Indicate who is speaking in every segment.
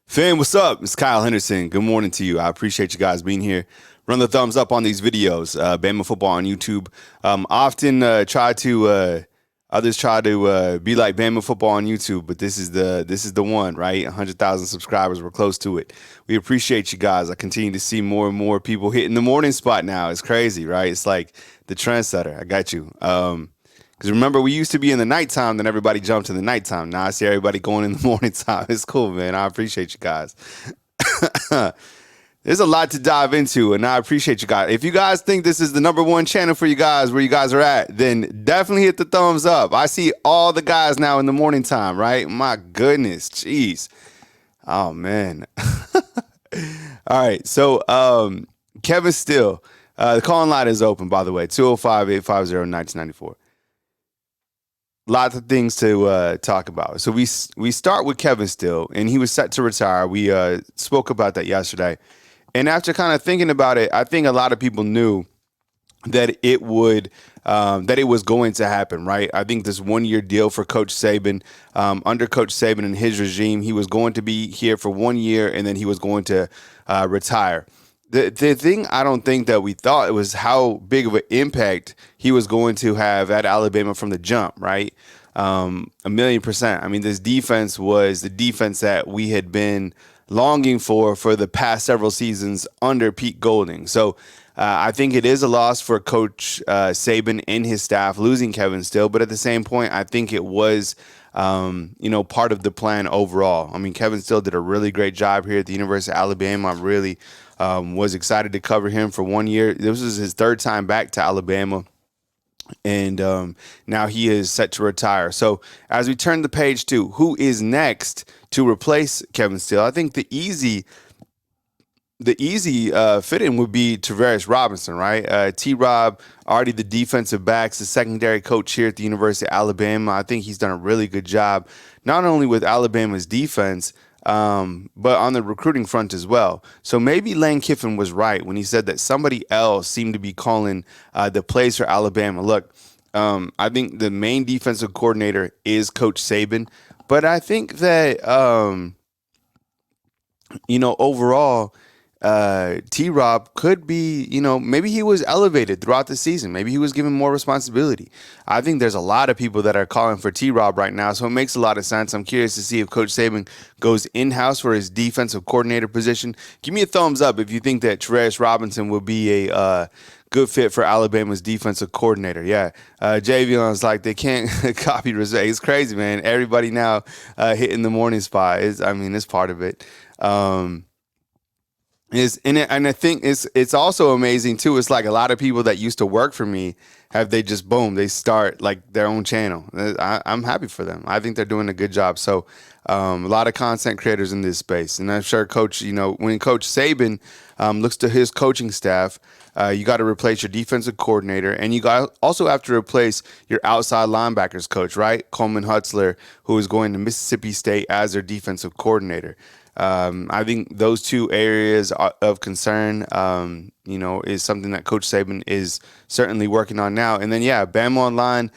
Speaker 1: Fam, what's up? It's Kyle Henderson. Good morning to you. I appreciate you guys being here. Run the thumbs up on these videos. Bama football on YouTube. Often others try to be like Bama football on YouTube, but this is the one, right? 100,000 subscribers. We're close to it. We appreciate you guys. I continue to see more and more people hitting the morning spot now. It's crazy, right? It's like the trendsetter. I got you. Because remember, we used to be in the nighttime, then everybody jumped to the nighttime. Now I see everybody going in the morning time. It's cool, man. I appreciate you guys. There's a lot to dive into, and I appreciate you guys. If you guys think this is the number one channel for you guys, where you guys are at, then definitely hit the thumbs up. I see all the guys now in the morning time, right? My goodness, jeez. Oh, man. All right, so Kevin Steele. The call-in line is open, by the way, 205-850-1994. Lots of things to talk about. So we start with Kevin Steele, and he was set to retire. We spoke about that yesterday. And after kind of thinking about it, I think a lot of people knew that it was going to happen, right? I think this 1-year deal for Coach Saban, under Coach Saban and his regime, he was going to be here for 1 year, and then he was going to retire. The thing I don't think that we thought was how big of an impact he was going to have at Alabama from the jump, right? 1,000,000%. I mean, this defense was the defense that we had been longing for the past several seasons under Pete Golding. So I think it is a loss for Coach Saban and his staff losing Kevin Steele, but at the same point, I think it was part of the plan overall. I mean, Kevin Steele did a really great job here at the University of Alabama. I really was excited to cover him for 1 year. This was his third time back to Alabama, and now he is set to retire. So as we turn the page to who is next to replace Kevin Steele, I think the easy fit-in would be Travarus Robinson, right? T-Rob, already the defensive backs, the secondary coach here at the University of Alabama. I think he's done a really good job, not only with Alabama's defense, but on the recruiting front as well. So maybe Lane Kiffin was right when he said that somebody else seemed to be calling the plays for Alabama. Look, I think the main defensive coordinator is Coach Saban, but I think that, overall, T-Rob could be, maybe he was elevated throughout the season. Maybe he was given more responsibility. I think there's a lot of people that are calling for T-Rob right now, so it makes a lot of sense. I'm curious to see if Coach Saban goes in-house for his defensive coordinator position. Give me a thumbs up if you think that Travarus Robinson will be a good fit for Alabama's defensive coordinator. Yeah, Javion's like, they can't copy respect. It's crazy, man. Everybody now hitting the morning spot. It's part of it. And I think it's also amazing too. It's like a lot of people that used to work for me they start like their own channel. I'm happy for them. I think they're doing a good job. So a lot of content creators in this space, and I'm sure Coach, when Coach Saban looks to his coaching staff, you got to replace your defensive coordinator, and you also have to replace your outside linebackers coach, right? Coleman Hutzler, who is going to Mississippi State as their defensive coordinator. I think those two areas of concern, is something that Coach Saban is certainly working on now. And then, Bama Online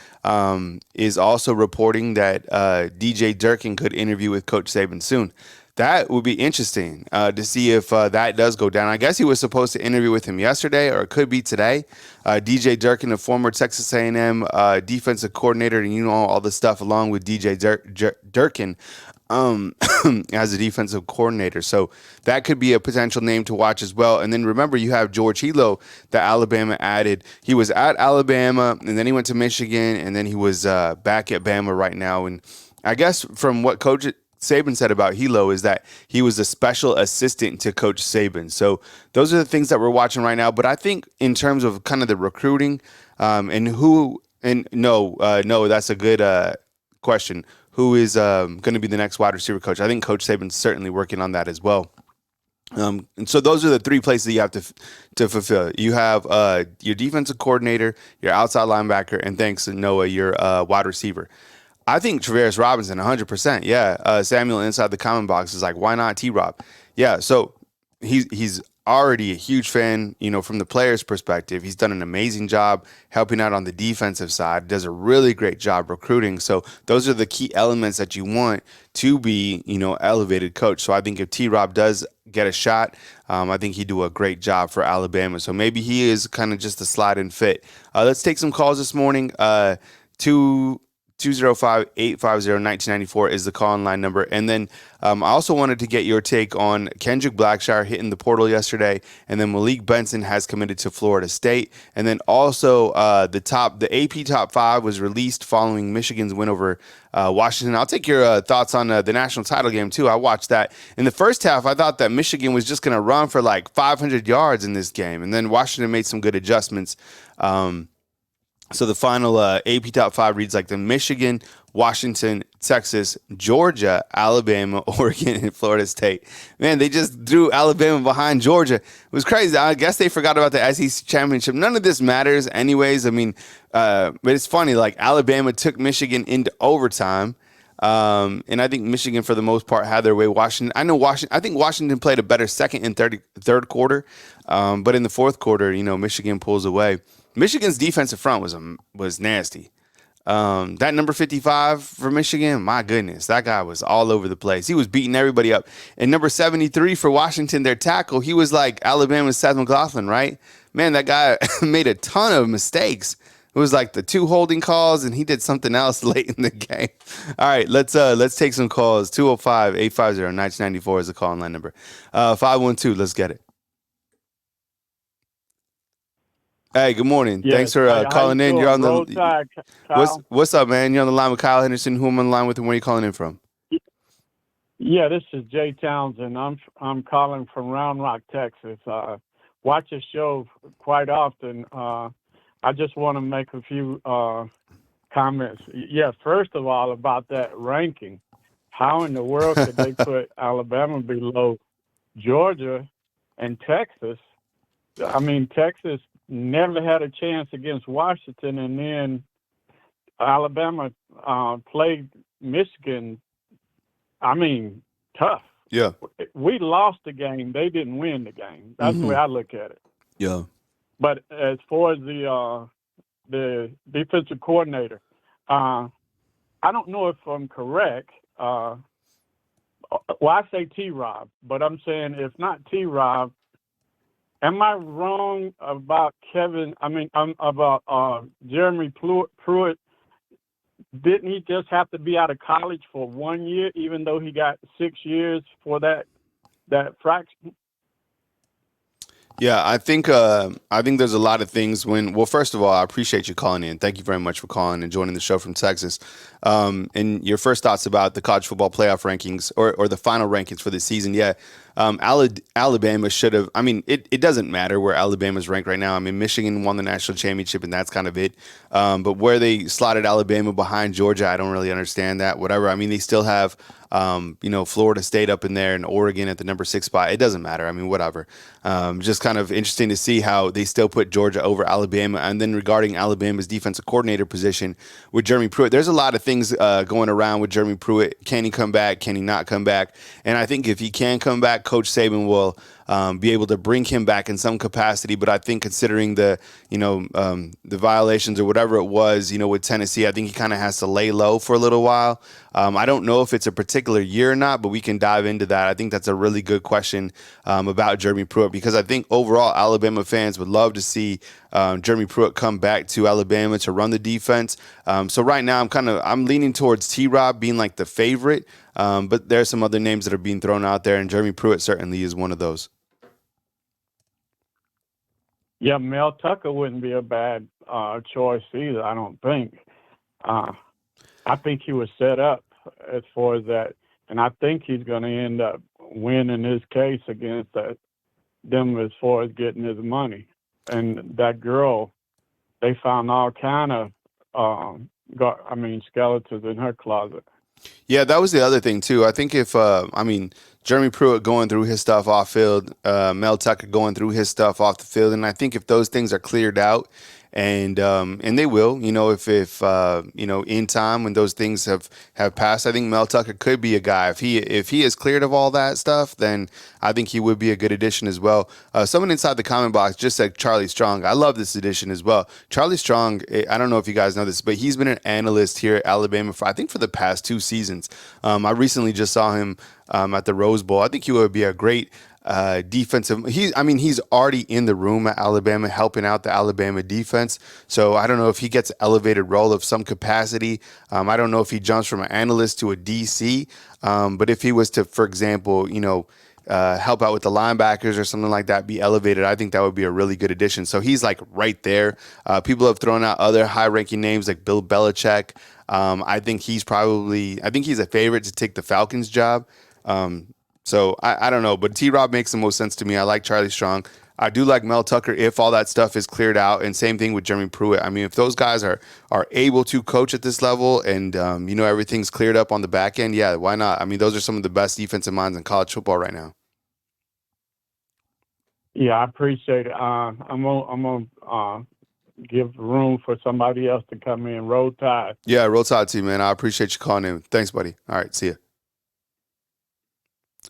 Speaker 1: is also reporting that DJ Durkin could interview with Coach Saban soon. That would be interesting to see if that does go down. I guess he was supposed to interview with him yesterday, or it could be today. DJ Durkin, a former Texas A&M defensive coordinator, and all the stuff along with DJ Durkin as a defensive coordinator. So that could be a potential name to watch as well. And then remember, you have George Hilo that Alabama added. He was at Alabama, and then he went to Michigan, and then he was back at Bama right now. And I guess from what Coach Saban said about Hilo is that he was a special assistant to Coach Saban. So those are the things that we're watching right now. But I think in terms of kind of the recruiting that's a good question. Who is going to be the next wide receiver coach? I think Coach Saban's certainly working on that as well. And so those are the three places that you have to fulfill. You have your defensive coordinator, your outside linebacker, and thanks to Noah, your wide receiver. I think Travarus Robinson, 100%. Yeah, Samuel inside the comment box is like, why not T-Rob? Yeah, so he's already a huge fan, from the player's perspective. He's done an amazing job helping out on the defensive side, does a really great job recruiting. So those are the key elements that you want to be, elevated coach. So I think if T-Rob does get a shot, I think he'd do a great job for Alabama. So maybe he is kind of just a slide and fit. Let's take some calls this morning. 205-850-1994 is the call-in line number. And then I also wanted to get your take on Kendrick Blackshire hitting the portal yesterday, and then Malik Benson has committed to Florida State. And then also the AP top 5 was released following Michigan's win over Washington. I'll take your thoughts on the national title game, too. I watched that. In the first half, I thought that Michigan was just going to run for like 500 yards in this game, and then Washington made some good adjustments. So the final AP top 5 reads like the Michigan, Washington, Texas, Georgia, Alabama, Oregon, and Florida State. Man, they just threw Alabama behind Georgia. It was crazy. I guess they forgot about the SEC championship. None of this matters anyways. I mean, but it's funny. Like, Alabama took Michigan into overtime. And I think Michigan, for the most part, had their way. I think Washington played a better second and third quarter. But in the fourth quarter, Michigan pulls away. Michigan's defensive front was nasty. That number 55 for Michigan, my goodness, that guy was all over the place. He was beating everybody up. And number 73 for Washington, their tackle, he was like Alabama's Seth McLaughlin, right? Man, that guy made a ton of mistakes. It was like the 2 holding calls, and he did something else late in the game. All right, let's take some calls. 205-850-1994 is the call line number. 512, let's get it. Hey, good morning.
Speaker 2: Yes.
Speaker 1: Thanks for calling in. You're on the
Speaker 2: Roadside, Kyle.
Speaker 1: what's up, man? You're on the line with Kyle Henderson. Who am I on the line with, and where are you calling in from?
Speaker 2: Yeah, this is Jay Townsend. I'm calling from Round Rock, Texas. Watch your show quite often. I just want to make a few comments. Yeah, first of all, about that ranking. How in the world could they put Alabama below Georgia and Texas? I mean, Texas never had a chance against Washington, and then Alabama played Michigan, tough.
Speaker 1: Yeah.
Speaker 2: We lost the game. They didn't win the game. That's the way I look at it.
Speaker 1: Yeah.
Speaker 2: But as far as the defensive coordinator, I don't know if I'm correct. Well, I say T-Rob, but I'm saying if not T-Rob, am I wrong about about Jeremy Pruitt? Didn't he just have to be out of college for 1 year, even though he got 6 years for that fraction?
Speaker 1: Yeah, I think there's a lot of things first of all, I appreciate you calling in. Thank you very much for calling and joining the show from Texas. And your first thoughts about the college football playoff rankings or the final rankings for the season. Yeah. Alabama should have, it doesn't matter where Alabama's ranked right now. I mean, Michigan won the national championship and that's kind of it. But where they slotted Alabama behind Georgia, I don't really understand that. Whatever. I mean, they still have, Florida State up in there and Oregon at the number 6 spot. It doesn't matter. I mean, whatever. Just kind of interesting to see how they still put Georgia over Alabama. And then regarding Alabama's defensive coordinator position with Jeremy Pruitt, there's a lot of things going around with Jeremy Pruitt. Can he come back? Can he not come back? And I think if he can come back, Coach Saban will be able to bring him back in some capacity. But I think considering the violations or whatever it was, with Tennessee, I think he kind of has to lay low for a little while. I don't know if it's a particular year or not, but we can dive into that. I think that's a really good question about Jeremy Pruitt, because I think overall Alabama fans would love to see Jeremy Pruitt come back to Alabama to run the defense. So right now I'm leaning towards T-Rob being like the favorite, but there are some other names that are being thrown out there, and Jeremy Pruitt certainly is one of those.
Speaker 2: Yeah, Mel Tucker wouldn't be a bad choice either, I don't think. I think he was set up as far as that, and I think he's going to end up winning his case against them as far as getting his money. And that girl, they found all kind of skeletons in her closet.
Speaker 1: Yeah, that was the other thing too. I think if Jeremy Pruitt going through his stuff off field, Mel Tucker going through his stuff off the field, and I think if those things are cleared out, and they will, if in time when those things have passed, I think Mel Tucker could be a guy. If he is cleared of all that stuff, then I think he would be a good addition as well. Someone inside the comment box just said Charlie Strong. I love this addition as well. Charlie Strong, I don't know if you guys know this, but he's been an analyst here at Alabama for the past 2 seasons. I recently just saw him at the Rose Bowl. I think he would be a great defensive. He's already in the room at Alabama helping out the Alabama defense. So I don't know if he gets an elevated role of some capacity. I don't know if he jumps from an analyst to a DC. But if he was to, for example, help out with the linebackers or something like that, be elevated, I think that would be a really good addition. So he's like right there. People have thrown out other high-ranking names like Bill Belichick. I think he's a favorite to take the Falcons job. So I don't know, but T-Rob makes the most sense to me. I like Charlie Strong. I do like Mel Tucker if all that stuff is cleared out, and same thing with Jeremy Pruitt. I mean, if those guys are able to coach at this level and, everything's cleared up on the back end, yeah, why not? I mean, those are some of the best defensive minds in college football right now.
Speaker 2: Yeah, I appreciate it. I'm gonna give room for somebody else to come in. Roll Tide.
Speaker 1: Yeah, Roll Tide to you, man. I appreciate you calling in. Thanks, buddy. All right, see ya.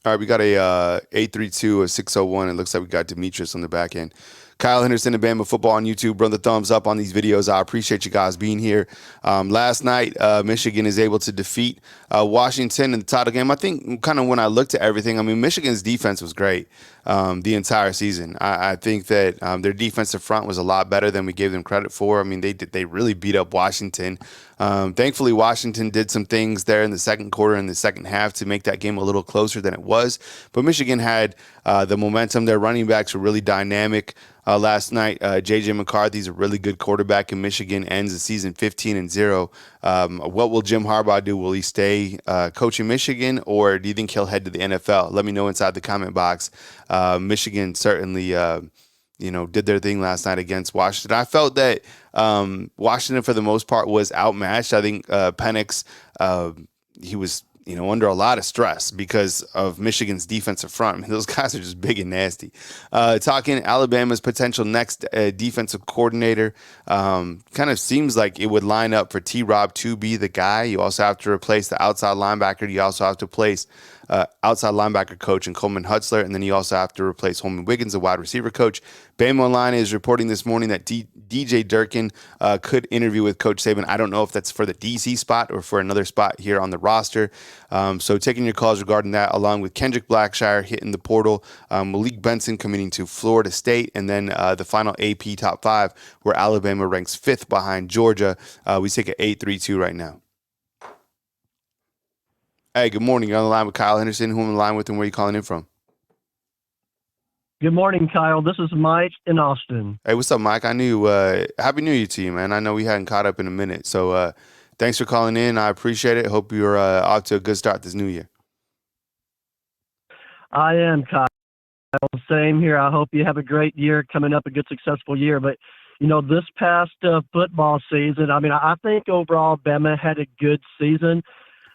Speaker 1: All right, we got a 832, a 601. It looks like we got Demetrius on the back end. Kyle Henderson and Bama Football on YouTube. Brother, thumbs up on these videos. I appreciate you guys being here. Last night, Michigan is able to defeat Washington in the title game. I think kind of when I looked at everything, Michigan's defense was great the entire season. I think that their defensive front was a lot better than we gave them credit for. They really beat up Washington. Thankfully, Washington did some things there in the second quarter and the second half to make that game a little closer than it was. But Michigan had the momentum. Their running backs were really dynamic. Last night, J.J. McCarthy's a really good quarterback, and Michigan ends the season 15-0. What will Jim Harbaugh do? Will he stay coaching Michigan, or do you think he'll head to the NFL? Let me know inside the comment box. Michigan certainly, did their thing last night against Washington. I felt that Washington, for the most part, was outmatched. I think Penix, he was under a lot of stress because of Michigan's defensive front. Those guys are just big and nasty. Talking Alabama's potential next defensive coordinator, kind of seems like it would line up for T-Rob to be the guy. You also have to replace the outside linebacker. You also have to place outside linebacker coach and Coleman Hutzler, and then you also have to replace Holman Wiggins, the wide receiver coach. Bama Online is reporting this morning that DJ Durkin could interview with Coach Saban. I don't know if that's for the DC spot or for another spot here on the roster. So taking your calls regarding that, along with Kendrick Blackshire hitting the portal, Malik Benson committing to Florida State, and then the final AP top 5, where Alabama ranks 5th behind Georgia. We take an 8-3-2 right now. Hey, good morning. You're on the line with Kyle Henderson. Who am I on the line with, and where are you calling in from?
Speaker 3: Good morning, Kyle. This is Mike in Austin.
Speaker 1: Hey, what's up, Mike? I knew Happy New Year to you, man. I know we hadn't caught up in a minute. So thanks for calling in. I appreciate it. Hope you're off to a good start this new year.
Speaker 3: I am, Kyle. Same here. I hope you have a great year coming up, a good, successful year. But, this past football season, I think overall Bama had a good season.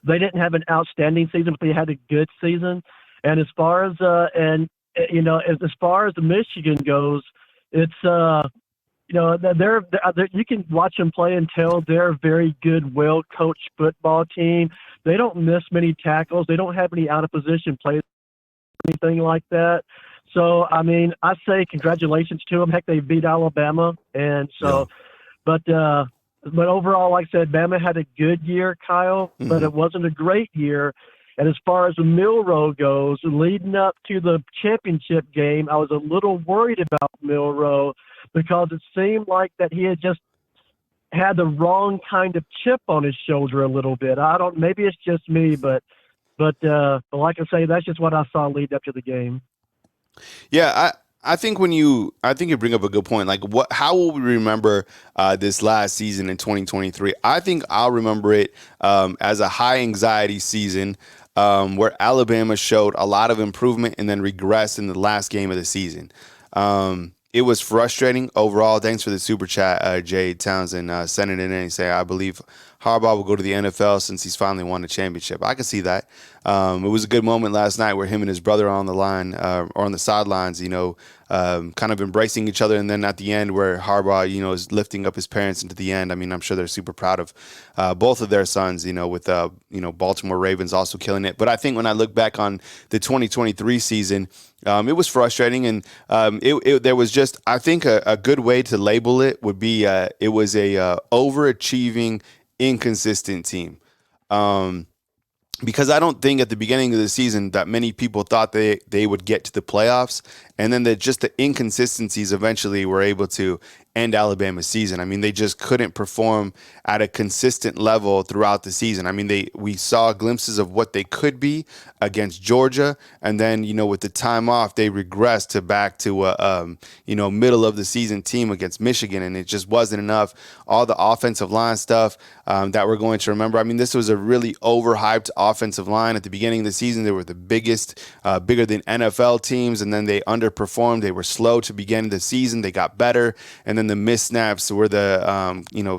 Speaker 3: They didn't have an outstanding season, but they had a good season. And as far as as far as the Michigan goes, it's they're you can watch them play and tell they're a very good, well-coached football team. They don't miss many tackles. They don't have any out-of-position plays, anything like that. So, I say congratulations to them. Heck, they beat Alabama. And so, yeah. But overall, like I said, Bama had a good year, Kyle, but it wasn't a great year. And as far as the Milroe goes, leading up to the championship game, I was a little worried about Milroe because it seemed like that he had just had the wrong kind of chip on his shoulder a little bit. Maybe it's just me, but like I say, that's just what I saw lead up to the game.
Speaker 1: Yeah, I think you bring up a good point. Like, how will we remember this last season in 2023? I think I'll remember it as a high anxiety season where Alabama showed a lot of improvement and then regressed in the last game of the season. It was frustrating overall. Thanks for the super chat, Jay Townsend, sending it in and say, I believe Harbaugh will go to the NFL since he's finally won a championship. I can see that. It was a good moment last night where him and his brother are on the line or on the sidelines, kind of embracing each other. And then at the end where Harbaugh, is lifting up his parents into the end. I mean, I'm sure they're super proud of both of their sons, with, Baltimore Ravens also killing it. But I think when I look back on the 2023 season, it was frustrating. And there was just, I think a good way to label it would be it was a overachieving, inconsistent team. Because I don't think at the beginning of the season that many people thought they would get to the playoffs, and then just the inconsistencies eventually were able to end Alabama's season. I mean, they just couldn't perform at a consistent level throughout the season. I mean, we saw glimpses of what they could be against Georgia, and then with the time off, they regressed to back to a middle of the season team against Michigan, and it just wasn't enough. All the offensive line stuff that we're going to remember. I mean, this was a really overhyped offensive line at the beginning of the season. They were the biggest, bigger than NFL teams, and then they underperformed. They were slow to begin the season. They got better, and then the missed snaps were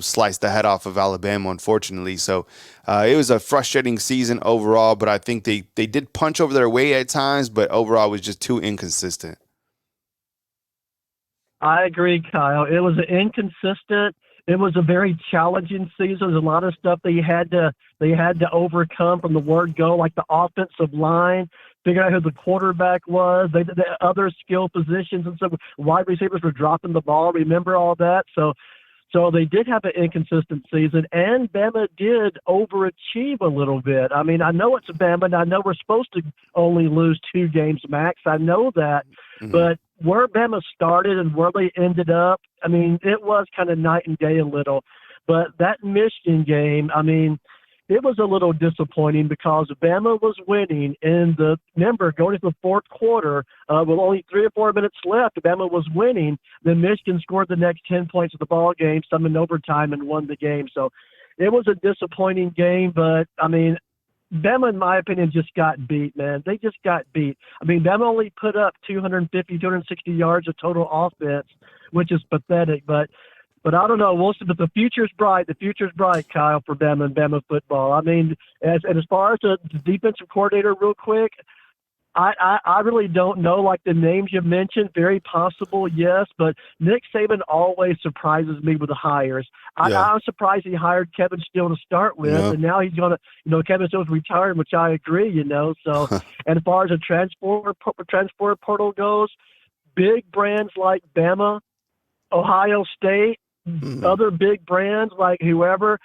Speaker 1: sliced the head off of Alabama, unfortunately. So it was a frustrating season overall, but I think they did punch over their weight at times, but overall it was just too inconsistent.
Speaker 3: I agree, Kyle. It was inconsistent. It was a very challenging season. There's a lot of stuff they had to overcome from the word go, like the offensive line, figure out who the quarterback was, the other skill positions, and some wide receivers were dropping the ball. Remember all that? So they did have an inconsistent season, and Bama did overachieve a little bit. I mean, I know it's Bama, and I know we're supposed to only lose 2 games max. I know that, but where Bama started and where they ended up, I mean, it was kind of night and day a little. But that Michigan game, I mean, it was a little disappointing because Bama was winning, and remember, going into the fourth quarter, with only 3 or 4 minutes left, Bama was winning. Then Michigan scored the next 10 points of the ball game, some in overtime, and won the game. So it was a disappointing game, but, I mean, Bama, in my opinion, just got beat, man. They just got beat. I mean, Bama only put up 250, 260 yards of total offense, which is pathetic, but I don't know. We'll see. But the future's bright. The future's bright, Kyle, for Bama and Bama football. I mean, as far as the defensive coordinator, real quick, I really don't know. Like the names you mentioned, very possible, yes. But Nick Saban always surprises me with the hires. I'm surprised he hired Kevin Steele to start with, and now he's going to, Kevin Steele's retired, which I agree, So, and as far as the transport portal goes, big brands like Bama, Ohio State, other big brands like whoever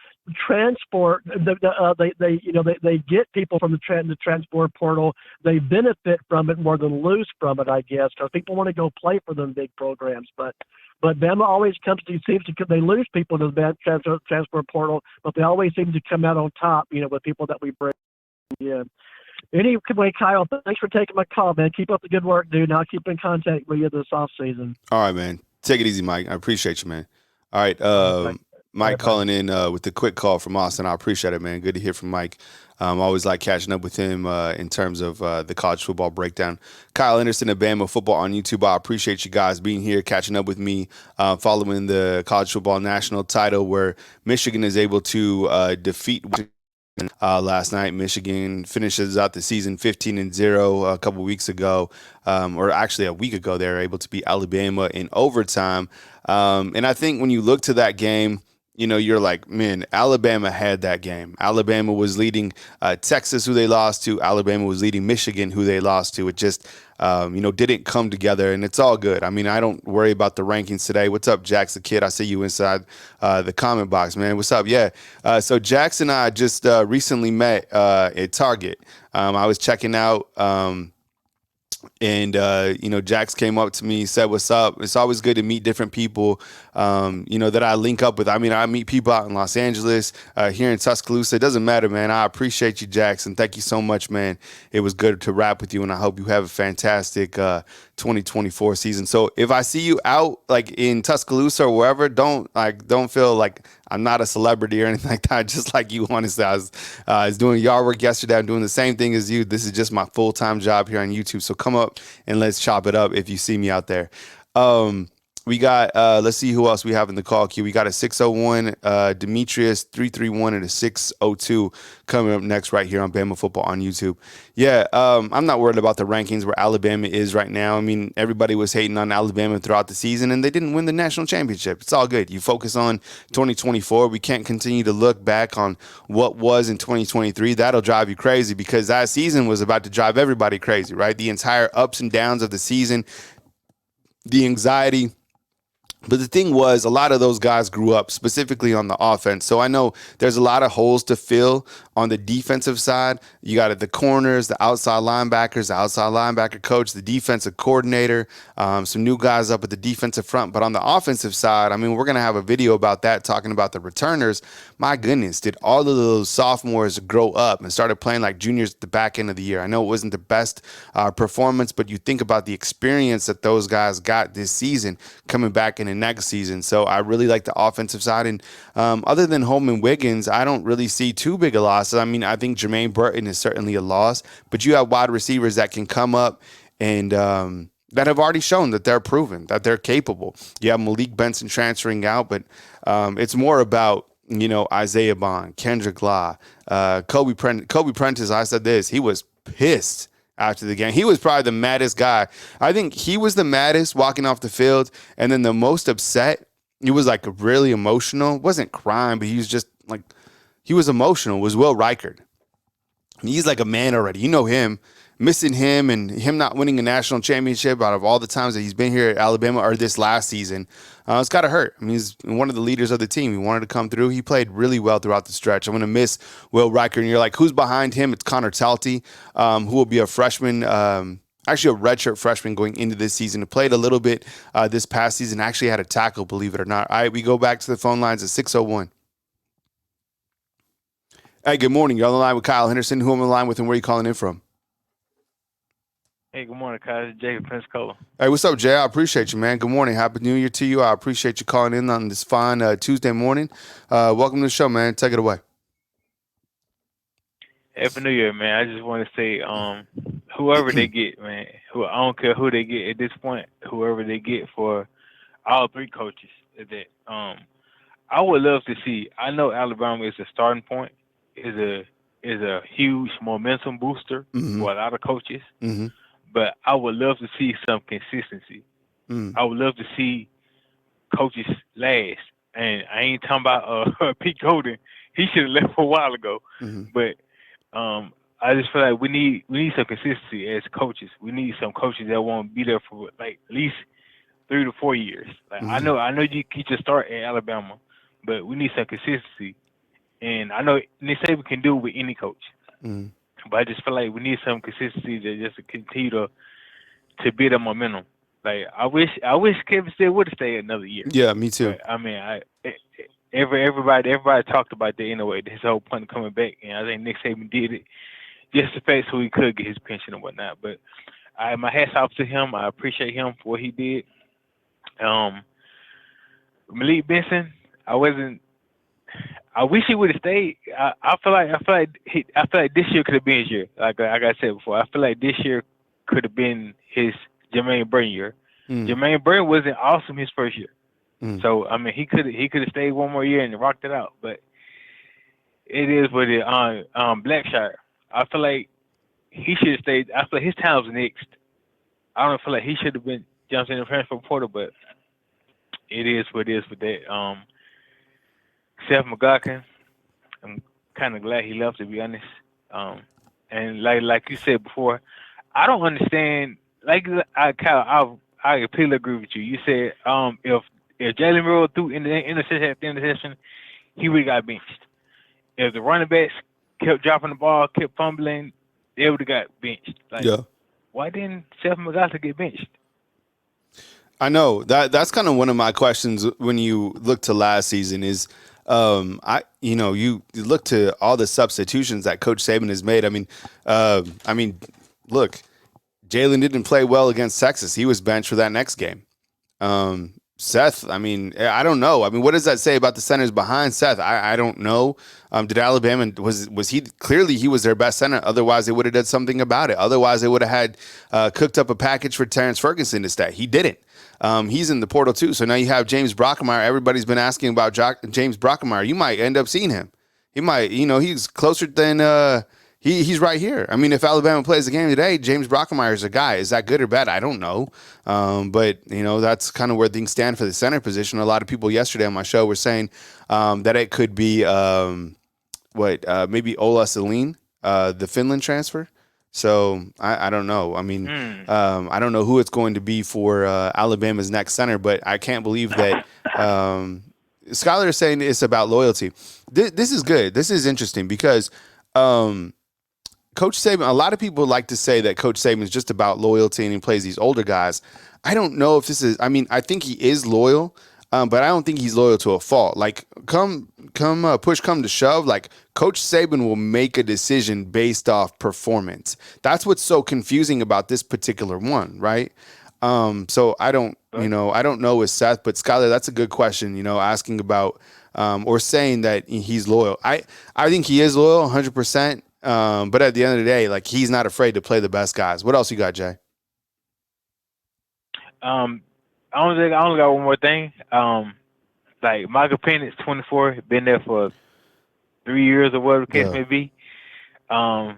Speaker 3: transport, they get people from the transport portal. They benefit from it more than lose from it, I guess, because people want to go play for them big programs. But Bama always they lose people to the transport portal, but they always seem to come out on top, with people that we bring in. Anyway, Kyle, thanks for taking my call, man. Keep up the good work, dude. And I'll keep in contact with you this off season.
Speaker 1: All right, man. Take it easy, Mike. I appreciate you, man. All right, Mike calling in with the quick call from Austin. I appreciate it, man. Good to hear from Mike. Always like catching up with him in terms of the college football breakdown. Kyle Henderson of Bama Football on YouTube. I appreciate you guys being here, catching up with me, following the college football national title where Michigan is able to defeat last night. Michigan finishes out the season 15-0 a couple weeks ago, or actually a week ago. They were able to beat Alabama in overtime. And I think when you look to that game, you're like, man, Alabama had that game. Alabama was leading Texas, who they lost to. Alabama was leading Michigan, who they lost to. It just, didn't come together, and it's all good. I mean, I don't worry about the rankings today. What's up, Jax the Kid? I see you inside the comment box, man. What's up? Yeah. So Jax and I just recently met at Target. I was checking out and Jax came up to me, said, "What's up?" It's always good to meet different people, that I link up with. I mean, I meet people out in Los Angeles, here in Tuscaloosa. It doesn't matter, man. I appreciate you, Jax, and thank you so much, man. It was good to rap with you, and I hope you have a fantastic 2024 season. So if I see you out like in Tuscaloosa or wherever, don't feel like I'm not a celebrity or anything like that. Just like you, honestly, I was doing yard work yesterday. I'm doing the same thing as you. This is just my full-time job here on YouTube. So come up and let's chop it up if you see me out there. We got, let's see who else we have in the call queue. We got a 601, Demetrius 331, and a 602 coming up next right here on Bama Football on YouTube. Yeah, I'm not worried about the rankings where Alabama is right now. I mean, everybody was hating on Alabama throughout the season, and they didn't win the national championship. It's all good. You focus on 2024. We can't continue to look back on what was in 2023. That'll drive you crazy because that season was about to drive everybody crazy, right? The entire ups and downs of the season, the anxiety. But the thing was, a lot of those guys grew up specifically on the offense. So I know there's a lot of holes to fill on the defensive side. You got the corners, the outside linebackers, the outside linebacker coach, the defensive coordinator, some new guys up at the defensive front. But on the offensive side, I mean, we're going to have a video about that, talking about the returners. My goodness, did all of those sophomores grow up and started playing like juniors at the back end of the year? I know it wasn't the best performance, but you think about the experience that those guys got this season coming back in the next season. So I really like the offensive side. And other than Holman Wiggins, I don't really see too big a loss. I mean, I think Jermaine Burton is certainly a loss, but you have wide receivers that can come up and that have already shown that they're proven, that they're capable. You have Malik Benson transferring out, but it's more about, Isaiah Bond, Kendrick Law, Kobe Prentice. I said this, he was pissed after the game. He was probably the maddest guy. I think he was the maddest walking off the field, and then the most upset, he was like really emotional. Wasn't crying, but he was just like, he was emotional, was Will Reichard. He's like a man already. You know him. Missing him and him not winning a national championship out of all the times that he's been here at Alabama or this last season, it's got to hurt. I mean, he's one of the leaders of the team. He wanted to come through. He played really well throughout the stretch. I'm going to miss Will Reichard. And you're like, who's behind him? It's Connor Talty, who will be a freshman, actually a redshirt freshman going into this season. He played a little bit this past season. Actually had a tackle, believe it or not. All right, we go back to the phone lines at 601. Hey, good morning. You're on the line with Kyle Henderson. Who am I on the line with and where are you calling in from?
Speaker 4: Hey, good morning, Kyle. It's Jacob Pensacola.
Speaker 1: Hey, what's up, Jay? I appreciate you, man. Good morning. Happy New Year to you. I appreciate you calling in on this fine Tuesday morning. Welcome to the show, man. Take it away.
Speaker 4: Happy New Year, man. I just want to say, whoever they get, man, I don't care who they get at this point, whoever they get for all three coaches, that I would love to see. I know Alabama is a starting point, is a huge momentum booster for a lot of coaches.
Speaker 1: Mm-hmm.
Speaker 4: But I would love to see some consistency. I would love to see coaches last. And I ain't talking about Pete Golden. He should have left a while ago. But I just feel like we need some consistency as coaches. We need some coaches that won't be there for like at least 3 to 4 years. Like I know you get your start at Alabama, but we need some consistency. And I know Nick Saban can do it with any coach. But I just feel like we need some consistency to just continue to build a momentum. Like I wish Kevin still would have stayed another year.
Speaker 1: Yeah, me too.
Speaker 4: But, I mean, everybody talked about that anyway. His whole point of coming back, and I think Nick Saban did it just to face so he could get his pension and whatnot. But my hats off to him. I appreciate him for what he did. Malik Benson, I wish he would have stayed. I feel like this year could have been his year. Like I said before, I feel like this year could have been his Jermaine Burton year. Jermaine Burton wasn't awesome his first year, so I mean he could have stayed one more year and rocked it out. But it is what it. Blackshire, I feel like he should have stayed. I feel like his time was next. I don't feel like he should have been jumped in the transfer portal, but it is what it is with that. Seth McGuckin, I'm kind of glad he left, to be honest. And like you said before, I don't understand. Like I completely agree with you. You said if Jalen Murrow threw in the interception at the end of the session, he would have got benched. If the running backs kept dropping the ball, kept fumbling, they would have got benched. Like, why didn't Seth McGuckin get benched?
Speaker 1: I know that's kind of one of my questions when you look to last season is. You look to all the substitutions that Coach Saban has made. I mean, look, Jalen didn't play well against Texas. He was benched for that next game. Seth, I mean, I don't know. I mean, what does that say about the centers behind Seth? I don't know. Did Alabama was he clearly he was their best center? Otherwise, they would have done something about it. Otherwise, they would have had cooked up a package for Terrence Ferguson to stay. He didn't. He's in the portal too. So now you have James Brockemeyer. Everybody's been asking about James Brockemeyer. You might end up seeing him. He might, he's closer than he's right here. I mean, if Alabama plays the game today, James Brockemeyer is a guy. Is that good or bad? I don't know. But that's kind of where things stand for the center position. A lot of people yesterday on my show were saying that it could be maybe Ola Celine, the Finland transfer. So I don't know. I mean, I don't know who it's going to be for Alabama's next center, but I can't believe that Skylar is saying it's about loyalty. This is good. This is interesting because Coach Saban, a lot of people like to say that Coach Saban is just about loyalty and he plays these older guys. I don't know if this is, I mean, I think he is loyal, but I don't think he's loyal to a fault. Like, push come to shove, like, Coach Saban will make a decision based off performance. That's what's so confusing about this particular one, right? So I don't know with Seth, but Skylar, that's a good question, asking about or saying that he's loyal. I think he is loyal 100%. But at the end of the day, like, he's not afraid to play the best guys. What else you got, Jay?
Speaker 4: I only got one more thing. Like Michael Penix, 24, been there for 3 years or whatever the case may be. Jalen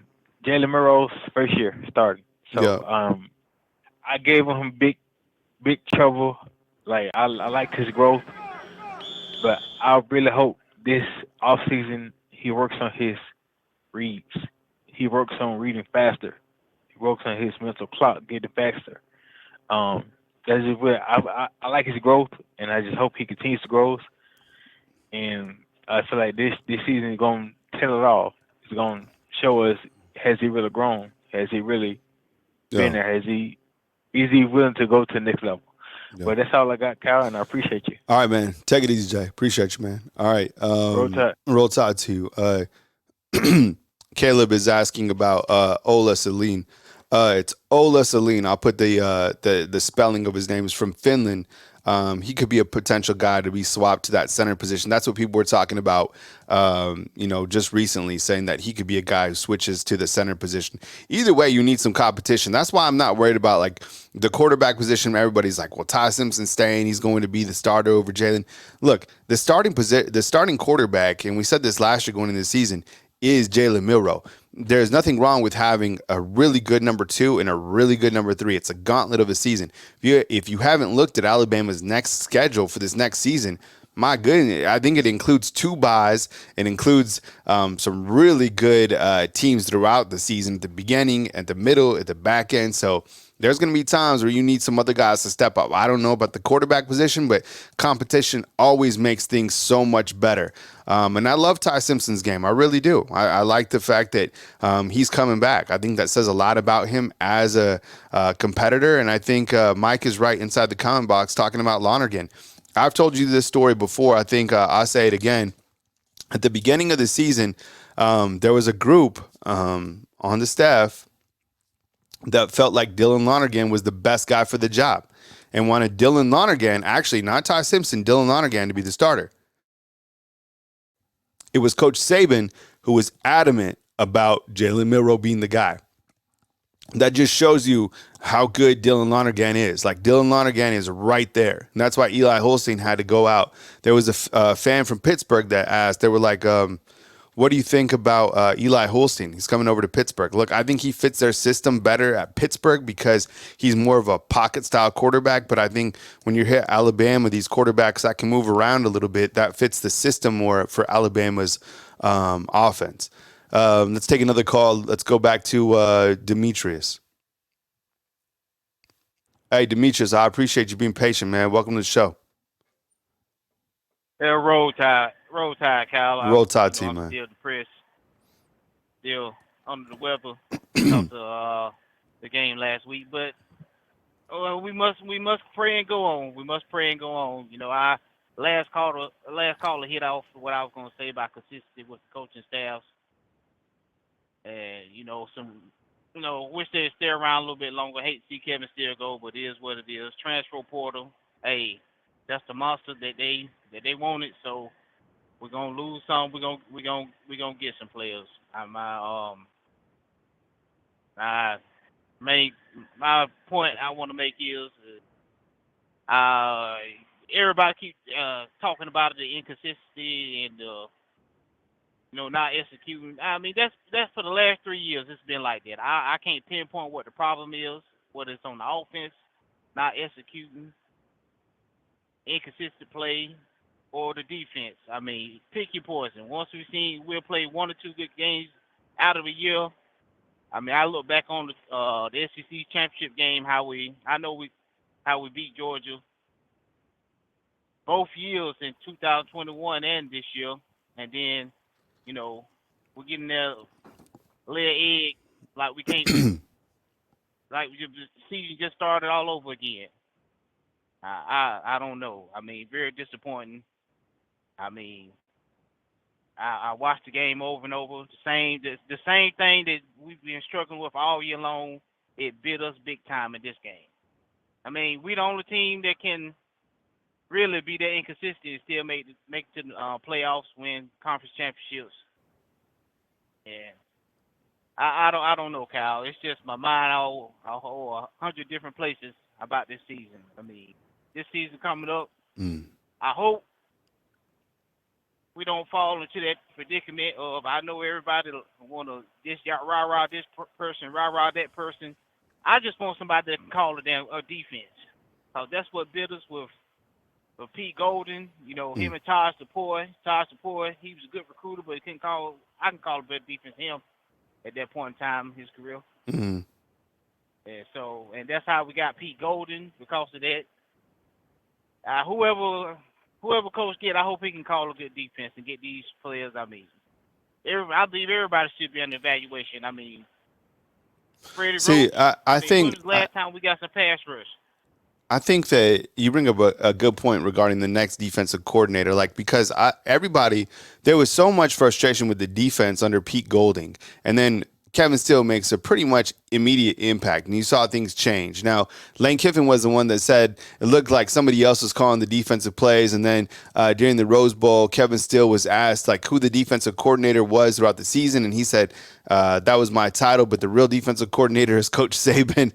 Speaker 4: Murrow's first year starting. So I gave him big trouble. Like I liked his growth, but I really hope this offseason he works on his reads. He works on reading faster. He works on his mental clock, getting faster. That's just where I like his growth, and I just hope he continues to grow. And I feel like this season is going to tell it all. It's going to show us, has he really grown? Has he really been there? Is he willing to go to the next level? Yeah. But that's all I got, Kyle, and I appreciate you.
Speaker 1: All right, man. Take it easy, Jay. Appreciate you, man. All right. Roll Tide to you. Caleb is asking about Ola Celine. It's Ola Celine. I'll put the spelling of his name is from Finland. He could be a potential guy to be swapped to that center position. That's what people were talking about, just recently, saying that he could be a guy who switches to the center position. Either way, you need some competition. That's why I'm not worried about like the quarterback position. Everybody's like, well, Ty Simpson's staying. He's going to be the starter over Jalen. Look, the starting quarterback, and we said this last year going into the season, is Jalen Milroe. There's nothing wrong with having a really good number 2 and a really good number 3. It's a gauntlet of a season. If you haven't looked at Alabama's next schedule for this next season, my goodness, I think it includes 2 byes. It includes some really good teams throughout the season, at the beginning, at the middle, at the back end. So there's going to be times where you need some other guys to step up. I don't know about the quarterback position, but competition always makes things so much better. And I love Ty Simpson's game. I really do. I like the fact that he's coming back. I think that says a lot about him as a competitor. And I think Mike is right inside the comment box talking about Lonergan. I've told you this story before. I think I'll say it again. At the beginning of the season, there was a group on the staff that felt like Dylan Lonergan was the best guy for the job and wanted Dylan Lonergan, actually not Ty Simpson, Dylan Lonergan to be the starter. It was Coach Saban who was adamant about Jalen Milroe being the guy. That just shows you how good Dylan Lonergan is. Like, Dylan Lonergan is right there. And that's why Eli Holstein had to go out. There was a fan from Pittsburgh that asked, they were like, what do you think about Eli Holstein? He's coming over to Pittsburgh. Look, I think he fits their system better at Pittsburgh because he's more of a pocket-style quarterback. But I think when you're here at Alabama, these quarterbacks that can move around a little bit, that fits the system more for Alabama's offense. Let's take another call. Let's go back to Demetrius. Hey, Demetrius, I appreciate you being patient, man. Welcome to the show.
Speaker 5: Yeah, roll tide, Kyle.
Speaker 1: Roll Tide team, man.
Speaker 5: Still depressed, still under the weather after the game last week. But we must pray and go on. We must pray and go on. Our last caller hit off what I was going to say about consistency with the coaching staffs. And wish they'd stay around a little bit longer. Hate to see Kevin still go, but it is what it is. Transfer portal. Hey, that's the monster that they wanted. So we're gonna lose some. We're gonna get some players. I my point I want to make is, uh, everybody keep talking about the inconsistency and not executing. I mean, that's for the last 3 years. It's been like that. I can't pinpoint what the problem is. Whether it's on the offense, not executing, inconsistent play, or the defense. I mean, pick your poison. Once we'll play 1 or 2 good games out of a year. I mean, I look back on the SEC championship game, how we beat Georgia both years in 2021 and this year, and then we're getting there lay an egg like we can't like the season just started all over again. I don't know. I mean, very disappointing. I mean, I watched the game over and over. The same thing that we've been struggling with all year long. It bit us big time in this game. I mean, we the only team that can really be that inconsistent and still make it to the playoffs, win conference championships. And I don't know, Kyle. It's just my mind all 100 different places about this season. I mean, this season coming up, I hope we don't fall into that predicament of, I know everybody want to rah-rah this person, rah-rah that person. I just want somebody that can call a defense. Because that's what bit us with Pete Golden, him and Taj Tapoy. Taj Tapoy, he was a good recruiter, but I can call a better defense than him at that point in time in his career.
Speaker 1: Mm-hmm.
Speaker 5: And that's how we got Pete Golden because of that. Whoever coach get, I hope he can call a good defense and get these players. I mean, I believe everybody should be under evaluation. I mean, Freddie Roach,
Speaker 1: I think
Speaker 5: when was the last time we got some pass rush?
Speaker 1: I think that you bring up a good point regarding the next defensive coordinator, because there was so much frustration with the defense under Pete Golding, and then Kevin Steele makes a pretty much immediate impact, and you saw things change. Now, Lane Kiffin was the one that said it looked like somebody else was calling the defensive plays, and then during the Rose Bowl, Kevin Steele was asked who the defensive coordinator was throughout the season, and he said, that was my title, but the real defensive coordinator is Coach Saban.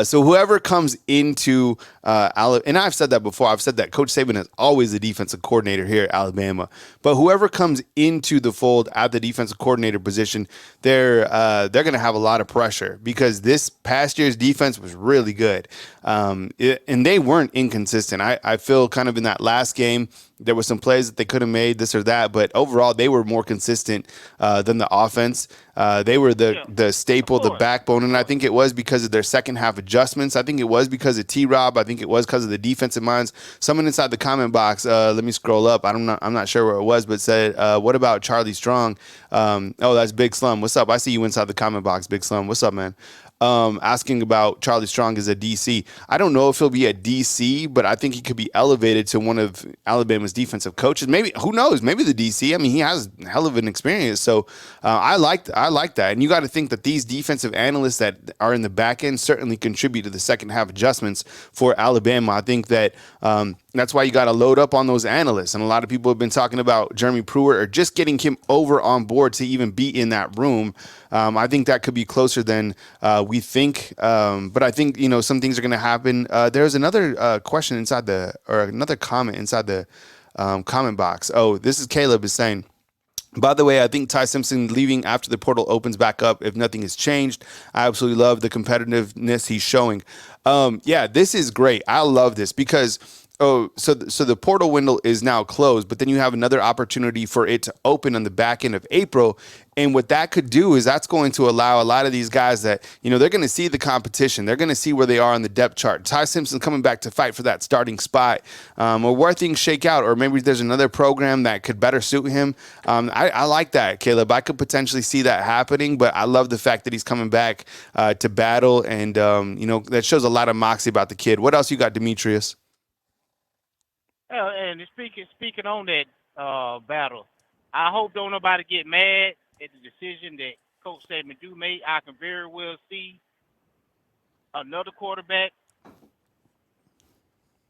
Speaker 1: So whoever comes into Alabama, and I've said that before, I've said that Coach Saban is always the defensive coordinator here at Alabama, but whoever comes into the fold at the defensive coordinator position, they're going to have a lot of pressure because this past year's defense was really good. And they weren't inconsistent. I feel kind of in that last game, there were some plays that they could have made this or that, but overall they were more consistent than the offense. They were the staple, the backbone, and I think it was because of their second half adjustments. I think it was because of T-Rob. I think it was because of the defensive minds. Someone inside the comment box, let me scroll up. I'm not sure where it was, but said, what about Charlie Strong? That's Big Slum. What's up? I see you inside the comment box, Big Slum. What's up, man? Asking about Charlie Strong as a DC. I don't know if he'll be a DC, but I think he could be elevated to one of Alabama's defensive coaches. Maybe, who knows? Maybe the DC. I mean, he has a hell of an experience. So I like that. And you got to think that these defensive analysts that are in the back end certainly contribute to the second half adjustments for Alabama. I think that that's why you got to load up on those analysts. And a lot of people have been talking about Jeremy Pruitt or just getting him over on board to even be in that room. I think that could be closer than we think. But I think, some things are going to happen. There's another question another comment inside the comment box. Oh, this is Caleb is saying, by the way, I think Ty Simpson leaving after the portal opens back up if nothing has changed. I absolutely love the competitiveness he's showing. This is great. I love this because so the portal window is now closed, but then you have another opportunity for it to open on the back end of April. And what that could do is that's going to allow a lot of these guys that, they're going to see the competition. They're going to see where they are on the depth chart. Ty Simpson coming back to fight for that starting spot, or where things shake out, or maybe there's another program that could better suit him. I like that, Caleb. I could potentially see that happening, but I love the fact that he's coming back to battle, and, that shows a lot of moxie about the kid. What else you got, Demetrius?
Speaker 5: And speaking on that battle, I hope don't nobody get mad at the decision that Coach Saban do make. I can very well see another quarterback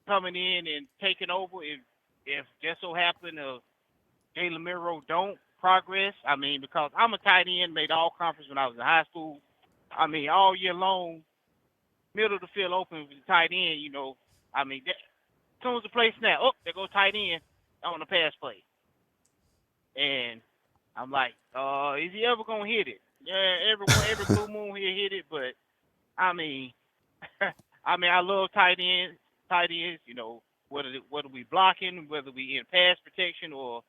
Speaker 5: coming in and taking over if just so happen Jalen Milroe don't progress. I mean, because I'm a tight end, made all conference when I was in high school. I mean, all year long, middle of the field open with the tight end, I mean, as soon as the play snap, there goes tight end on the pass play. And I'm like, is he ever going to hit it? Yeah, every blue moon he'll hit it, but, I mean, I love tight ends, whether we blocking, whether we in pass protection or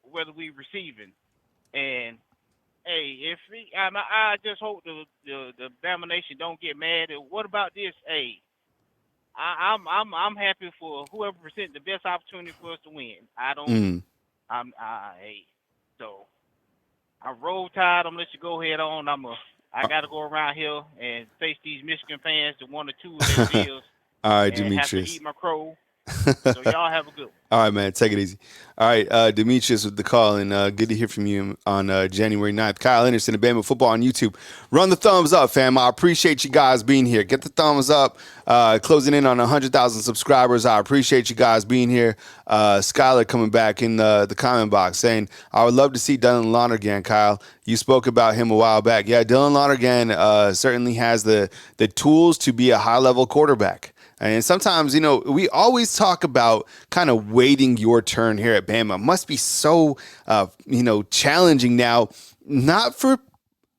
Speaker 5: whether we receiving. And hey, I just hope the Bama Nation don't get mad. What about this? Hey, I'm happy for whoever presents the best opportunity for us to win. Hey, so I roll tide. I'm gonna let you go ahead on. I gotta go around here and face these Michigan fans, the one or two of their deals.
Speaker 1: All right,
Speaker 5: and
Speaker 1: Demetrius.
Speaker 5: have to eat my crow. So y'all have a good one.
Speaker 1: All right, man. Take it easy. All right, Demetrius with the call, and good to hear from you on January 9th. Kyle Henderson of Bama Football on YouTube. Run the thumbs up, fam. I appreciate you guys being here. Get the thumbs up. Closing in on 100,000 subscribers. I appreciate you guys being here. Skylar coming back in the comment box saying, I would love to see Dylan Lonergan, Kyle. You spoke about him a while back. Yeah, Dylan Lonergan certainly has the tools to be a high-level quarterback. And sometimes, we always talk about kind of waiting your turn here at Bama. It must be so, challenging now, not for,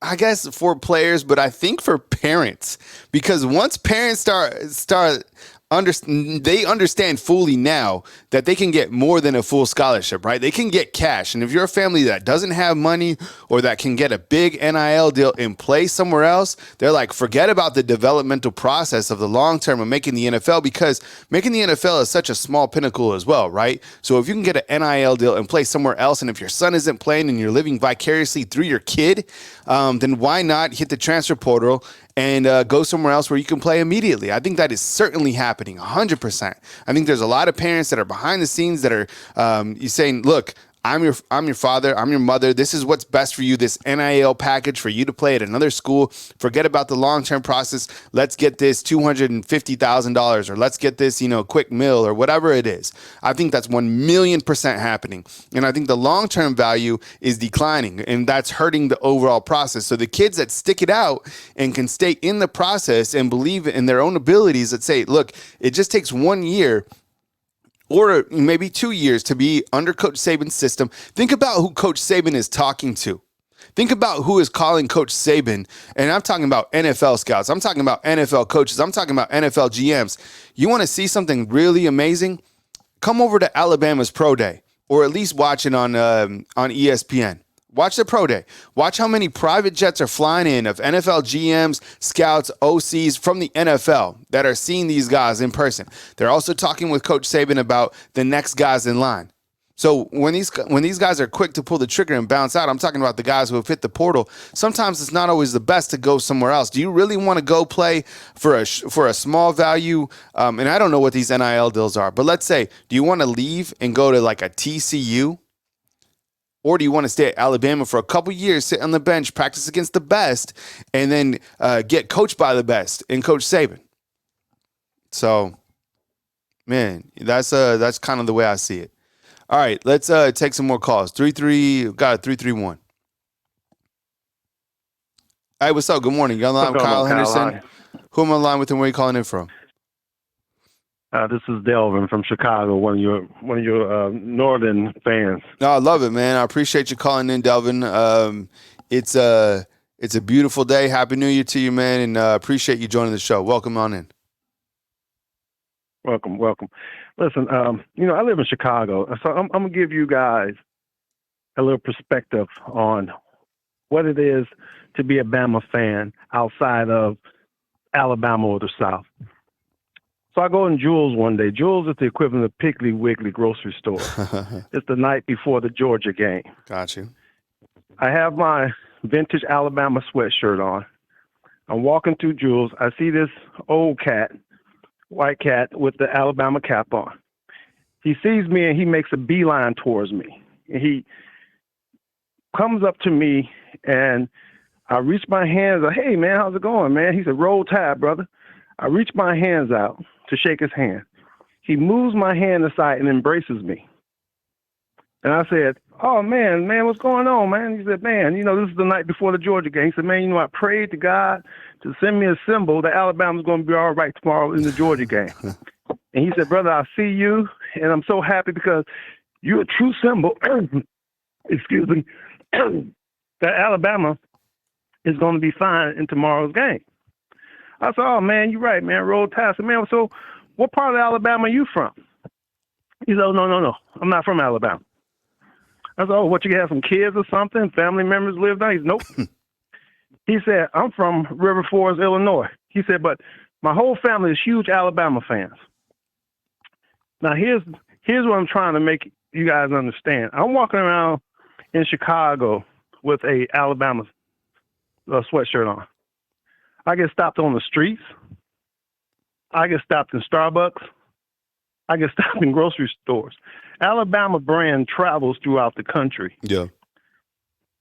Speaker 1: I guess, for players, but I think for parents. Because once parents start they understand fully now that they can get more than a full scholarship, right? They can get cash. And if you're a family that doesn't have money or that can get a big NIL deal in place somewhere else, they're like, forget about the developmental process of the long term of making the NFL, because making the NFL is such a small pinnacle as well, right? So if you can get an NIL deal in place somewhere else, and if your son isn't playing and you're living vicariously through your kid, then why not hit the transfer portal and go somewhere else where you can play immediately? I think that is certainly happening, 100%. I think there's a lot of parents that are behind the scenes that are saying, look, I'm your father, I'm your mother. This is what's best for you, this NIL package for you to play at another school. Forget about the long-term process. Let's get this $250,000, or let's get this, quick meal, or whatever it is. I think that's 1,000,000% happening. And I think the long-term value is declining, and that's hurting the overall process. So the kids that stick it out and can stay in the process and believe in their own abilities, that say, look, it just takes 1 year or maybe 2 years to be under Coach Saban's system. Think about who Coach Saban is talking to. Think about who is calling Coach Saban, and I'm talking about NFL scouts. I'm talking about NFL coaches. I'm talking about NFL GMs. You want to see something really amazing? Come over to Alabama's Pro Day, or at least watch it on ESPN. Watch the Pro Day. Watch how many private jets are flying in of NFL GMs, scouts, OCs from the NFL that are seeing these guys in person. They're also talking with Coach Saban about the next guys in line. So when these guys are quick to pull the trigger and bounce out, I'm talking about the guys who have hit the portal. Sometimes it's not always the best to go somewhere else. Do you really want to go play for a small value? And I don't know what these NIL deals are, but let's say, do you want to leave and go to like a TCU? Or do you want to stay at Alabama for a couple years, sit on the bench, practice against the best, and then get coached by the best and Coach Saban? So, man, that's kind of the way I see it. All right, let's take some more calls. Got a 331. Hey, what's up? Good morning. You're on the line with Kyle Henderson. Who am I on the line with, and where are you calling in from?
Speaker 6: This is Delvin from Chicago, one of your northern fans.
Speaker 1: No, I love it, man. I appreciate you calling in, Delvin. It's a beautiful day. Happy New Year to you, man, and appreciate you joining the show. Welcome on in.
Speaker 6: Welcome. Listen, I live in Chicago, so I'm gonna give you guys a little perspective on what it is to be a Bama fan outside of Alabama or the South. So I go in Jewel's one day. Jewel's is the equivalent of Piggly Wiggly grocery store. It's the night before the Georgia game.
Speaker 1: Got you.
Speaker 6: I have my vintage Alabama sweatshirt on. I'm walking through Jewel's. I see this old cat, white cat with the Alabama cap on. He sees me and he makes a beeline towards me. And he comes up to me and I reach my hands out. Hey, man, how's it going, man? He said, roll tide, brother. I reach my hands out to shake his hand. He moves my hand aside and embraces me. And I said, "Oh, man, what's going on, man?" He said, "Man, this is the night before the Georgia game." He said, "Man, I prayed to God to send me a symbol that Alabama's going to be all right tomorrow in the Georgia game." And he said, "Brother, I see you, and I'm so happy because you're a true symbol, excuse me, that Alabama is going to be fine in tomorrow's game." I said, "Oh, man, you're right, man. Roll Tide." I said, "Man, so what part of Alabama are you from?" He said, "Oh, no. I'm not from Alabama." I said, "Oh, what, you have some kids or something? Family members live there?" He said, "Nope." He said, "I'm from River Forest, Illinois." He said, "But my whole family is huge Alabama fans." Now, here's what I'm trying to make you guys understand. I'm walking around in Chicago with a Alabama sweatshirt on. I get stopped on the streets. I get stopped in Starbucks. I get stopped in grocery stores. Alabama brand travels throughout the country.
Speaker 1: Yeah.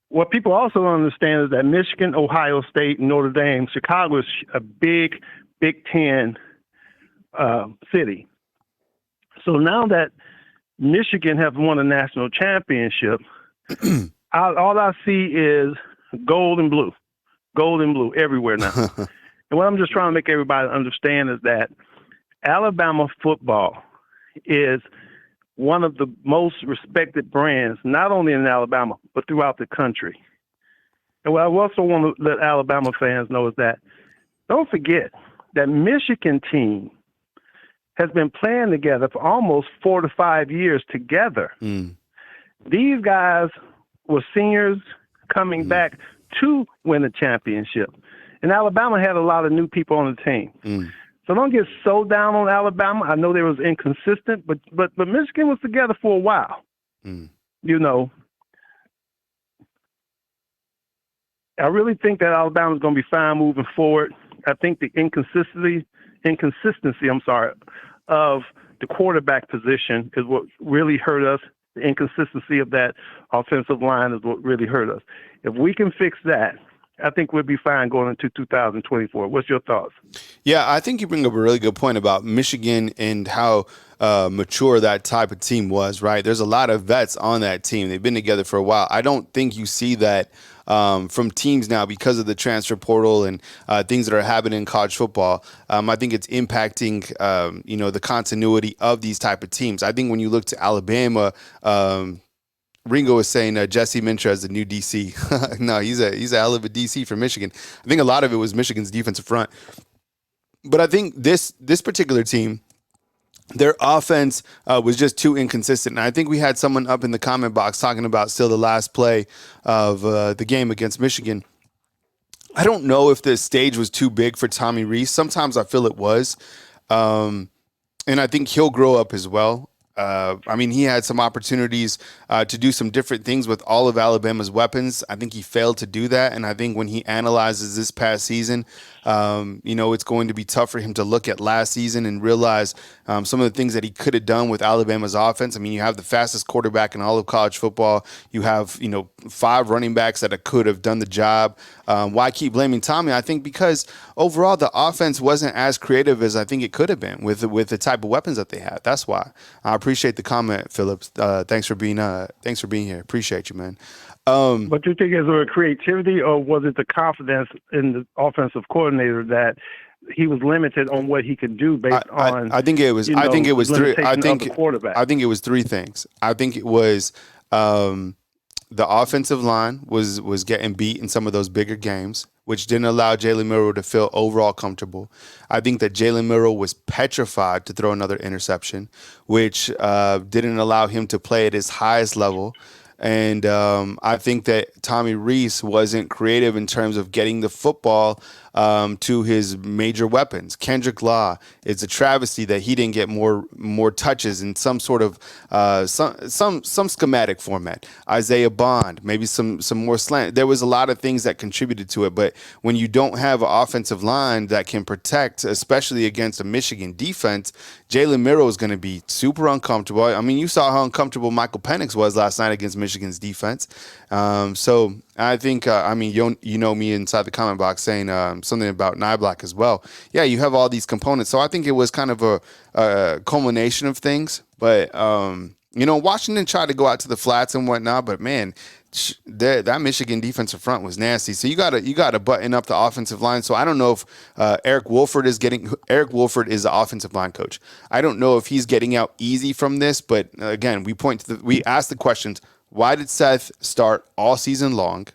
Speaker 6: What people also don't understand is that Michigan, Ohio State, Notre Dame, Chicago is a big Big Ten city. So now that Michigan have won a national championship, all I see is gold and blue everywhere now. And what I'm just trying to make everybody understand is that Alabama football is one of the most respected brands, not only in Alabama, but throughout the country. And what I also want to let Alabama fans know is that don't forget that Michigan team has been playing together for almost 4 to 5 years together. These guys were seniors coming back to win a championship. And Alabama had a lot of new people on the team. So don't get so down on Alabama. I know they was inconsistent, but Michigan was together for a while. I really think that Alabama's going to be fine moving forward. I think the inconsistency, of the quarterback position is what really hurt us. The inconsistency of that offensive line is what really hurt us. If we can fix that, I think we'll be fine going into 2024. What's your thoughts?
Speaker 1: Yeah, I think you bring up a really good point about Michigan and how mature that type of team was, right? There's a lot of vets on that team. They've been together for a while. I don't think you see that from teams now because of the transfer portal and things that are happening in college football. I think it's impacting, the continuity of these type of teams. I think when you look to Alabama, Ringo was saying Jesse Minter as the new DC. No, he's a hell of a DC for Michigan. I think a lot of it was Michigan's defensive front. But I think this particular team, their offense was just too inconsistent. And I think we had someone up in the comment box talking about still the last play of the game against Michigan. I don't know if the stage was too big for Tommy Rees. Sometimes I feel it was. And I think he'll grow up as well. He had some opportunities to do some different things with all of Alabama's weapons. I think he failed to do that. And I think when he analyzes this past season, it's going to be tough for him to look at last season and realize some of the things that he could have done with Alabama's offense. You have the fastest quarterback in all of college football. You have, 5 running backs that could have done the job. Why keep blaming Tommy? I think because overall the offense wasn't as creative as I think it could have been with the type of weapons that they had. That's why. I appreciate the comment, Phillips. Thanks for being here. Appreciate you, man.
Speaker 6: But you think it was creativity, or was it the confidence in the offensive coordinator that he was limited on what he could do based on?
Speaker 1: I think it was. I think it was three. I think it was 3 things. I think it was the offensive line was getting beat in some of those bigger games, which didn't allow Jalen Milroe to feel overall comfortable. I think that Jalen Milroe was petrified to throw another interception, which didn't allow him to play at his highest level. And I think that Tommy Rees wasn't creative in terms of getting the football to his major weapons. Kendrick Law, it's a travesty that he didn't get more touches in some sort of some schematic format. Isaiah Bond, maybe some more slant. There was a lot of things that contributed to it, but when you don't have an offensive line that can protect, especially against a Michigan defense, Jalen Milroe is going to be super uncomfortable. You saw how uncomfortable Michael Penix was last night against Michigan's defense. So I think, you know me inside the comment box saying something about Niblack as well. Yeah, you have all these components. So I think it was kind of a culmination of things. But, Washington tried to go out to the flats and whatnot. But, man, that Michigan defensive front was nasty. So you gotta button up the offensive line. So I don't know if Eric Wolford is the offensive line coach. I don't know if he's getting out easy from this. But, again, we asked the questions. Why did Seth start all season long?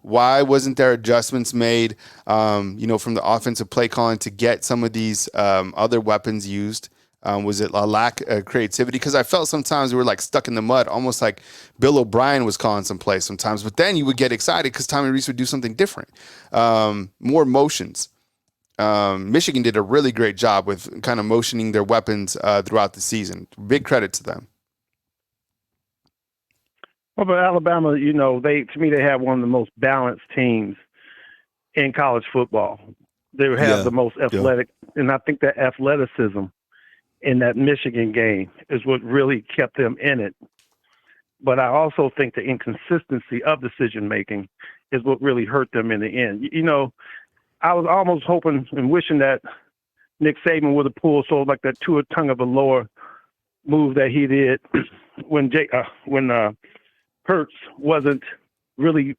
Speaker 1: Why wasn't there adjustments made, from the offensive play calling to get some of these other weapons used? Was it a lack of creativity? Because I felt sometimes we were like stuck in the mud, almost like Bill O'Brien was calling some plays sometimes. But then you would get excited because Tommy Rees would do something different, more motions. Michigan did a really great job with kind of motioning their weapons throughout the season. Big credit to them.
Speaker 6: Well, but Alabama, to me, they have one of the most balanced teams in college football. They have the most athletic, and I think that athleticism in that Michigan game is what really kept them in it. But I also think the inconsistency of decision-making is what really hurt them in the end. I was almost hoping and wishing that Nick Saban would have pulled sort of like that Tua Tagovailoa move that he did when Hurts wasn't really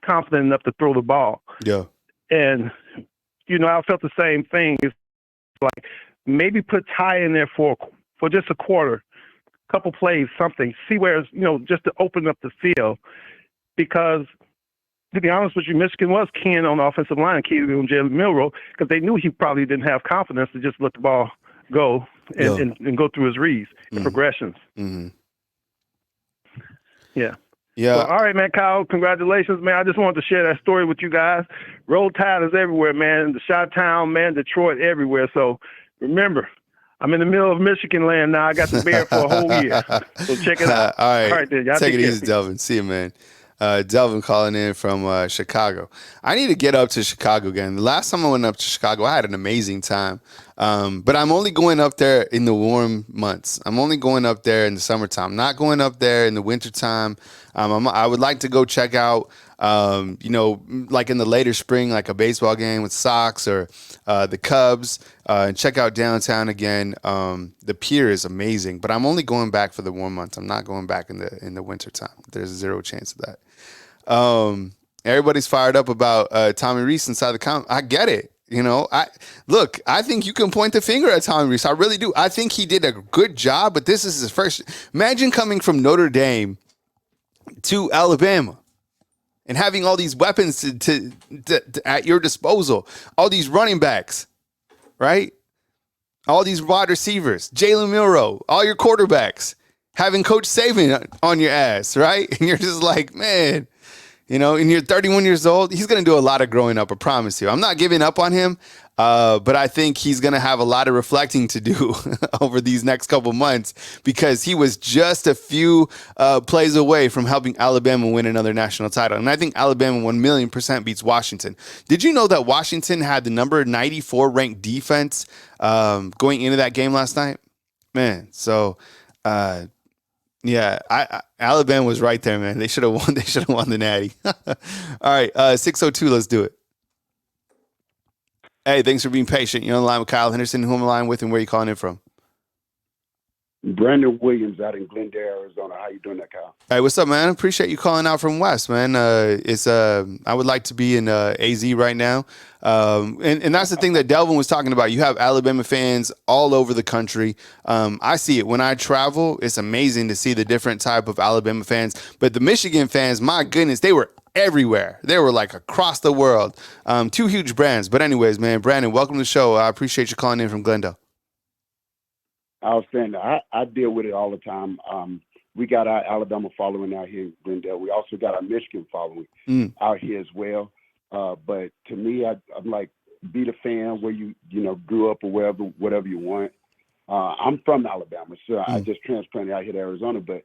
Speaker 6: confident enough to throw the ball.
Speaker 1: Yeah.
Speaker 6: And, I felt the same thing. It's like maybe put Ty in there for just a quarter, couple plays, something, see where it's, just to open up the field. Because, to be honest with you, Michigan was keen on the offensive line, keen on Jalen Milroe, because they knew he probably didn't have confidence to just let the ball go and go through his reads and progressions.
Speaker 1: Mm-hmm.
Speaker 6: Yeah.
Speaker 1: Yeah.
Speaker 6: Well, all right, man, Kyle, congratulations, man. I just wanted to share that story with you guys. Roll Tide is everywhere, man. The Chi-Town, man, Detroit, everywhere. So remember, I'm in the middle of Michigan land now. I got the bear for a whole year. So check it out.
Speaker 1: All right.
Speaker 6: All right, then. Y'all
Speaker 1: take it
Speaker 6: care.
Speaker 1: easy, Delvin. See you, man. Delvin calling in from Chicago. I need to get up to Chicago again. The last time I went up to Chicago, I had an amazing time. But I'm only going up there in the warm months. I'm only going up there in the summertime. Not going up there in the wintertime. I would like to go check out, like in the later spring, like a baseball game with Sox or the Cubs, and check out downtown again. The pier is amazing, but I'm only going back for the warm months. I'm not going back in the wintertime. There's zero chance of that. Everybody's fired up about Tommy Rees inside the comment. I get it. I think you can point the finger at Tommy Rees. I really do. I think he did a good job, but this is his first. Imagine coming from Notre Dame to Alabama and having all these weapons to at your disposal, all these running backs, right? All these wide receivers, Jalen Milroe, all your quarterbacks, having Coach Saban on your ass, right? And you're just like, man, and you're 31 years old. He's going to do a lot of growing up, I promise you. I'm not giving up on him, but I think he's going to have a lot of reflecting to do over these next couple months because he was just a few plays away from helping Alabama win another national title. And I think Alabama 1,000,000% beats Washington. Did you know that Washington had the number 94 ranked defense going into that game last night? Man, so yeah, Alabama was right there, man. They should have won. They should have won the Natty. All right, 602. Let's do it. Hey, thanks for being patient. You're on the line with Kyle Henderson. Who am I line with, and where are you calling in from?
Speaker 7: Brandon Williams out in Glendale, Arizona. How you doing, that Kyle?
Speaker 1: Hey, what's up, man? Appreciate you calling out from West, man. I would like to be in AZ right now, and that's the thing that Delvin was talking about. You have Alabama fans all over the country. I see it when I travel. It's amazing to see the different type of Alabama fans. But the Michigan fans, my goodness, they were everywhere. They were like across the world. Two huge brands. But anyways, man, Brandon, welcome to the show. I appreciate you calling in from Glendale.
Speaker 7: Outstanding. I deal with it all the time. We got our Alabama following out here in Glendale. We also got our Michigan following out here as well. But to me, I'm like, be the fan where you grew up or whatever you want. I'm from Alabama, so I just transplanted out here to Arizona. But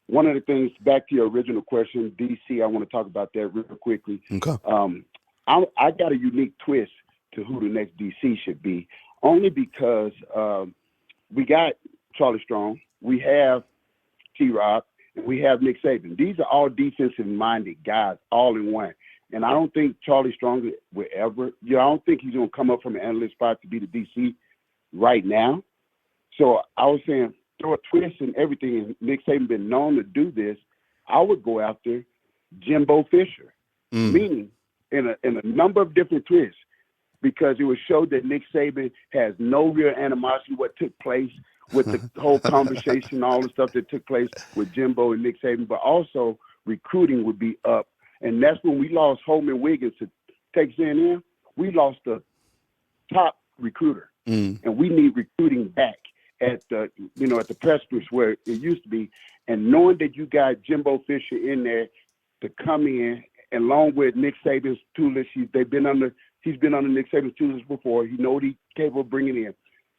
Speaker 7: one of the things, back to your original question, DC, I want to talk about that real quickly.
Speaker 1: Okay.
Speaker 7: I got a unique twist to who the next DC should be, only because we got Charlie Strong, we have T-Rob, We have Nick Saban. These are all defensive-minded guys, all in one. And I don't think Charlie Strong will ever, I don't think he's going to come up from an analyst spot to be the DC right now. So I was saying, throw a twist and everything, and Nick Saban been known to do this. I would go after Jimbo Fisher, meaning in a number of different twists, because it would show that Nick Saban has no real animosity what took place with the whole conversation, all the stuff that took place with Jimbo and Nick Saban, but also recruiting would be up. And that's when we lost Holman Wiggins to Texas A&M. We lost the top recruiter, and we need recruiting back at the at the precipice where it used to be. And knowing that you got Jimbo Fisher in there to come in, along with Nick Saban's tutelage, he's been under Nick Saban's tutelage before. He knows what he's capable of bringing in.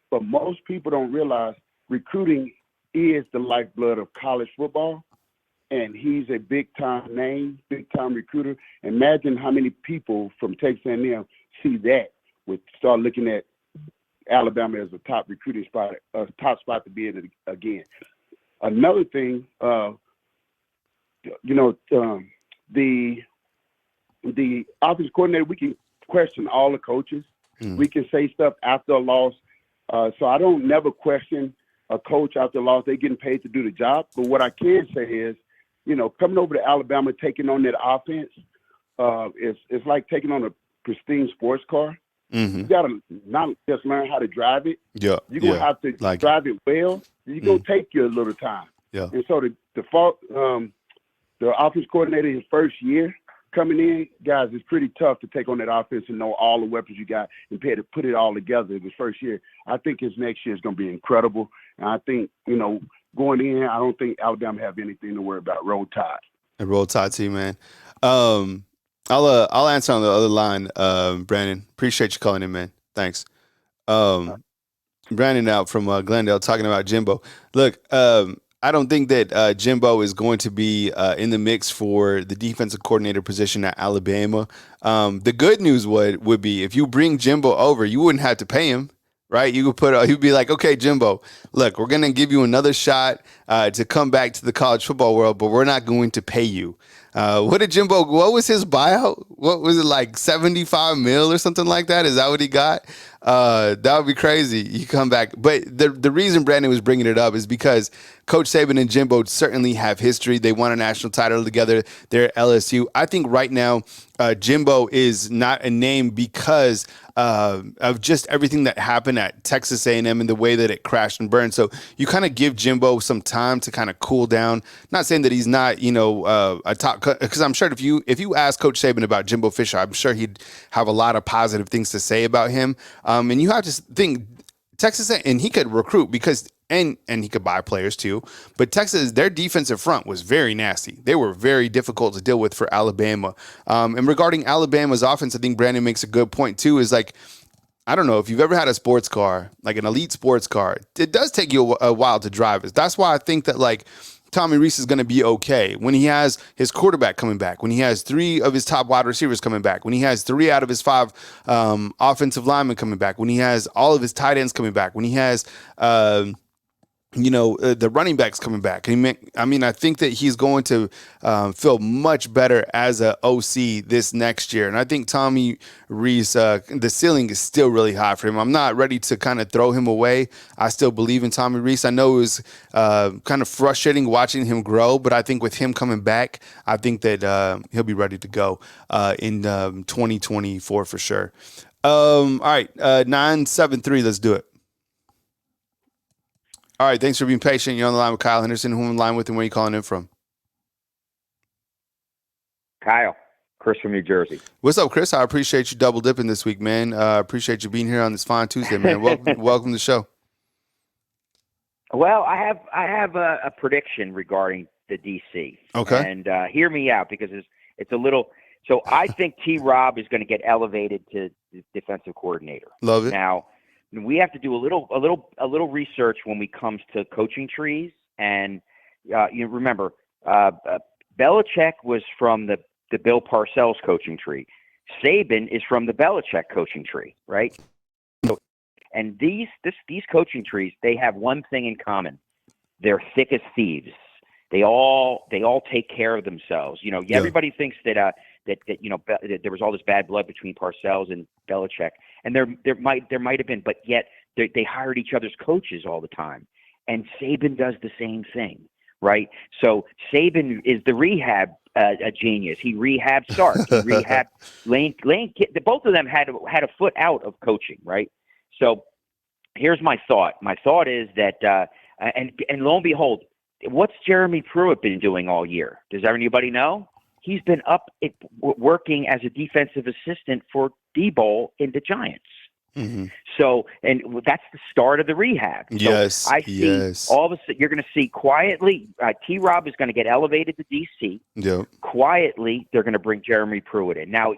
Speaker 7: But most people don't realize recruiting is the lifeblood of college football, and he's a big-time name, big-time recruiter. Imagine how many people from Texas A&M see that would start looking at Alabama as a top recruiting spot, a top spot to be in again. Another thing, the offensive coordinator, we can question all the coaches. We can say stuff after a loss. So I don't never question a coach after a loss. They're getting paid to do the job. But what I can say is, coming over to Alabama, taking on that offense, it's like taking on a pristine sports car. You got to not just learn how to drive it. You're going to have to drive it well. You're going to take you a little time. And so the offense coordinator his first year coming in, guys, it's pretty tough to take on that offense and know all the weapons you got and put it all together in his first year. I think his next year is going to be incredible. And I think, going in, I don't think Alabama have anything to worry about. Roll Tide.
Speaker 1: A Roll Tide team, man. I'll answer on the other line, Brandon. Appreciate you calling in, man. Thanks. Brandon out from Glendale talking about Jimbo. Look, I don't think that Jimbo is going to be in the mix for the defensive coordinator position at Alabama. The good news would be if you bring Jimbo over, you wouldn't have to pay him. Right, you'd be like, okay, Jimbo, look, we're gonna give you another shot to come back to the college football world, but we're not going to pay you. What was his buyout? What was it, like $75 million or something like that? Is that what he got? That would be crazy. You come back. But the reason Brandon was bringing it up is because Coach Saban and Jimbo certainly have history. They won a national title together. They're at LSU. I think right now Jimbo is not a name because of just everything that happened at Texas A&M and the way that it crashed and burned. So you kind of give Jimbo some time to kind of cool down. Not saying that he's not, a top, because I'm sure if you ask Coach Saban about Jimbo Fisher, I'm sure he'd have a lot of positive things to say about him. And you have to think Texas, and he could recruit because and he could buy players too. But Texas, their defensive front was very nasty. They were very difficult to deal with for Alabama. And regarding Alabama's offense, I think Brandon makes a good point too, is like, I don't know if you've ever had a sports car, like an elite sports car, it does take you a while to drive it. That's why I think that like Tommy Rees is going to be okay when he has his quarterback coming back, when he has 3 of his top wide receivers coming back, when he has 3 out of his 5 offensive linemen coming back, when he has all of his tight ends coming back, when he has the running backs coming back. I think that he's going to feel much better as a OC this next year. And I think Tommy Rees, the ceiling is still really high for him. I'm not ready to kind of throw him away. I still believe in Tommy Rees. I know it was kind of frustrating watching him grow, but I think with him coming back, I think that he'll be ready to go in 2024 for sure. All right, 973, let's do it. All right, thanks for being patient. You're on the line with Kyle Henderson. Who am I on the line with and where are you calling in from?
Speaker 8: Kyle, Chris from New Jersey.
Speaker 1: What's up, Chris? I appreciate you double dipping this week, man. Appreciate you being here on this fine Tuesday, man. Welcome to the show.
Speaker 8: Well, I have a prediction regarding the DC.
Speaker 1: Okay.
Speaker 8: And hear me out because it's a little. So I think T-Rob is going to get elevated to defensive coordinator.
Speaker 1: Love it.
Speaker 8: Now, we have to do a little research when we comes to coaching trees, and you remember Belichick was from the Bill Parcells coaching tree. Saban is from the Belichick coaching tree, right? So, and these coaching trees, they have one thing in common: they're thick as thieves. They all take care of themselves. You know,
Speaker 1: Yeah.
Speaker 8: everybody thinks that that there was all this bad blood between Parcells and Belichick, and there might have been, but yet they hired each other's coaches all the time. And Saban does the same thing, right? So Saban is the rehab a genius. He rehabbed Sark. He rehabbed Lane. Both of them had a foot out of coaching, right? So here's my thought. My thought is that, and lo and behold, what's Jeremy Pruitt been doing all year? Does anybody know? He's been working as a defensive assistant for D-Bowl in the Giants.
Speaker 1: Mm-hmm.
Speaker 8: So, and that's the start of the rehab. So
Speaker 1: Yes.
Speaker 8: I see all of a sudden you're going to see quietly, T-Rob is going to get elevated to DC.
Speaker 1: Yep.
Speaker 8: Quietly, they're going to bring Jeremy Pruitt in. Now,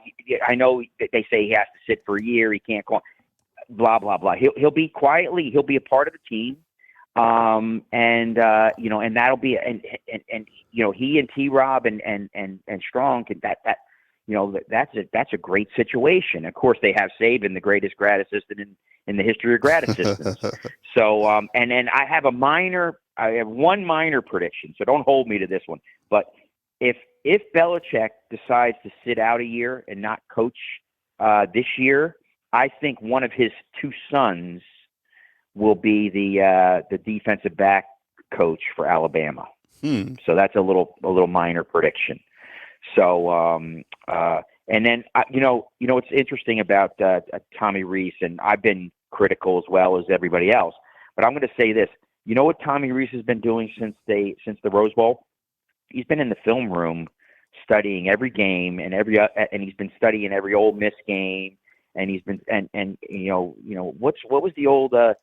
Speaker 8: I know that they say he has to sit for a year. He can't go, blah, blah, blah. He'll be quietly, he'll be a part of the team. And that'll be, and he and T-Rob and Strong can that's a great situation. Of course, they have Saban, the greatest grad assistant in the history of grad assistants. So, and then I have one minor prediction. So don't hold me to this one. But if Belichick decides to sit out a year and not coach this year, I think one of his two sons will be the defensive back coach for Alabama. So that's a little minor prediction. So, and then, what's interesting about Tommy Rees, and I've been critical as well as everybody else, but I'm going to say this. You know what Tommy Rees has been doing since the Rose Bowl? He's been in the film room studying every game and he's been studying every Ole Miss game, and he's been what was the old the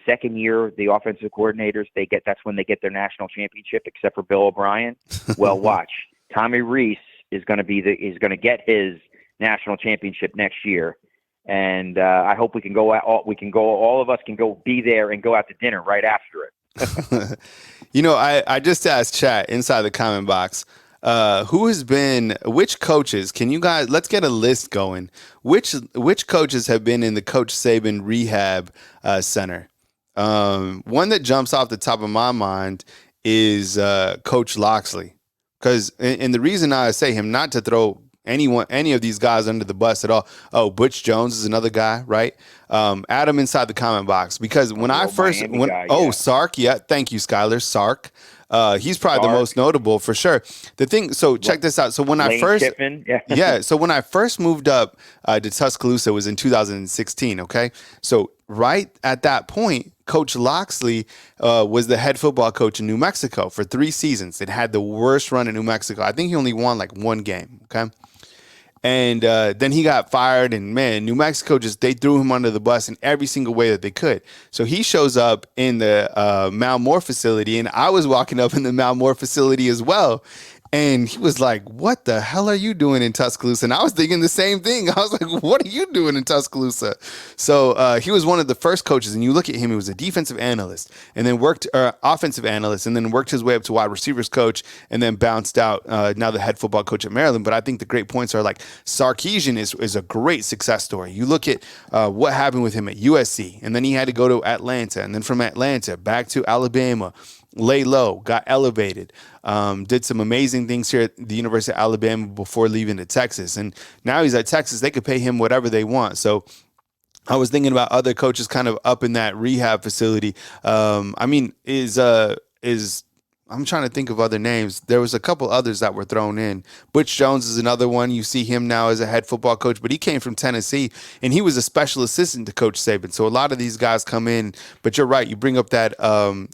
Speaker 8: second year the offensive coordinators that's when they get their national championship, except for Bill O'Brien. Well, watch, Tommy Rees is going to get his national championship next year, and I hope we can go all of us can go be there and go out to dinner right after it.
Speaker 1: I just asked chat inside the comment box, which coaches, can you guys, let's get a list going. Which coaches have been in the Coach Saban rehab center? One that jumps off the top of my mind is Coach Loxley. And the reason I say him, not to throw any of these guys under the bus at all. Oh, Butch Jones is another guy, right? Add him inside the comment box, because Sark, yeah, thank you, Skylar. Sark. He's probably the most notable for sure. Check this out. So when
Speaker 8: Lane Kiffin,
Speaker 1: so when I first moved up to Tuscaloosa, it was in 2016. Okay, so right at that point, Coach Loxley was the head football coach in New Mexico for 3 seasons. It had the worst run in New Mexico. I think he only won like 1 game. Okay. And then he got fired, and man, New Mexico they threw him under the bus in every single way that they could. So he shows up in the Mount Moore facility, and I was walking up in the Mount Moore facility as well. And he was like, "What the hell are you doing in Tuscaloosa?" And I was thinking the same thing. I was like, "What are you doing in Tuscaloosa?" So he was one of the first coaches, and you look at him, he was a defensive analyst, and then offensive analyst, and then worked his way up to wide receivers coach, and then bounced out, now the head football coach at Maryland. But I think the great points are like Sarkisian is a great success story. You look at what happened with him at USC, and then he had to go to Atlanta, and then from Atlanta back to Alabama, lay low, got elevated, did some amazing things here at the University of Alabama before leaving to Texas. And now he's at Texas. They could pay him whatever they want. So I was thinking about other coaches kind of up in that rehab facility. I'm trying to think of other names. There was a couple others that were thrown in. Butch Jones is another one. You see him now as a head football coach, but he came from Tennessee, and he was a special assistant to Coach Saban. So a lot of these guys come in, but you're right. You bring up that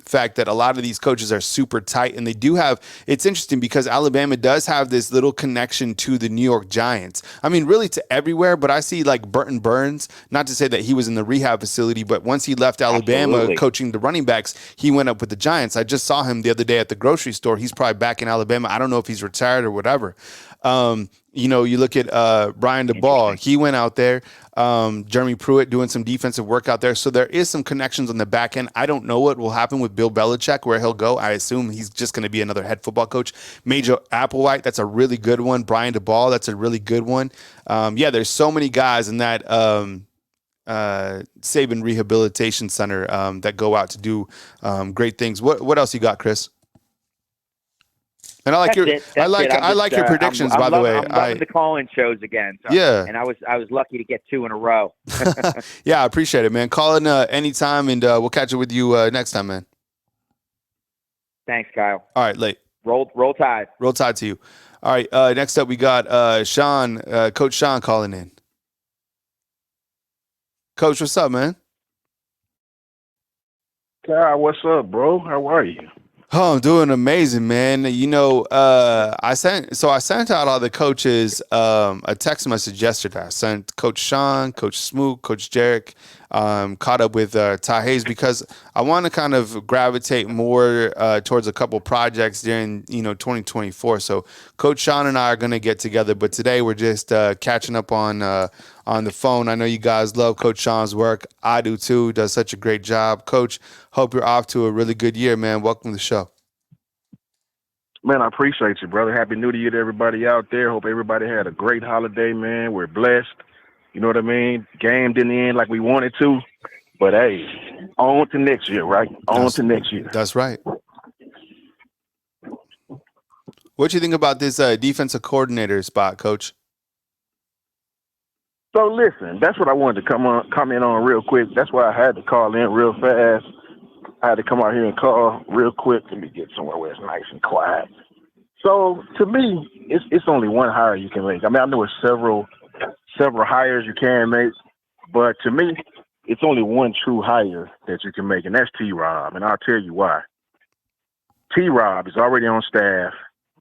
Speaker 1: fact that a lot of these coaches are super tight, and they do have – it's interesting because Alabama does have this little connection to the New York Giants. I mean, really to everywhere, but I see like Burton Burns, not to say that he was in the rehab facility, but once he left Alabama coaching the running backs, he went up with the Giants. I just saw him the other day at the grocery store. He's probably back in Alabama. I don't know if he's retired or whatever. You look at Brian DeBall. He went out there. Jeremy Pruitt doing some defensive work out there. So there is some connections on the back end. I don't know what will happen with Bill Belichick, where he'll go. I assume he's just going to be another head football coach. Major Applewhite, that's a really good one. Brian DeBall, that's a really good one. There's so many guys in that Saban Rehabilitation Center that go out to do great things. What else you got, Chris? And I like your
Speaker 8: That's
Speaker 1: I like
Speaker 8: it.
Speaker 1: I like your predictions,
Speaker 8: I'm
Speaker 1: by the way.
Speaker 8: I'm loving the call-in shows again. So,
Speaker 1: Yeah.
Speaker 8: and I was lucky to get 2 in a row.
Speaker 1: Yeah, I appreciate it, man. Call in anytime, and we'll catch up with you next time, man.
Speaker 8: Thanks, Kyle.
Speaker 1: All right, late.
Speaker 8: Roll Tide.
Speaker 1: Roll Tide to you. All right, next up we got Sean, Coach Sean calling in. Coach, what's up, man?
Speaker 9: Kyle, what's up, bro? How are you?
Speaker 1: Oh, I'm doing amazing, man. You know, I sent out all the coaches a text message yesterday. I sent Coach Sean, Coach Smoot, Coach Jarek, caught up with Ty Hayes because I want to kind of gravitate more towards a couple projects during 2024. So Coach Sean and I are going to get together, but today we're just catching up on the phone. I know you guys love Coach Sean's work. I do too. Does such a great job. Coach, hope you're off to a really good year, man. Welcome to the show.
Speaker 9: Man, I appreciate you, brother. Happy New Year to everybody out there. Hope everybody had a great holiday, man. We're blessed. You know what I mean? Game didn't end like we wanted to. But, hey, on to next year, right? On to next year.
Speaker 1: That's right. What do you think about this defensive coordinator spot, Coach?
Speaker 9: So, listen, that's what I wanted to comment on real quick. That's why I had to call in real fast. I had to come out here and call real quick. Let me get somewhere where it's nice and quiet. So, to me, it's only one hire you can make. I mean, I know it's several hires you can make, but to me, it's only one true hire that you can make, and that's T-Rob, and I'll tell you why. T-Rob is already on staff.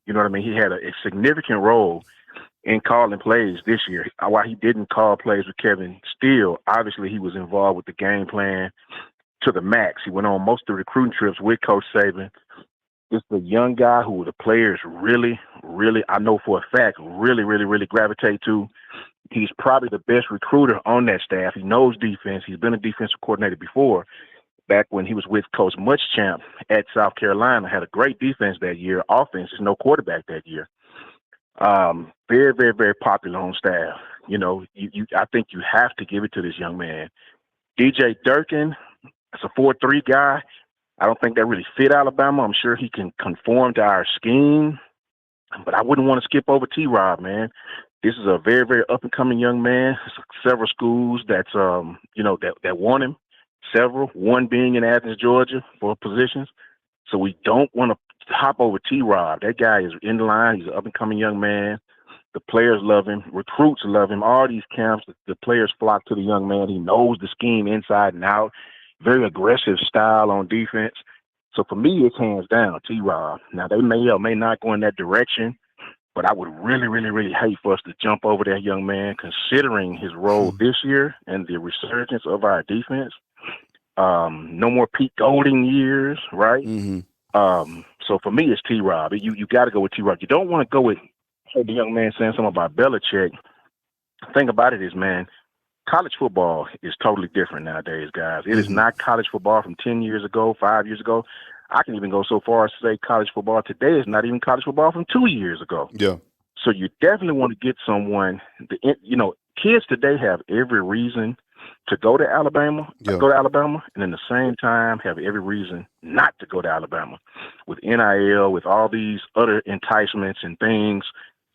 Speaker 9: You know what I mean? He had a significant role in calling plays this year. While he didn't call plays with Kevin Steele, obviously he was involved with the game plan to the max. He went on most of the recruiting trips with Coach Saban. It's the young guy who the players really, I know for a fact, really gravitate to. He's probably the best recruiter on that staff. He knows defense. He's been a defensive coordinator before. Back when he was with Coach Muschamp at South Carolina, had a great defense that year. Offense, there's no quarterback that year. Very popular on staff. You know, I think you have to give it to this young man. DJ Durkin, it's a 4-3 guy. I don't think that really fit Alabama. I'm sure he can conform to our scheme, but I wouldn't want to skip over T-Rob, man. This is a very up-and-coming young man. Several schools that want him. Several, one being in Athens, Georgia, for positions. So we don't want to hop over T-Rob. That guy is in the line. He's an up-and-coming young man. The players love him. Recruits love him. All these camps, the players flock to the young man. He knows the scheme inside and out. Very aggressive style on defense. So for me, it's hands down T-Rob. Now, they may or may not go in that direction, but I would really hate for us to jump over that young man, considering his role this year and the resurgence of our defense. No more Pete Golding years, right?
Speaker 1: Mm-hmm.
Speaker 9: So for me, it's T-Rob. You got to go with T-Rob. You don't want to go with the young man saying something about Belichick. The thing about it is, man, college football is totally different nowadays, guys. It is not college football from 10 years ago, 5 years ago. I can even go so far as to say college football today is not even college football from 2 years ago.
Speaker 1: Yeah.
Speaker 9: So you definitely want to get someone, kids today have every reason to go to Alabama, and in the same time have every reason not to go to Alabama with NIL, with all these other enticements and things.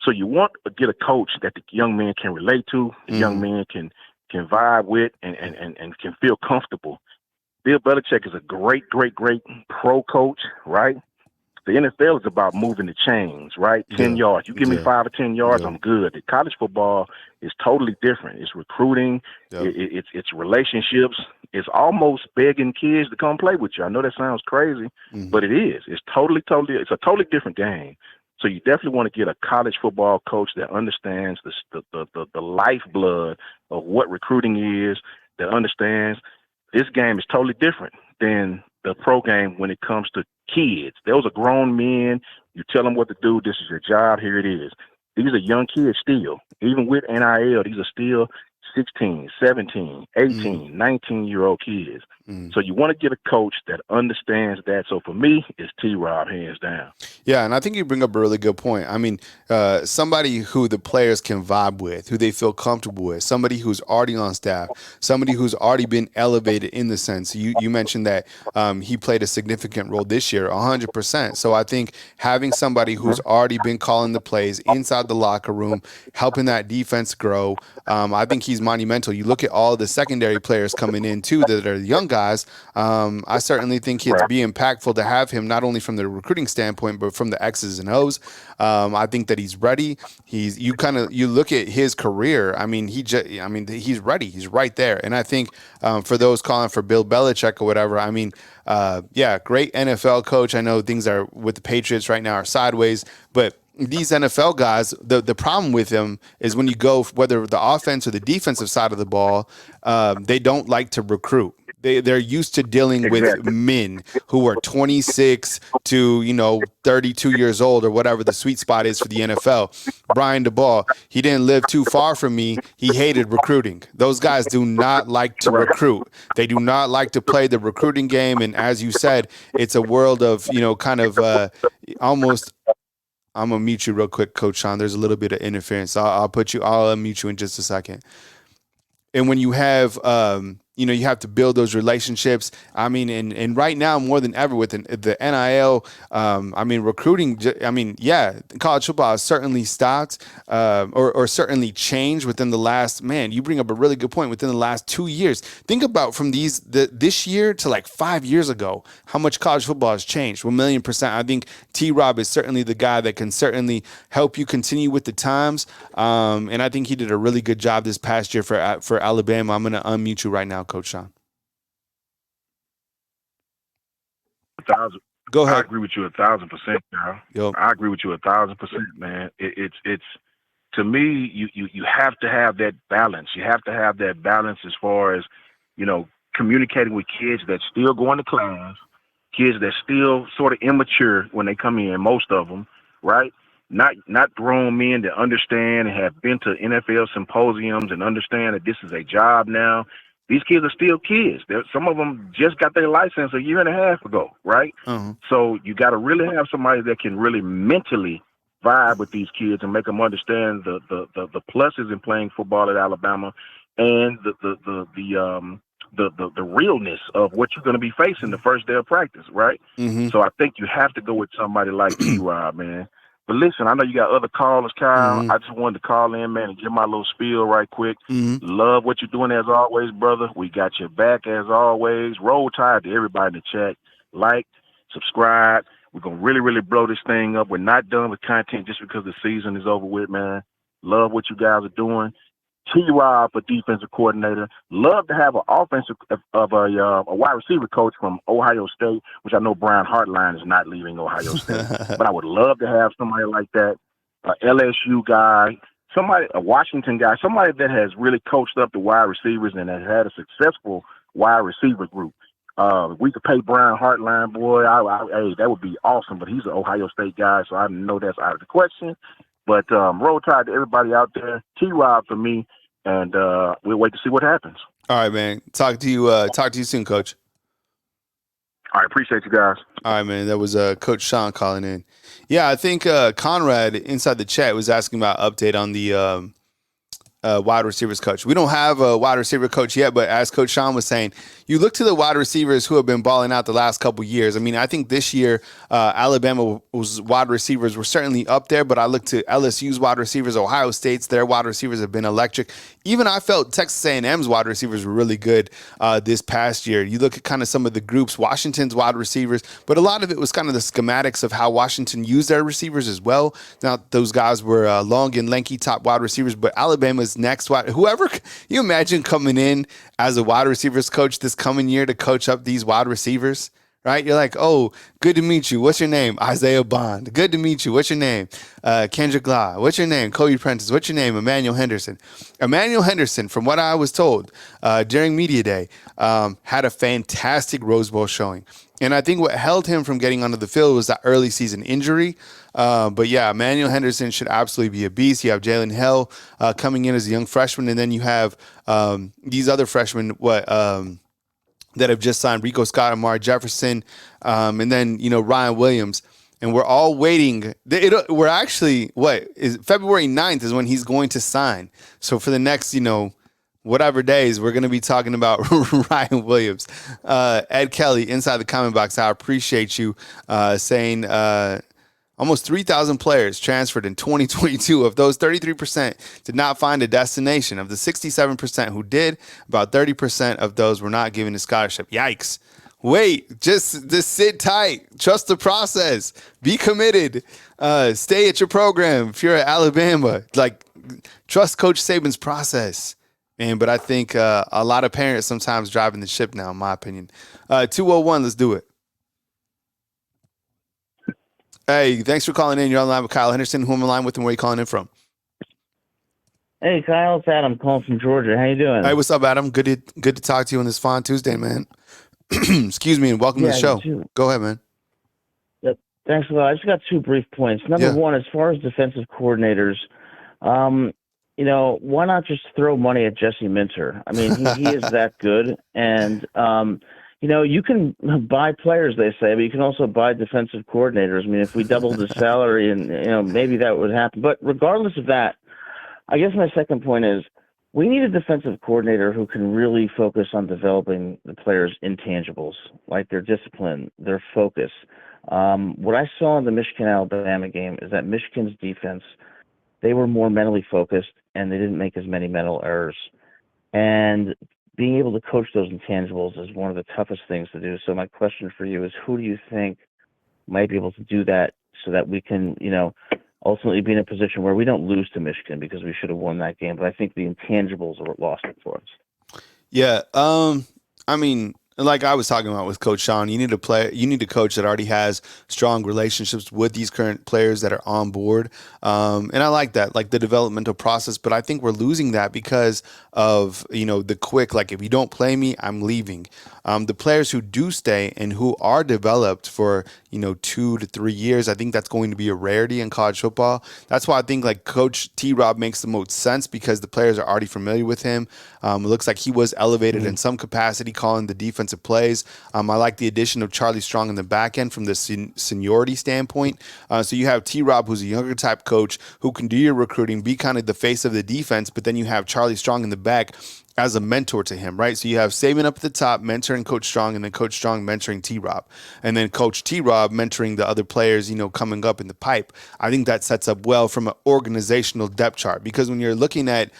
Speaker 9: So you want to get a coach that the young man can relate to, the young man can vibe with, and can feel comfortable. Bill Belichick is a great pro coach, right? The NFL is about moving the chains, right? 10 yards. You give me 5 or 10 yards, I'm good. The college football is totally different. It's recruiting. It's relationships. It's almost begging kids to come play with you. I know that sounds crazy, but it is. It's it's a totally different game. So you definitely want to get a college football coach that understands the lifeblood of what recruiting is, that understands this game is totally different than the pro game when it comes to kids. Those are grown men. You tell them what to do. This is your job. Here it is. These are young kids still. Even with NIL, these are still 16, 17, 18, 19-year-old kids. So you want to get a coach that understands that. So for me, it's T-Rob, hands down.
Speaker 1: Yeah, and I think you bring up a really good point. I mean, somebody who the players can vibe with, who they feel comfortable with, somebody who's already on staff, somebody who's already been elevated in the sense. You mentioned that he played a significant role this year, 100%. So I think having somebody who's already been calling the plays inside the locker room, helping that defense grow, I think he's monumental. You look at all the secondary players coming in, too, that are young guys. I certainly think it'd be impactful to have him not only from the recruiting standpoint, but from the X's and O's. I think that he's ready. You look at his career. I mean, he's ready. He's right there. And I think for those calling for Bill Belichick or whatever, I mean, great NFL coach. I know things are with the Patriots right now are sideways, but these NFL guys, the problem with them is when you go, whether the offense or the defensive side of the ball, they don't like to recruit. They're used to dealing with men who are 26 to 32 years old or whatever the sweet spot is for the NFL. Brian DeBall, he didn't live too far from me. He hated recruiting. Those guys do not like to recruit. They do not like to play the recruiting game. And as you said, it's a world of almost. I'm gonna mute you real quick, Coach Sean. There's a little bit of interference. I'll unmute you in just a second. And when you have you have to build those relationships. I mean, and right now more than ever with the NIL, recruiting. College football has certainly stopped or certainly changed within the last. Man, you bring up a really good point. Within the last 2 years, think about from this year to like 5 years ago, how much college football has changed. 1,000,000%. I think T-Rob is certainly the guy that can certainly help you continue with the times. And I think he did a really good job this past year for Alabama. I'm going to unmute you right now, Coach Sean. Go ahead.
Speaker 9: I agree with you 1,000%, Carl.
Speaker 1: Yep.
Speaker 9: I agree with you 1,000%, man. It's to me, you have to have that balance. You have to have that balance as far as, communicating with kids that still going to class, kids that still sort of immature when they come in, most of them, right? Not grown men that understand and have been to NFL symposiums and understand that this is a job now. These kids are still kids. Some of them just got their license a year and a half ago, right?
Speaker 1: Uh-huh.
Speaker 9: So you got to really have somebody that can really mentally vibe with these kids and make them understand the pluses in playing football at Alabama and the realness of what you're going to be facing the first day of practice, right?
Speaker 1: Mm-hmm.
Speaker 9: So I think you have to go with somebody like T-Rob, man. But listen, I know you got other callers, Kyle.
Speaker 1: Mm-hmm.
Speaker 9: I just wanted to call in, man, and give my little spiel right quick.
Speaker 1: Mm-hmm.
Speaker 9: Love what you're doing as always, brother. We got your back as always. Roll Tide to everybody in the chat. Like, subscribe. We're going to really, really blow this thing up. We're not done with content just because the season is over with, man. Love what you guys are doing. T-Rob for defensive coordinator. Love to have an offensive of a wide receiver coach from Ohio State, which I know Brian Hartline is not leaving Ohio State, but I would love to have somebody like that, a LSU guy, a Washington guy, somebody that has really coached up the wide receivers and has had a successful wide receiver group. We could pay Brian Hartline, boy. Hey, that would be awesome. But he's an Ohio State guy, so I know that's out of the question. But Roll Tide to everybody out there. T-Rob for me. And we'll wait to see what happens.
Speaker 1: All right, man. Talk to you soon, Coach.
Speaker 9: All right, appreciate you guys.
Speaker 1: All right, man. That was Coach Sean calling in. Yeah, I think Conrad inside the chat was asking about update on the wide receivers coach. We don't have a wide receiver coach yet, but as Coach Sean was saying, you look to the wide receivers who have been balling out the last couple years. I mean, I think this year Alabama's wide receivers were certainly up there, but I look to LSU's wide receivers, Ohio State's, their wide receivers have been electric. Even I felt Texas A&M's wide receivers were really good this past year. You look at kind of some of the groups, Washington's wide receivers, but a lot of it was kind of the schematics of how Washington used their receivers as well. Now, those guys were long and lanky top wide receivers, but Alabama's next wide, whoever, you imagine coming in as a wide receivers coach this coming year to coach up these wide receivers, right? You're like, oh, good to meet you. What's your name? Isaiah Bond. Good to meet you. What's your name? Kendrick Law. What's your name? Cody Prentice. What's your name? Emmanuel Henderson. Emmanuel Henderson, from what I was told during media day, had a fantastic Rose Bowl showing. And I think what held him from getting onto the field was that early season injury. But yeah, Emmanuel Henderson should absolutely be a beast. You have Jalen Hill coming in as a young freshman, and then you have these other freshmen. that have just signed: Rico Scott, Amari Jefferson, and then Ryan Williams. And we're all waiting. We're actually, February 9th is when he's going to sign. So for the next, whatever days, we're going to be talking about Ryan Williams. Ed Kelly, inside the comment box, I appreciate you saying almost 3,000 players transferred in 2022. Of those, 33% did not find a destination. Of the 67% who did, about 30% of those were not given a scholarship. Yikes. Wait, just sit tight. Trust the process. Be committed. Stay at your program. If you're at Alabama, trust Coach Saban's process. Man, but I think a lot of parents sometimes driving the ship now, in my opinion. 201, let's do it. Hey, thanks for calling in. You're on the line with Kyle Henderson. Who am I on line with and where are you calling in from?
Speaker 10: Hey, Kyle, it's Adam calling from Georgia. How you doing?
Speaker 1: Hey, what's up, Adam? Good to talk to you on this fine Tuesday, man. Excuse me, and welcome to the show. Go ahead, man.
Speaker 10: Yep. Thanks a lot. I just got 2 brief points. Number one, as far as defensive coordinators, why not just throw money at Jesse Minter? I mean, he is that good. And, you can buy players, they say, but you can also buy defensive coordinators. I mean, if we doubled his salary and, maybe that would happen. But regardless of that, I guess my second point is we need a defensive coordinator who can really focus on developing the players' intangibles, like their discipline, their focus. What I saw in the Michigan-Alabama game is that Michigan's defense, they were more mentally focused and they didn't make as many mental errors. And being able to coach those intangibles is one of the toughest things to do. So my question for you is, who do you think might be able to do that so that we can, ultimately be in a position where we don't lose to Michigan, because we should have won that game. But I think the intangibles are lost it for us.
Speaker 1: Yeah. I mean, like I was talking about with Coach Sean, you need a coach that already has strong relationships with these current players that are on board. And I like that, like the developmental process, but I think we're losing that because of, the quick, like, if you don't play me, I'm leaving. The players who do stay and who are developed for, 2 to 3 years, I think that's going to be a rarity in college football. That's why I think like Coach T-Rob makes the most sense, because the players are already familiar with him. It looks like he was elevated in some capacity calling the defensive plays. I like the addition of Charlie Strong in the back end from the seniority standpoint. So you have T-Rob, who's a younger type coach who can do your recruiting, be kind of the face of the defense, but then you have Charlie Strong in the back as a mentor to him, right? So you have Saban up at the top mentoring Coach Strong, and then Coach Strong mentoring T-Rob, and then Coach T-Rob mentoring the other players, coming up in the pipe. I think that sets up well from an organizational depth chart, because when you're looking at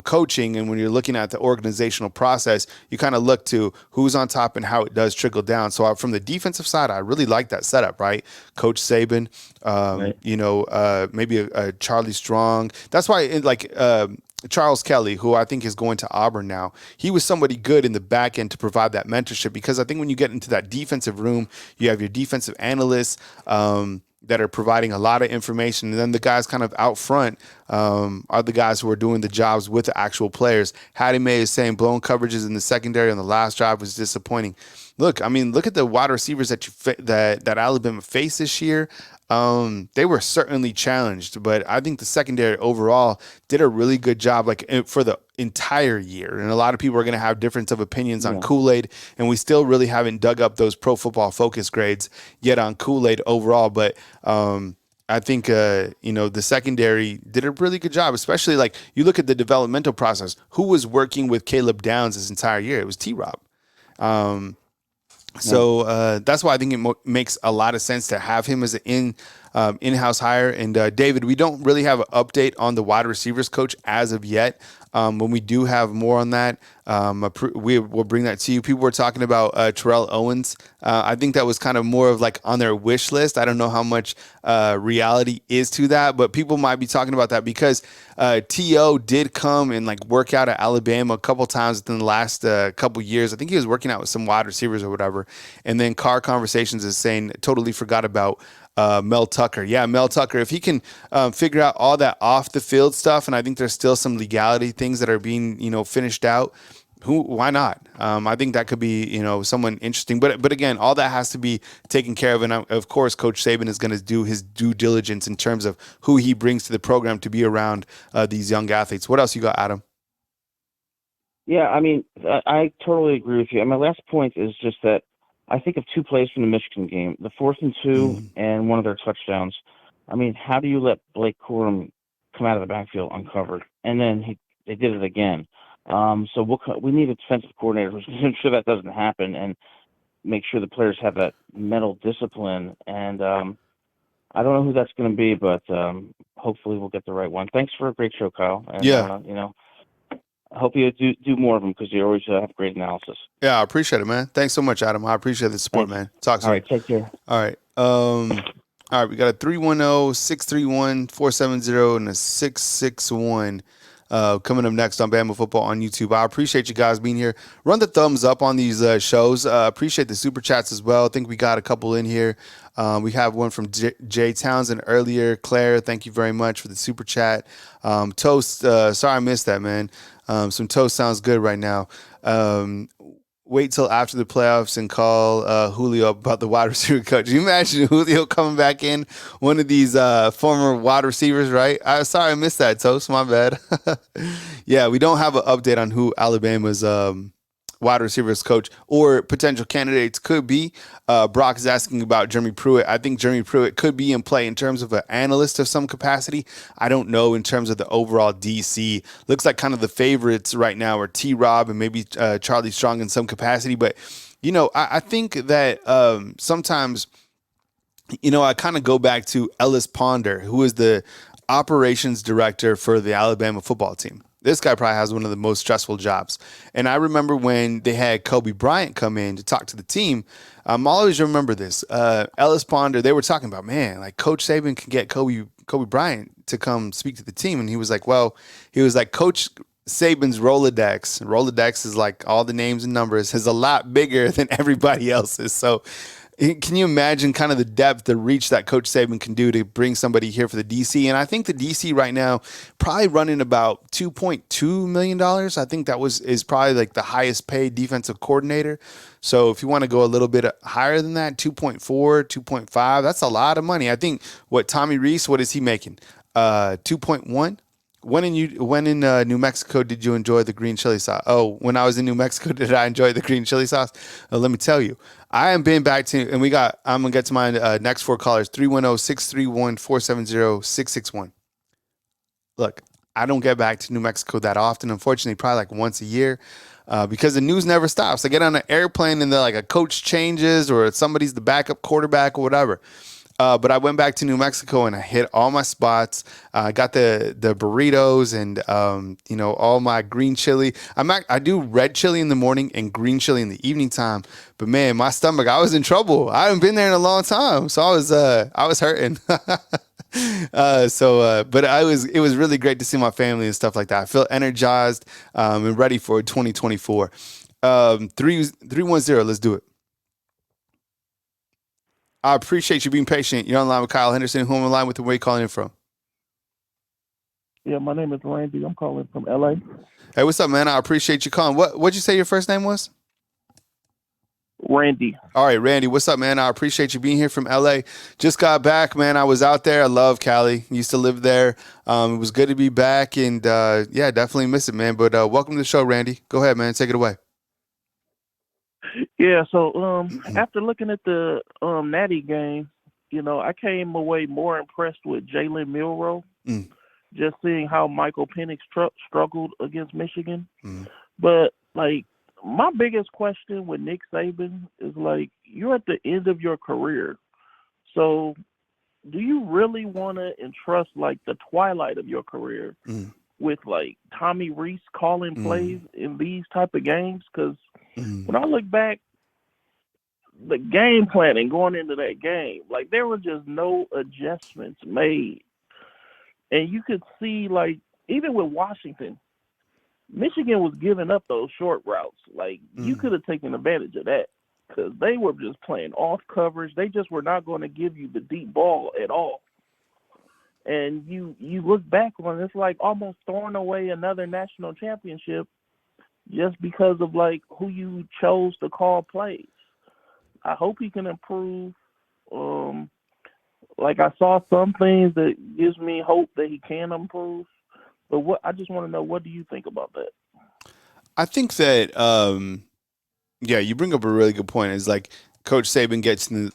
Speaker 1: coaching and when you're looking at the organizational process, you kind of look to who's on top and how it does trickle down. So from the defensive side, I really like that setup, right? Coach Saban, right. Maybe a Charlie Strong. That's why Charles Kelly, who I think is going to Auburn now, he was somebody good in the back end to provide that mentorship, because I think when you get into that defensive room, you have your defensive analysts that are providing a lot of information. And then the guys kind of out front are the guys who are doing the jobs with the actual players. Hattie May is saying blown coverages in the secondary on the last drive was disappointing. Look at the wide receivers that Alabama faced this year. They were certainly challenged, but I think the secondary overall did a really good job, like for the entire year. And a lot of people are going to have difference of opinions on Kool-Aid, and we still really haven't dug up those Pro Football Focus grades yet on Kool-Aid overall. But I think the secondary did a really good job, especially like you look at the developmental process. Who was working with Caleb Downs this entire year? It was T-Rob. So that's why I think it makes a lot of sense to have him as an in-house hire. And David, we don't really have an update on the wide receivers coach as of yet. When we do have more on that, we'll bring that to you. People were talking about Terrell Owens. I think that was kind of more of like on their wish list. I don't know how much reality is to that, but people might be talking about that because T.O. did come and like work out at Alabama a couple times within the last couple years. I think he was working out with some wide receivers or whatever. And then Car Conversations is saying totally forgot about Mel Tucker. Yeah, Mel Tucker, if he can figure out all that off the field stuff, and I think there's still some legality things that are being, finished out, why not? I think that could be, someone interesting. But again, all that has to be taken care of. And of course, Coach Saban is going to do his due diligence in terms of who he brings to the program to be around these young athletes. What else you got, Adam?
Speaker 10: Yeah, I mean, I totally agree with you. And my last point is just that I think of two plays from the Michigan game, the 4th and 2 and one of their touchdowns. I mean, how do you let Blake Corum come out of the backfield uncovered? And then they did it again. So we need a defensive coordinator who's going to ensure that doesn't happen and make sure the players have that mental discipline. And I don't know who that's going to be, but hopefully we'll get the right one. Thanks for a great show, Kyle. And,
Speaker 1: Yeah.
Speaker 10: I hope you do more of them because you always have great analysis.
Speaker 1: Yeah, I appreciate it, man. Thanks so much, Adam. I appreciate the support, man. Talk soon.
Speaker 10: All right, take care.
Speaker 1: All right. All right, we got a 310-631-470 and a 661 coming up next on Bama Football on YouTube. I appreciate you guys being here. Run the thumbs up on these shows. Appreciate the super chats as well. I think we got a couple in here. We have one from Jay Townsend earlier. Claire, thank you very much for the super chat. Toast, sorry I missed that, man. Some toast sounds good right now. Wait till after the playoffs and call Julio about the wide receiver coach. You imagine Julio coming back in, one of these former wide receivers, right? Sorry I missed that, Toast. My bad. Yeah, we don't have an update on who Alabama's wide receivers coach or potential candidates could be. Brock is asking about Jeremy Pruitt. I think Jeremy Pruitt could be in play in terms of an analyst of some capacity. I don't know in terms of the overall DC. Looks like kind of the favorites right now are T-Rob and maybe Charlie Strong in some capacity. But, I think that sometimes, I kind of go back to Ellis Ponder, who is the operations director for the Alabama football team. This guy probably has one of the most stressful jobs. And I remember when they had Kobe Bryant come in to talk to the team, I'll always remember this. Ellis Ponder, they were talking about, man, like Coach Saban can get Kobe Bryant to come speak to the team. And he was like, Coach Saban's Rolodex is like all the names and numbers, is a lot bigger than everybody else's. So can you imagine kind of the depth, the reach that Coach Saban can do to bring somebody here for the DC? And I think the DC right now probably running about $2.2 million. I think that is probably like the highest paid defensive coordinator. So if you want to go a little bit higher than that, 2.4, 2.5, that's a lot of money. I think Tommy Reese, what is he making? 2.1. When in New Mexico did you enjoy the green chili sauce? Oh, when I was in New Mexico, did I enjoy the green chili sauce? Let me tell you, I am been back to, and I'm going to get to my next four callers, 310-631-470-661. Look, I don't get back to New Mexico that often, unfortunately, probably like once a year because the news never stops. I get on an airplane and they're like a coach changes or somebody's the backup quarterback or whatever. But I went back to New Mexico and I hit all my spots. I got the burritos and all my green chili. I do red chili in the morning and green chili in the evening time. But man, my stomach, I was in trouble. I haven't been there in a long time, so I was hurting. But it was really great to see my family and stuff like that. I feel energized and ready for 2024. 310, let's do it. I appreciate you being patient. You're on line with Kyle Henderson. Who am I on line with and where are you calling in from?
Speaker 11: Yeah, my name is Randy. I'm calling from LA.
Speaker 1: Hey, what's up, man? I appreciate you calling. What'd you say your first name was?
Speaker 11: Randy.
Speaker 1: All right, Randy. What's up, man? I appreciate you being here from LA. Just got back, man. I was out there. I love Cali. Used to live there. It was good to be back and definitely miss it, man. But welcome to the show, Randy. Go ahead, man. Take it away.
Speaker 11: Yeah, so after looking at the Natty game, I came away more impressed with Jalen Milroe, just seeing how Michael Penix struggled against Michigan. But, my biggest question with Nick Saban is, you're at the end of your career. So do you really want to entrust, the twilight of your career with, Tommy Reese calling plays in these type of games? Because when I look back, the game planning going into that game, there were just no adjustments made. And you could see, even with Washington, Michigan was giving up those short routes. You could have taken advantage of that because they were just playing off coverage. They just were not going to give you the deep ball at all. And you look back on it, it's almost throwing away another national championship just because of who you chose to call plays. I hope he can improve. I saw some things that gives me hope that he can improve. But I just want to know, what do you think about that?
Speaker 1: I think that yeah, you bring up a really good point. Is like Coach Saban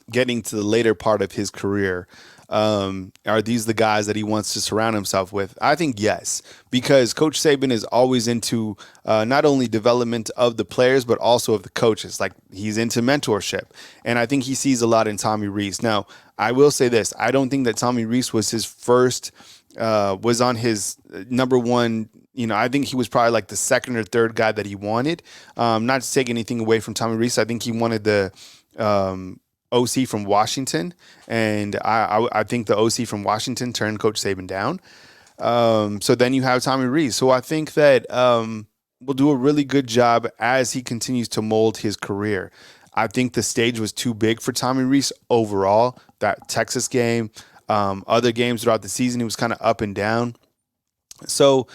Speaker 1: getting to the later part of his career. Are these the guys that he wants to surround himself with? I think yes, because Coach Saban is always into not only development of the players but also of the coaches. Like he's into mentorship, and I think he sees a lot in Tommy Rees. Now, I will say this: I don't think that Tommy Rees was his first. Was on his number one. I think he was probably like the second or third guy that he wanted. Not to take anything away from Tommy Rees. I think he wanted the OC from Washington, and I think the OC from Washington turned Coach Saban down. So then you have Tommy Rees. So I think that will do a really good job as he continues to mold his career. I think the stage was too big for Tommy Rees overall. That Texas game, other games throughout the season, he was kind of up and down. So,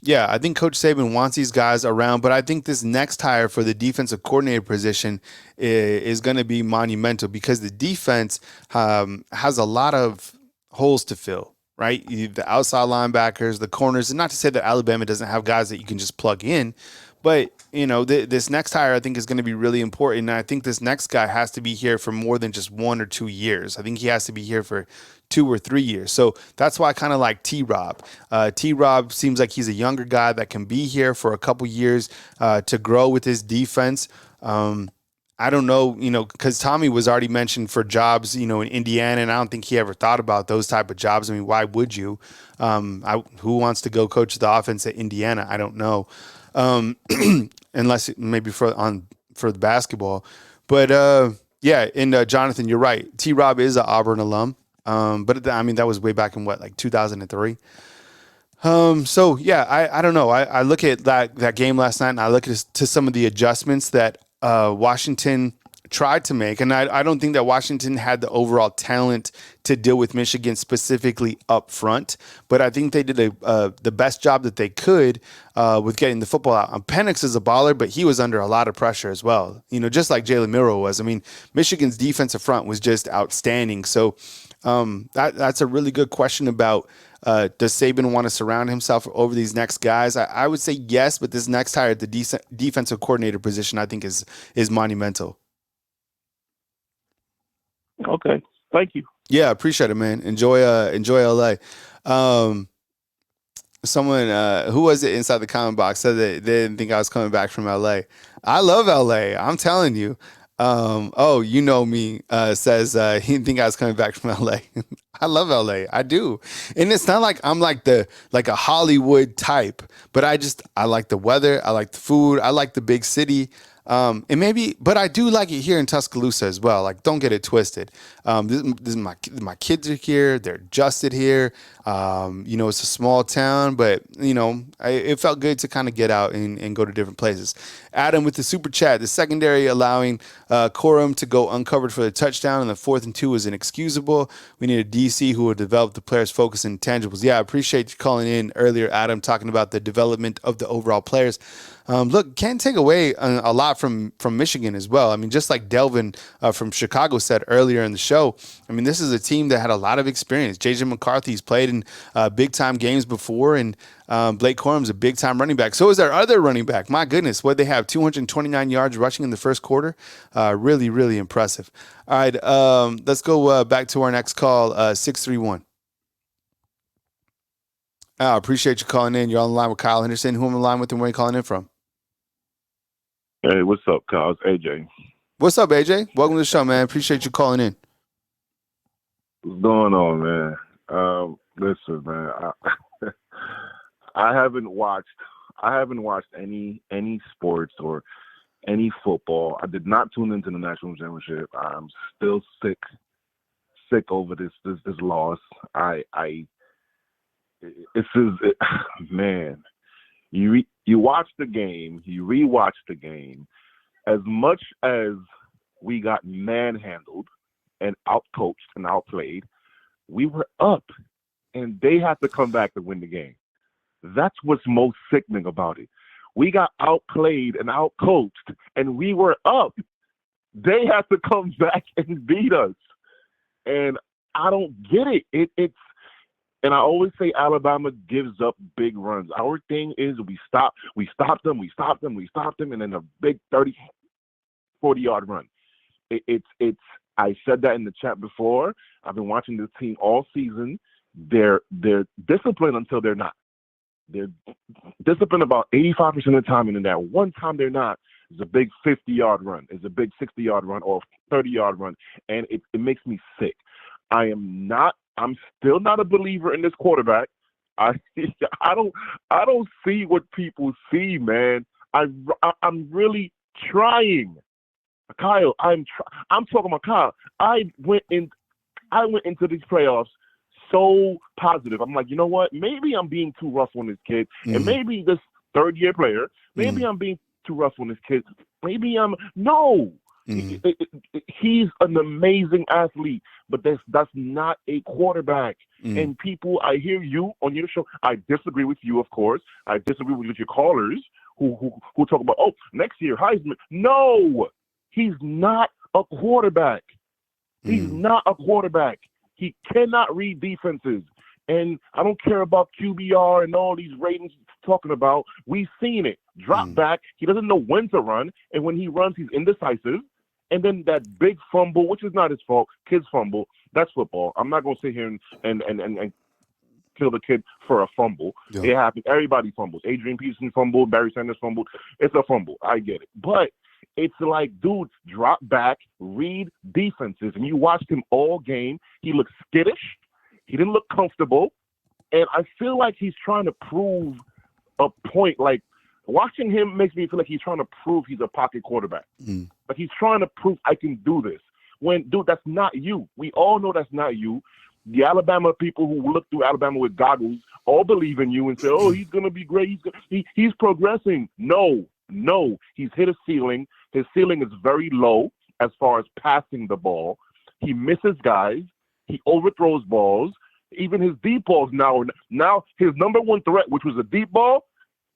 Speaker 1: yeah, I think Coach Saban wants these guys around, but I think this next hire for the defensive coordinator position is going to be monumental because the defense has a lot of holes to fill, right? The outside linebackers, the corners, and not to say that Alabama doesn't have guys that you can just plug in, but, this next hire I think is going to be really important. And I think this next guy has to be here for more than just 1 or 2 years. I think he has to be here for 2 or 3 years. So that's why I kind of like T-Rob. T-Rob seems like he's a younger guy that can be here for a couple years to grow with his defense. I don't know, because Tommy was already mentioned for jobs, in Indiana, and I don't think he ever thought about those type of jobs. I mean, why would you? Who wants to go coach the offense at Indiana? I don't know. Unless maybe for the basketball, but yeah. And Jonathan, you're right. T-Rob is an Auburn alum, but that was way back in 2003. So yeah, I don't know. I look at that game last night, and I look to some of the adjustments that Washington tried to make, and I don't think that Washington had the overall talent to deal with Michigan specifically up front, but I think they did the best job that they could with getting the football out. Penix is a baller, but he was under a lot of pressure as well, just like Jalen Milroe was. I mean, Michigan's defensive front was just outstanding. So that's a really good question about does Saban want to surround himself over these next guys? I would say yes, but this next hire at the defensive coordinator position I think is monumental.
Speaker 11: Okay. Thank you.
Speaker 1: Yeah, appreciate it, man. Enjoy LA. Someone who was it inside the comment box said that they didn't think I was coming back from LA. I love LA. I'm telling you. Me says he didn't think I was coming back from LA. I love LA. I do. And it's not like I'm like a Hollywood type, but I like the weather. I like the food. I like the big city. But I do like it here in Tuscaloosa as well. Like, don't get it twisted. This is my kids are here. They're adjusted here. It's a small town, but it felt good to kind of get out and go to different places. Adam with the super chat, the secondary allowing Corum to go uncovered for the touchdown and the 4th and 2 is inexcusable. We need a DC who will develop the players' focus and intangibles. Yeah, I appreciate you calling in earlier, Adam, talking about the development of the overall players. Look, can't take away a lot from Michigan as well. I mean, just like Delvin from Chicago said earlier in the show, I mean, this is a team that had a lot of experience. J.J. McCarthy's played in big-time games before, and Blake Corum's a big-time running back. So is their other running back. My goodness, what they have, 229 yards rushing in the first quarter. Really, really impressive. All right, let's go back to our next call, 631. I appreciate you calling in. You're on the line with Kyle Henderson. Who am I on the line with and where are you calling in from?
Speaker 12: Hey, what's up, Kyle? It's AJ.
Speaker 1: What's up, AJ? Welcome to the show, man. Appreciate you calling in.
Speaker 12: What's going on, man? Listen, man, I haven't watched any sports or any football. I did not tune into the national championship. I'm still sick over this loss. Man, you watch the game, you rewatch the game. As much as we got manhandled and outcoached and outplayed, we were up, and they had to come back to win the game. That's what's most sickening about it. We got outplayed and outcoached, and we were up. They had to come back and beat us, and I don't get it. And I always say Alabama gives up big runs. Our thing is we stop them, and then a big 30, 40-yard run. It's. I said that in the chat before. I've been watching this team all season. They're disciplined until they're not. They're disciplined about 85% of the time, and then that one time they're not, it's a big 50-yard run. It's a big 60-yard run or 30-yard run, and it makes me sick. I'm still not a believer in this quarterback. I don't see what people see, man. I'm really trying. Kyle, I'm talking about Kyle. I went into these playoffs so positive. I'm like, you know what? Maybe I'm being too rough on this kid, and maybe this third-year player. Maybe I'm being too rough on this kid. Maybe I'm no. He's an amazing athlete, but that's not a quarterback. And people, I hear you on your show. I disagree with you, of course. I disagree with your callers who talk about, oh, next year Heisman. No, he's not a quarterback. He's not a quarterback. He cannot read defenses. And I don't care about QBR and all these ratings talking about. We've seen it. Drop back. He doesn't know when to run. And when he runs, he's indecisive. And then that big fumble, which is not his fault, kids fumble, that's football. I'm not going to sit here and kill the kid for a fumble. Yeah. It happens. Everybody fumbles. Adrian Peterson fumbled. Barry Sanders fumbled. It's a fumble. I get it. But it's like, dude, drop back, read defenses. And you watched him all game. He looked skittish. He didn't look comfortable. And I feel like he's trying to prove a point. Like, watching him makes me feel like he's trying to prove he's a pocket quarterback. Like, he's trying to prove I can do this. When, dude, that's not you. We all know that's not you. The Alabama people who look through Alabama with goggles all believe in you and say, oh, he's going to be great. He's progressing. No. He's hit a ceiling. His ceiling is very low as far as passing the ball. He misses guys. He overthrows balls. Even his deep balls now his number one threat, which was a deep ball,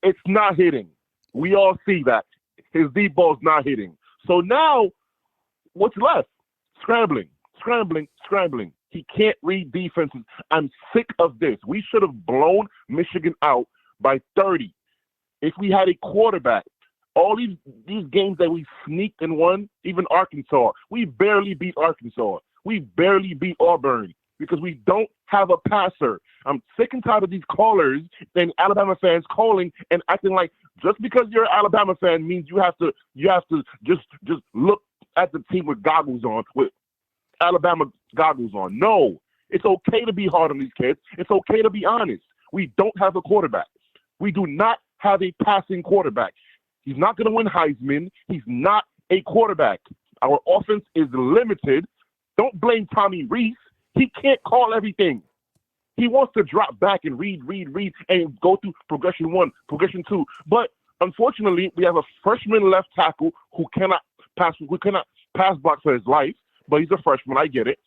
Speaker 12: it's not hitting. We all see that. His deep ball's not hitting. So now, what's left? Scrambling. He can't read defenses. I'm sick of this. We should have blown Michigan out by 30 if we had a quarterback. All these games that we sneaked and won, even Arkansas, we barely beat Arkansas. We barely beat Auburn because we don't have a passer. I'm sick and tired of these callers and Alabama fans calling and acting like just because you're an Alabama fan means you have to just look at the team with goggles on, with Alabama goggles on. No, it's okay to be hard on these kids. It's okay to be honest. We don't have a quarterback. We do not have a passing quarterback. He's not going to win Heisman. He's not a quarterback. Our offense is limited. Don't blame Tommy Rees. He can't call everything. He wants to drop back and read, and go through progression 1, progression 2. But unfortunately, we have a freshman left tackle who cannot pass block for his life. But he's a freshman. I get it.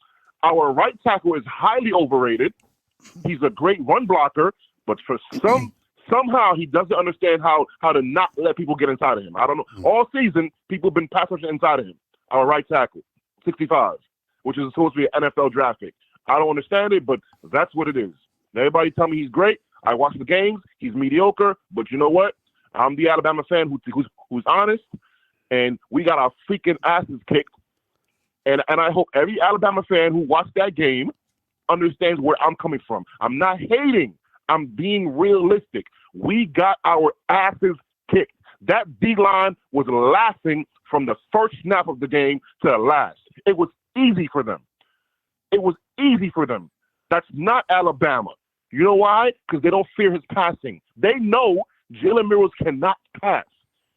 Speaker 12: Our right tackle is highly overrated. He's a great run blocker, but for somehow he doesn't understand how to not let people get inside of him. I don't know. All season, people have been pass rushing inside of him. Our right tackle, 65, which is supposed to be an NFL draft pick. I don't understand it, but that's what it is. Everybody tell me he's great. I watch the games. He's mediocre, but you know what? I'm the Alabama fan who's honest, and we got our freaking asses kicked. And I hope every Alabama fan who watched that game understands where I'm coming from. I'm not hating. I'm being realistic. We got our asses kicked. That D-line was laughing from the first snap of the game to the last. It was easy for them. That's not Alabama. You know why? Because they don't fear his passing. They know Jalen Milroe cannot pass.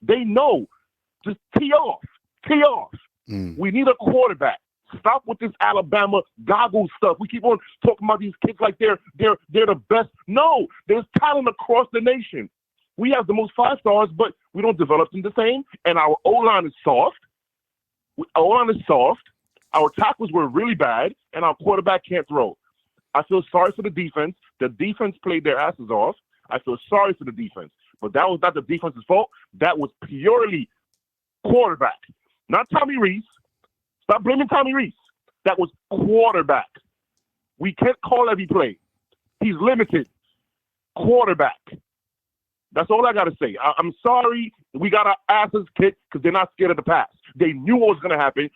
Speaker 12: They know. Just tee off. We need a quarterback. Stop with this Alabama goggle stuff. We keep on talking about these kids like they're the best. No, there's talent across the nation. We have the most 5-stars, but we don't develop them the same. And our O-line is soft. Our tackles were really bad, and our quarterback can't throw. I feel sorry for the defense. The defense played their asses off. I feel sorry for the defense. But that was not the defense's fault. That was purely quarterback. Not Tommy Rees. Stop blaming Tommy Rees. That was quarterback. We can't call every play. He's limited. Quarterback. That's all I got to say. I'm sorry we got our asses kicked because they're not scared of the pass. They knew what was going to happen.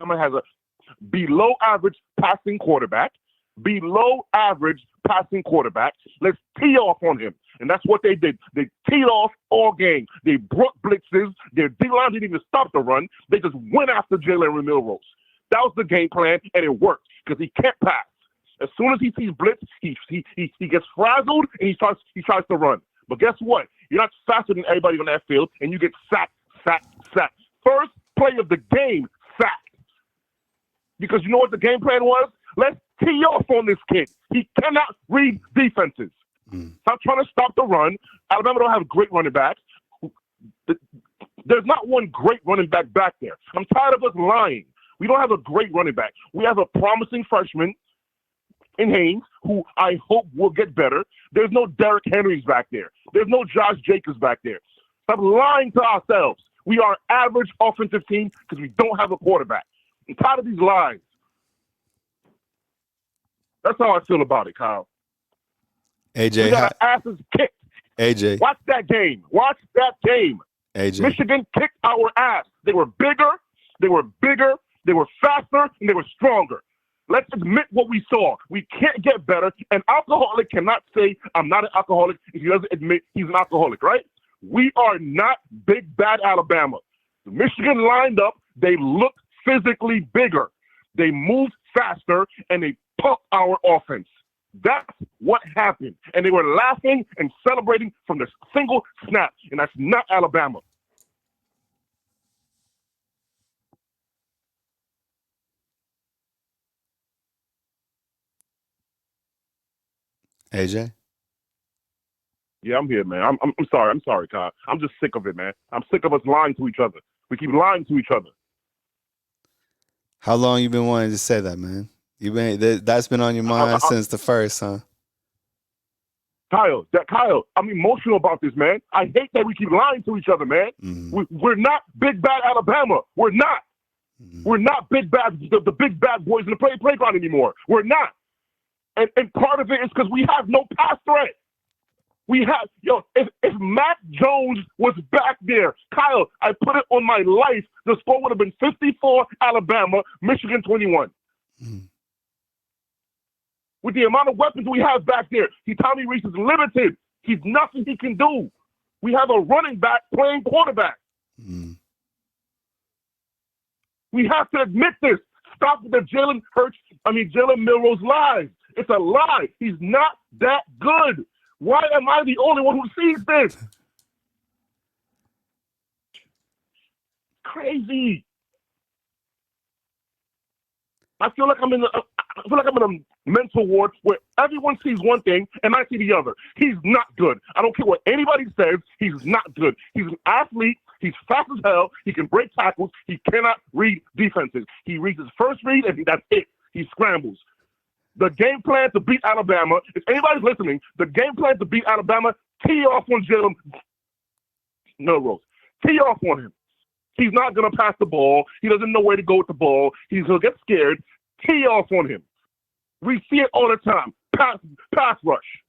Speaker 12: Bama has a below average passing quarterback. Below average passing quarterback. Let's tee off on him. And that's what they did. They teed off all game. They brought blitzes. Their D-line didn't even stop the run. They just went after Jalen Milroe. That was the game plan, and it worked because he can't pass. As soon as he sees blitz, he gets frazzled and he tries to run. But guess what? You're not faster than everybody on that field, and you get sacked. First play of the game, sacked. Because you know what the game plan was? Let's tee off on this kid. He cannot read defenses. Stop trying to stop the run. Alabama don't have great running backs. There's not one great running back there. I'm tired of us lying. We don't have a great running back. We have a promising freshman in Haynes, who I hope will get better. There's no Derrick Henrys back there. There's no Josh Jacobs back there. Stop lying to ourselves. We are an average offensive team because we don't have a quarterback. I'm tired of these lies. That's how I feel about it, Kyle.
Speaker 1: AJ,
Speaker 12: we got our asses kicked.
Speaker 1: AJ,
Speaker 12: watch that game.
Speaker 1: AJ,
Speaker 12: Michigan kicked our ass. They were bigger, they were faster, and they were stronger. Let's admit what we saw. We can't get better. An alcoholic cannot say, I'm not an alcoholic, if he doesn't admit he's an alcoholic, right? We are not big, bad Alabama. Michigan lined up. They looked physically bigger. They moved faster, and they pumped our offense. That's what happened. And they were laughing and celebrating from the single snap, and that's not Alabama.
Speaker 1: AJ?
Speaker 12: Yeah, I'm here, man. I'm sorry. I'm sorry, Kyle. I'm just sick of it, man. I'm sick of us lying to each other. We keep lying to each other.
Speaker 1: How long you been wanting to say that, man? That's been on your mind since the first, huh?
Speaker 12: Kyle, I'm emotional about this, man. I hate that we keep lying to each other, man. We're not big bad Alabama. We're not. We're not big bad the big bad boys in the playground anymore. We're not. And part of it is because we have no pass threat. We have, if Mac Jones was back there, Kyle, I put it on my life, the score would have been 54 Alabama, Michigan 21. With the amount of weapons we have back there, Tommy Reese is limited. He's nothing he can do. We have a running back playing quarterback. We have to admit this. Stop with the Jalen Milroe lies. It's a lie. He's not that good. Why am I the only one who sees this? Crazy. I feel like I'm in a mental ward where everyone sees one thing and I see the other. He's not good. I don't care what anybody says. He's not good. He's an athlete. He's fast as hell. He can break tackles. He cannot read defenses. He reads his first read and that's it. He scrambles. The game plan to beat Alabama, if anybody's listening, the game plan to beat Alabama, tee off on Jalen Milroe. Tee off on him. He's not going to pass the ball. He doesn't know where to go with the ball. He's going to get scared. Tee off on him. We see it all the time. Pass rush.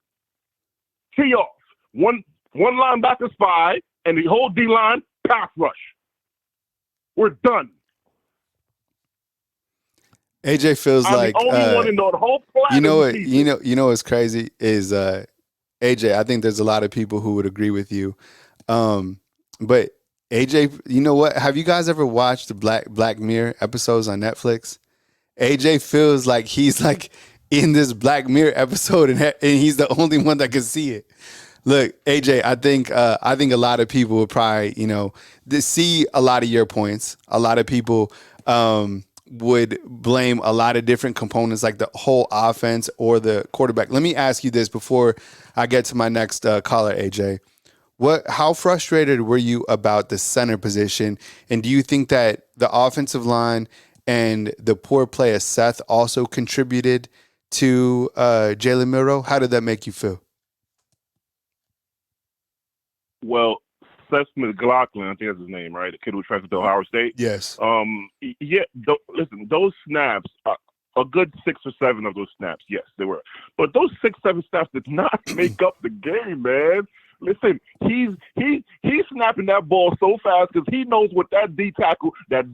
Speaker 12: Tee off. One linebacker spy, and the whole D-line, pass rush. We're done.
Speaker 1: AJ feels
Speaker 12: I'm
Speaker 1: like
Speaker 12: the only one in the whole planet.
Speaker 1: You know what's crazy is AJ. I think there's a lot of people who would agree with you, but AJ, you know what? Have you guys ever watched the Black Mirror episodes on Netflix? AJ feels like he's like in this Black Mirror episode, and he's the only one that can see it. Look, AJ, I think a lot of people would probably see a lot of your points. A lot of people would blame a lot of different components like the whole offense or the quarterback. Let me ask you this before I get to my next caller, AJ. How frustrated were you about the center position? And do you think that the offensive line and the poor play of Seth also contributed to Jalen Milroe? How did that make you feel?
Speaker 12: Well, Seth McLaughlin, I think that's his name, right? The kid who transferred to Ohio State.
Speaker 1: Yes.
Speaker 12: Listen, those snaps a good 6 or 7 of those snaps. Yes, they were. But those 6, 7 snaps did not make up the game, man. Listen, he's snapping that ball so fast because he knows what that D tackle, that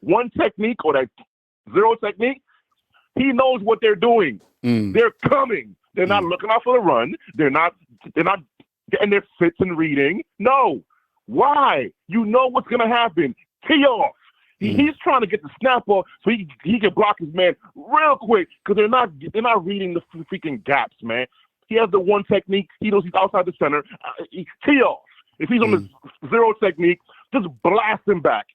Speaker 12: one technique or that zero technique, he knows what they're doing. They're coming. They're not looking out for the run. They're not getting their fits and reading. No. Why? You know what's going to happen. Tee off. He's trying to get the snap off so he can block his man real quick because they're not reading the freaking gaps, man. He has the one technique. He knows he's outside the center. Tee off. If he's on the zero technique, just blast him back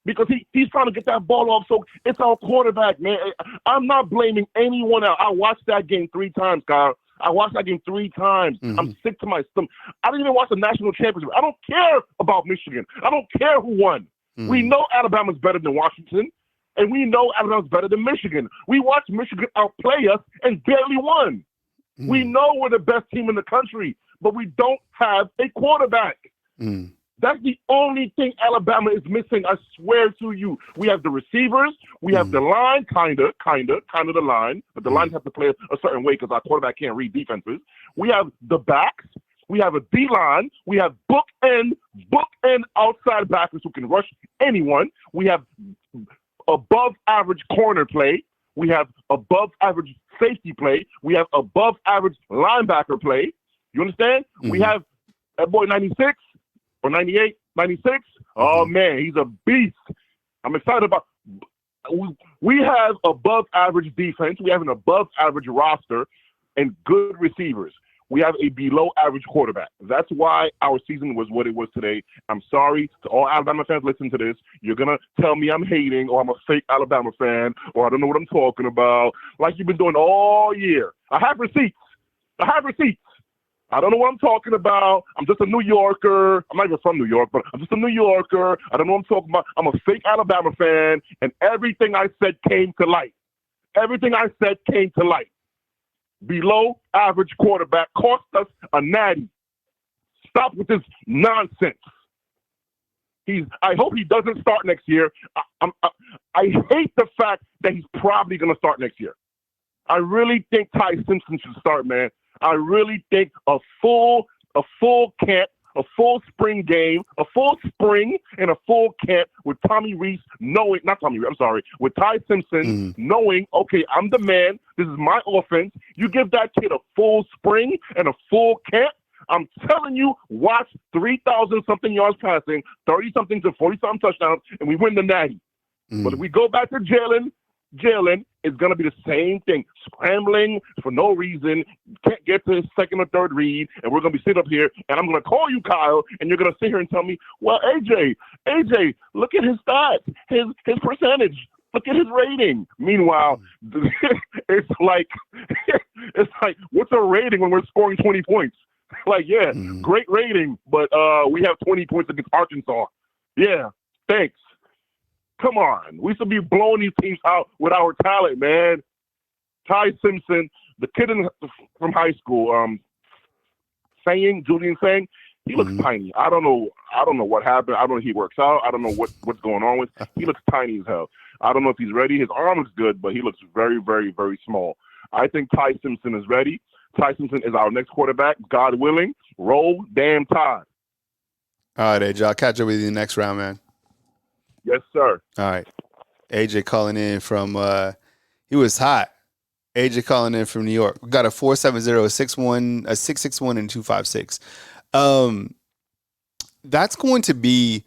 Speaker 12: because he's trying to get that ball off. So it's our quarterback, man. I'm not blaming anyone else. I watched that game 3 times, Kyle. I watched that game 3 times. I'm sick to my stomach. I didn't even watch the national championship. I don't care about Michigan. I don't care who won. We know Alabama's better than Washington, and we know Alabama's better than Michigan. We watched Michigan outplay us and barely won. We know we're the best team in the country, but we don't have a quarterback. That's the only thing Alabama is missing, I swear to you. We have the receivers. We have the line, kind of the line, but the lines have to play a certain way because our quarterback can't read defenses. We have the backs. We have a D-line. We have bookend outside backers who can rush anyone. We have above-average corner play. We have above-average safety play. We have above-average linebacker play. You understand? We have that boy 96 or 98, 96. Oh, man, he's a beast. I'm excited about we have above-average defense. We have an above-average roster and good receivers. We have a below-average quarterback. That's why our season was what it was today. I'm sorry to all Alabama fans listen to this. You're going to tell me I'm hating or I'm a fake Alabama fan or I don't know what I'm talking about, like you've been doing all year. I have receipts. I don't know what I'm talking about. I'm just a New Yorker. I'm not even from New York, but I'm just a New Yorker. I don't know what I'm talking about. I'm a fake Alabama fan, and everything I said came to light. Below average quarterback cost us a natty. Stop with this nonsense. I hope he doesn't start next year. I hate the fact that he's probably going to start next year. I really think Ty Simpson should start, man. I really think a full camp, a full spring game, a full spring and a full camp with with Ty Simpson knowing, okay, I'm the man. This is my offense. You give that kid a full spring and a full camp. I'm telling you, watch 3,000-something yards passing, 30-something to 40-something touchdowns, and we win the natty. But if we go back to Jalen is going to be the same thing, scrambling for no reason, can't get to his second or third read, and we're going to be sitting up here, and I'm going to call you, Kyle, and you're going to sit here and tell me, well, AJ, look at his stats, his percentage, look at his rating. Meanwhile, it's like, what's a rating when we're scoring 20 points? Great rating, but we have 20 points against Arkansas. Yeah, thanks. Come on. We should be blowing these teams out with our talent, man. Ty Simpson, the kid from high school, Julian Sang, he looks tiny. I don't know what happened. I don't know if he works out. I don't know what's going on with him. He looks tiny as hell. I don't know if he's ready. His arm looks good, but he looks very, very, very small. I think Ty Simpson is ready. Ty Simpson is our next quarterback. God willing, roll damn Tide.
Speaker 1: All right, AJ, I'll catch up with you in the next round, man.
Speaker 12: Yes, sir.
Speaker 1: All right. AJ calling in from, he was hot. AJ calling in from New York. We got a 470-661, a 661 and 256. That's going to be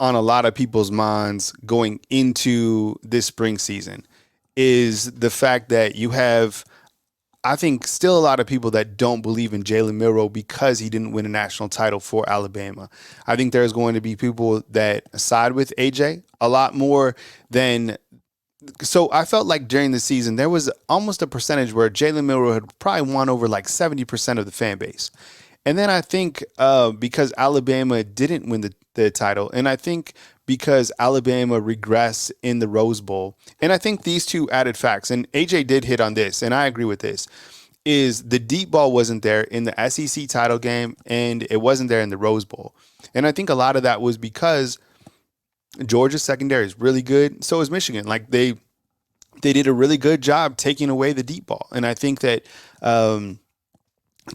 Speaker 1: on a lot of people's minds going into this spring season is the fact that you have, I think, still a lot of people that don't believe in Jalen Milroe because he didn't win a national title for Alabama. I think there's going to be people that side with AJ a lot more than. So I felt like during the season, there was almost a percentage where Jalen Milroe had probably won over like 70% of the fan base. And then I think because Alabama didn't win the title, and I think because Alabama regressed in the Rose Bowl, and I think these two added facts, and AJ did hit on this, and I agree with this, is the deep ball wasn't there in the SEC title game, and it wasn't there in the Rose Bowl. And I think a lot of that was because Georgia's secondary is really good. So is Michigan. Like they they did a really good job taking away the deep ball. And I think that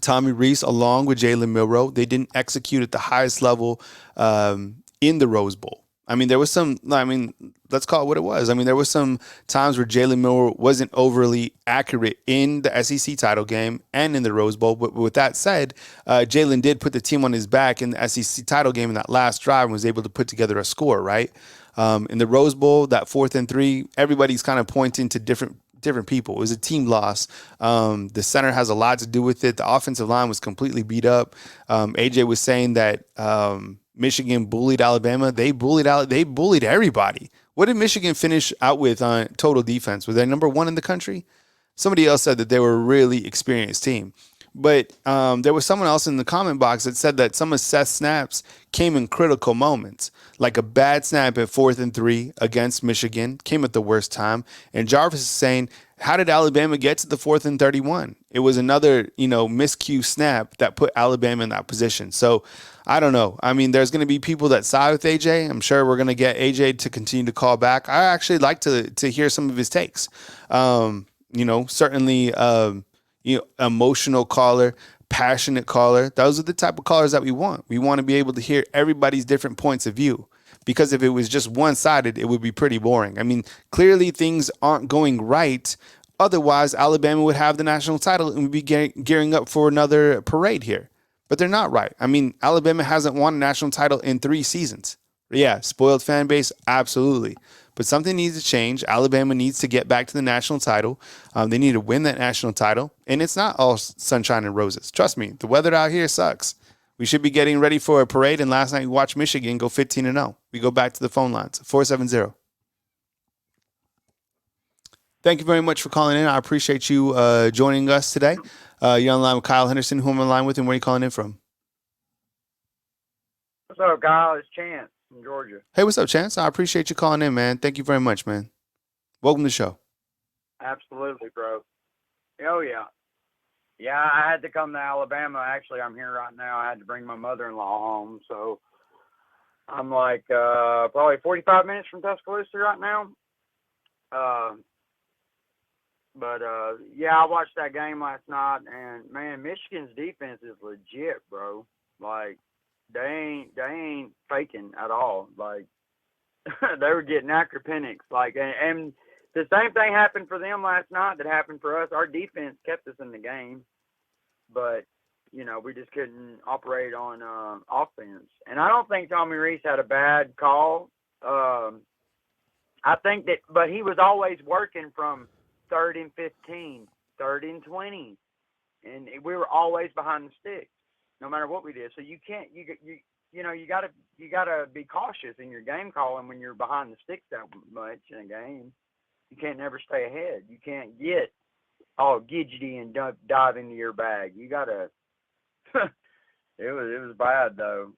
Speaker 1: Tommy Rees, along with Jalen Milroe, they didn't execute at the highest level in the Rose Bowl. I mean, there was some, let's call it what it was. I mean, there was some times where Jalen Milroe wasn't overly accurate in the SEC title game and in the Rose Bowl. But with that said, Jalen did put the team on his back in the SEC title game in that last drive and was able to put together a score, right? In the Rose Bowl, that 4th and 3, everybody's kind of pointing to different people. It was a team loss. The center has a lot to do with it. The offensive line was completely beat up. AJ was saying that Michigan bullied Alabama. They bullied everybody. What did Michigan finish out with on total defense? Was they number 1 in the country? Somebody else said that they were a really experienced team. But there was someone else in the comment box that said that some of Seth's snaps came in critical moments, like a bad snap at 4th and 3 against Michigan came at the worst time. And Jarvis is saying, how did Alabama get to the 4th and 31? It was another, miscue snap that put Alabama in that position. So I don't know. I mean, there's going to be people that side with AJ. I'm sure we're going to get AJ to continue to call back. I actually like to hear some of his takes. Certainly, emotional caller, passionate caller. Those are the type of callers that we want. We want to be able to hear everybody's different points of view. Because if it was just one-sided, it would be pretty boring. I mean, clearly things aren't going right. Otherwise, Alabama would have the national title and would be gearing up for another parade here. But they're not right. I mean, Alabama hasn't won a national title in 3 seasons. Yeah, spoiled fan base, absolutely. But something needs to change. Alabama needs to get back to the national title. They need to win that national title. And it's not all sunshine and roses. Trust me, the weather out here sucks. We should be getting ready for a parade. And last night we watched Michigan go 15-0. We go back to the phone lines, 470. Thank you very much for calling in. I appreciate you joining us today. You're on line with Kyle Henderson. Who am I on line with and where are you calling in from?
Speaker 13: What's up, Kyle? It's Chance from Georgia.
Speaker 1: Hey, what's up, Chance? I appreciate you calling in, man. Thank you very much, man. Welcome to the show.
Speaker 13: Absolutely, bro. Oh, yeah. Yeah, I had to come to Alabama. Actually, I'm here right now. I had to bring my mother-in-law home. So I'm like probably 45 minutes from Tuscaloosa right now. Yeah, I watched that game last night, and, man, Michigan's defense is legit, bro. Like, they ain't faking at all. Like, they were getting after Penix. Like, and the same thing happened for them last night that happened for us. Our defense kept us in the game, but, we just couldn't operate on offense. And I don't think Tommy Rees had a bad call. I think that, but he was always working from 3rd and 15, 3rd and 20, and we were always behind the sticks, no matter what we did. So you can't, you gotta be cautious in your game calling when you're behind the sticks that much in a game. You can't never stay ahead. You can't get all gidgety and dive into your bag. You gotta. It was bad though.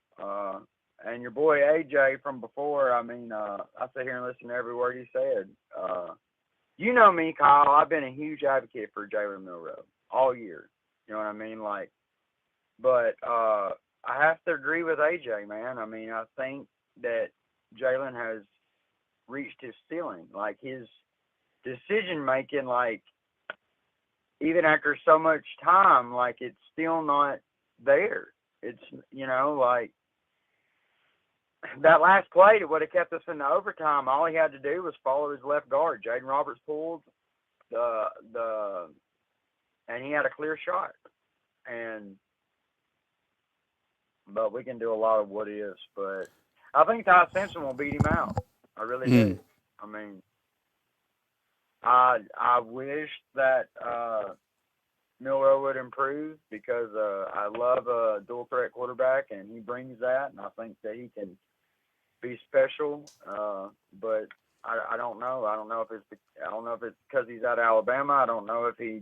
Speaker 13: And your boy AJ from before. I mean, I sit here and listen to every word he said. You know me, Kyle. I've been a huge advocate for Jalen Milroe all year. You know what I mean? Like, but I have to agree with AJ, man. I mean, I think that Jalen has reached his ceiling. Like, his decision making, like, even after so much time, like, it's still not there. It's, like, that last play that would have kept us in the overtime, all he had to do was follow his left guard. Jaden Roberts pulled and he had a clear shot. But we can do a lot of what ifs. But I think Ty Simpson will beat him out. I really do. I mean, I wish that Milroe would improve because I love a dual threat quarterback, and he brings that, and I think that he can be special. But I don't know. I don't know if it's because he's out of Alabama. I don't know if he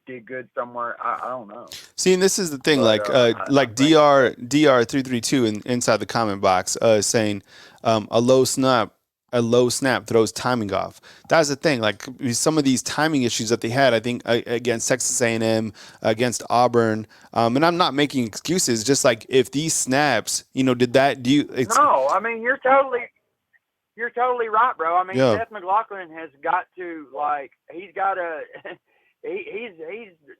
Speaker 13: did good somewhere. I don't know.
Speaker 1: See, and this is the thing, but, like DR332 inside the comment box saying a low snap throws timing off. That's the thing. Like, some of these timing issues that they had, I think, against Texas A&M, against Auburn, and I'm not making excuses. Just like, if these snaps,
Speaker 13: No, I mean, you're totally. you're totally right, bro. I mean,
Speaker 1: Yeah.
Speaker 13: Seth McLaughlin has got to, like, he's got to he's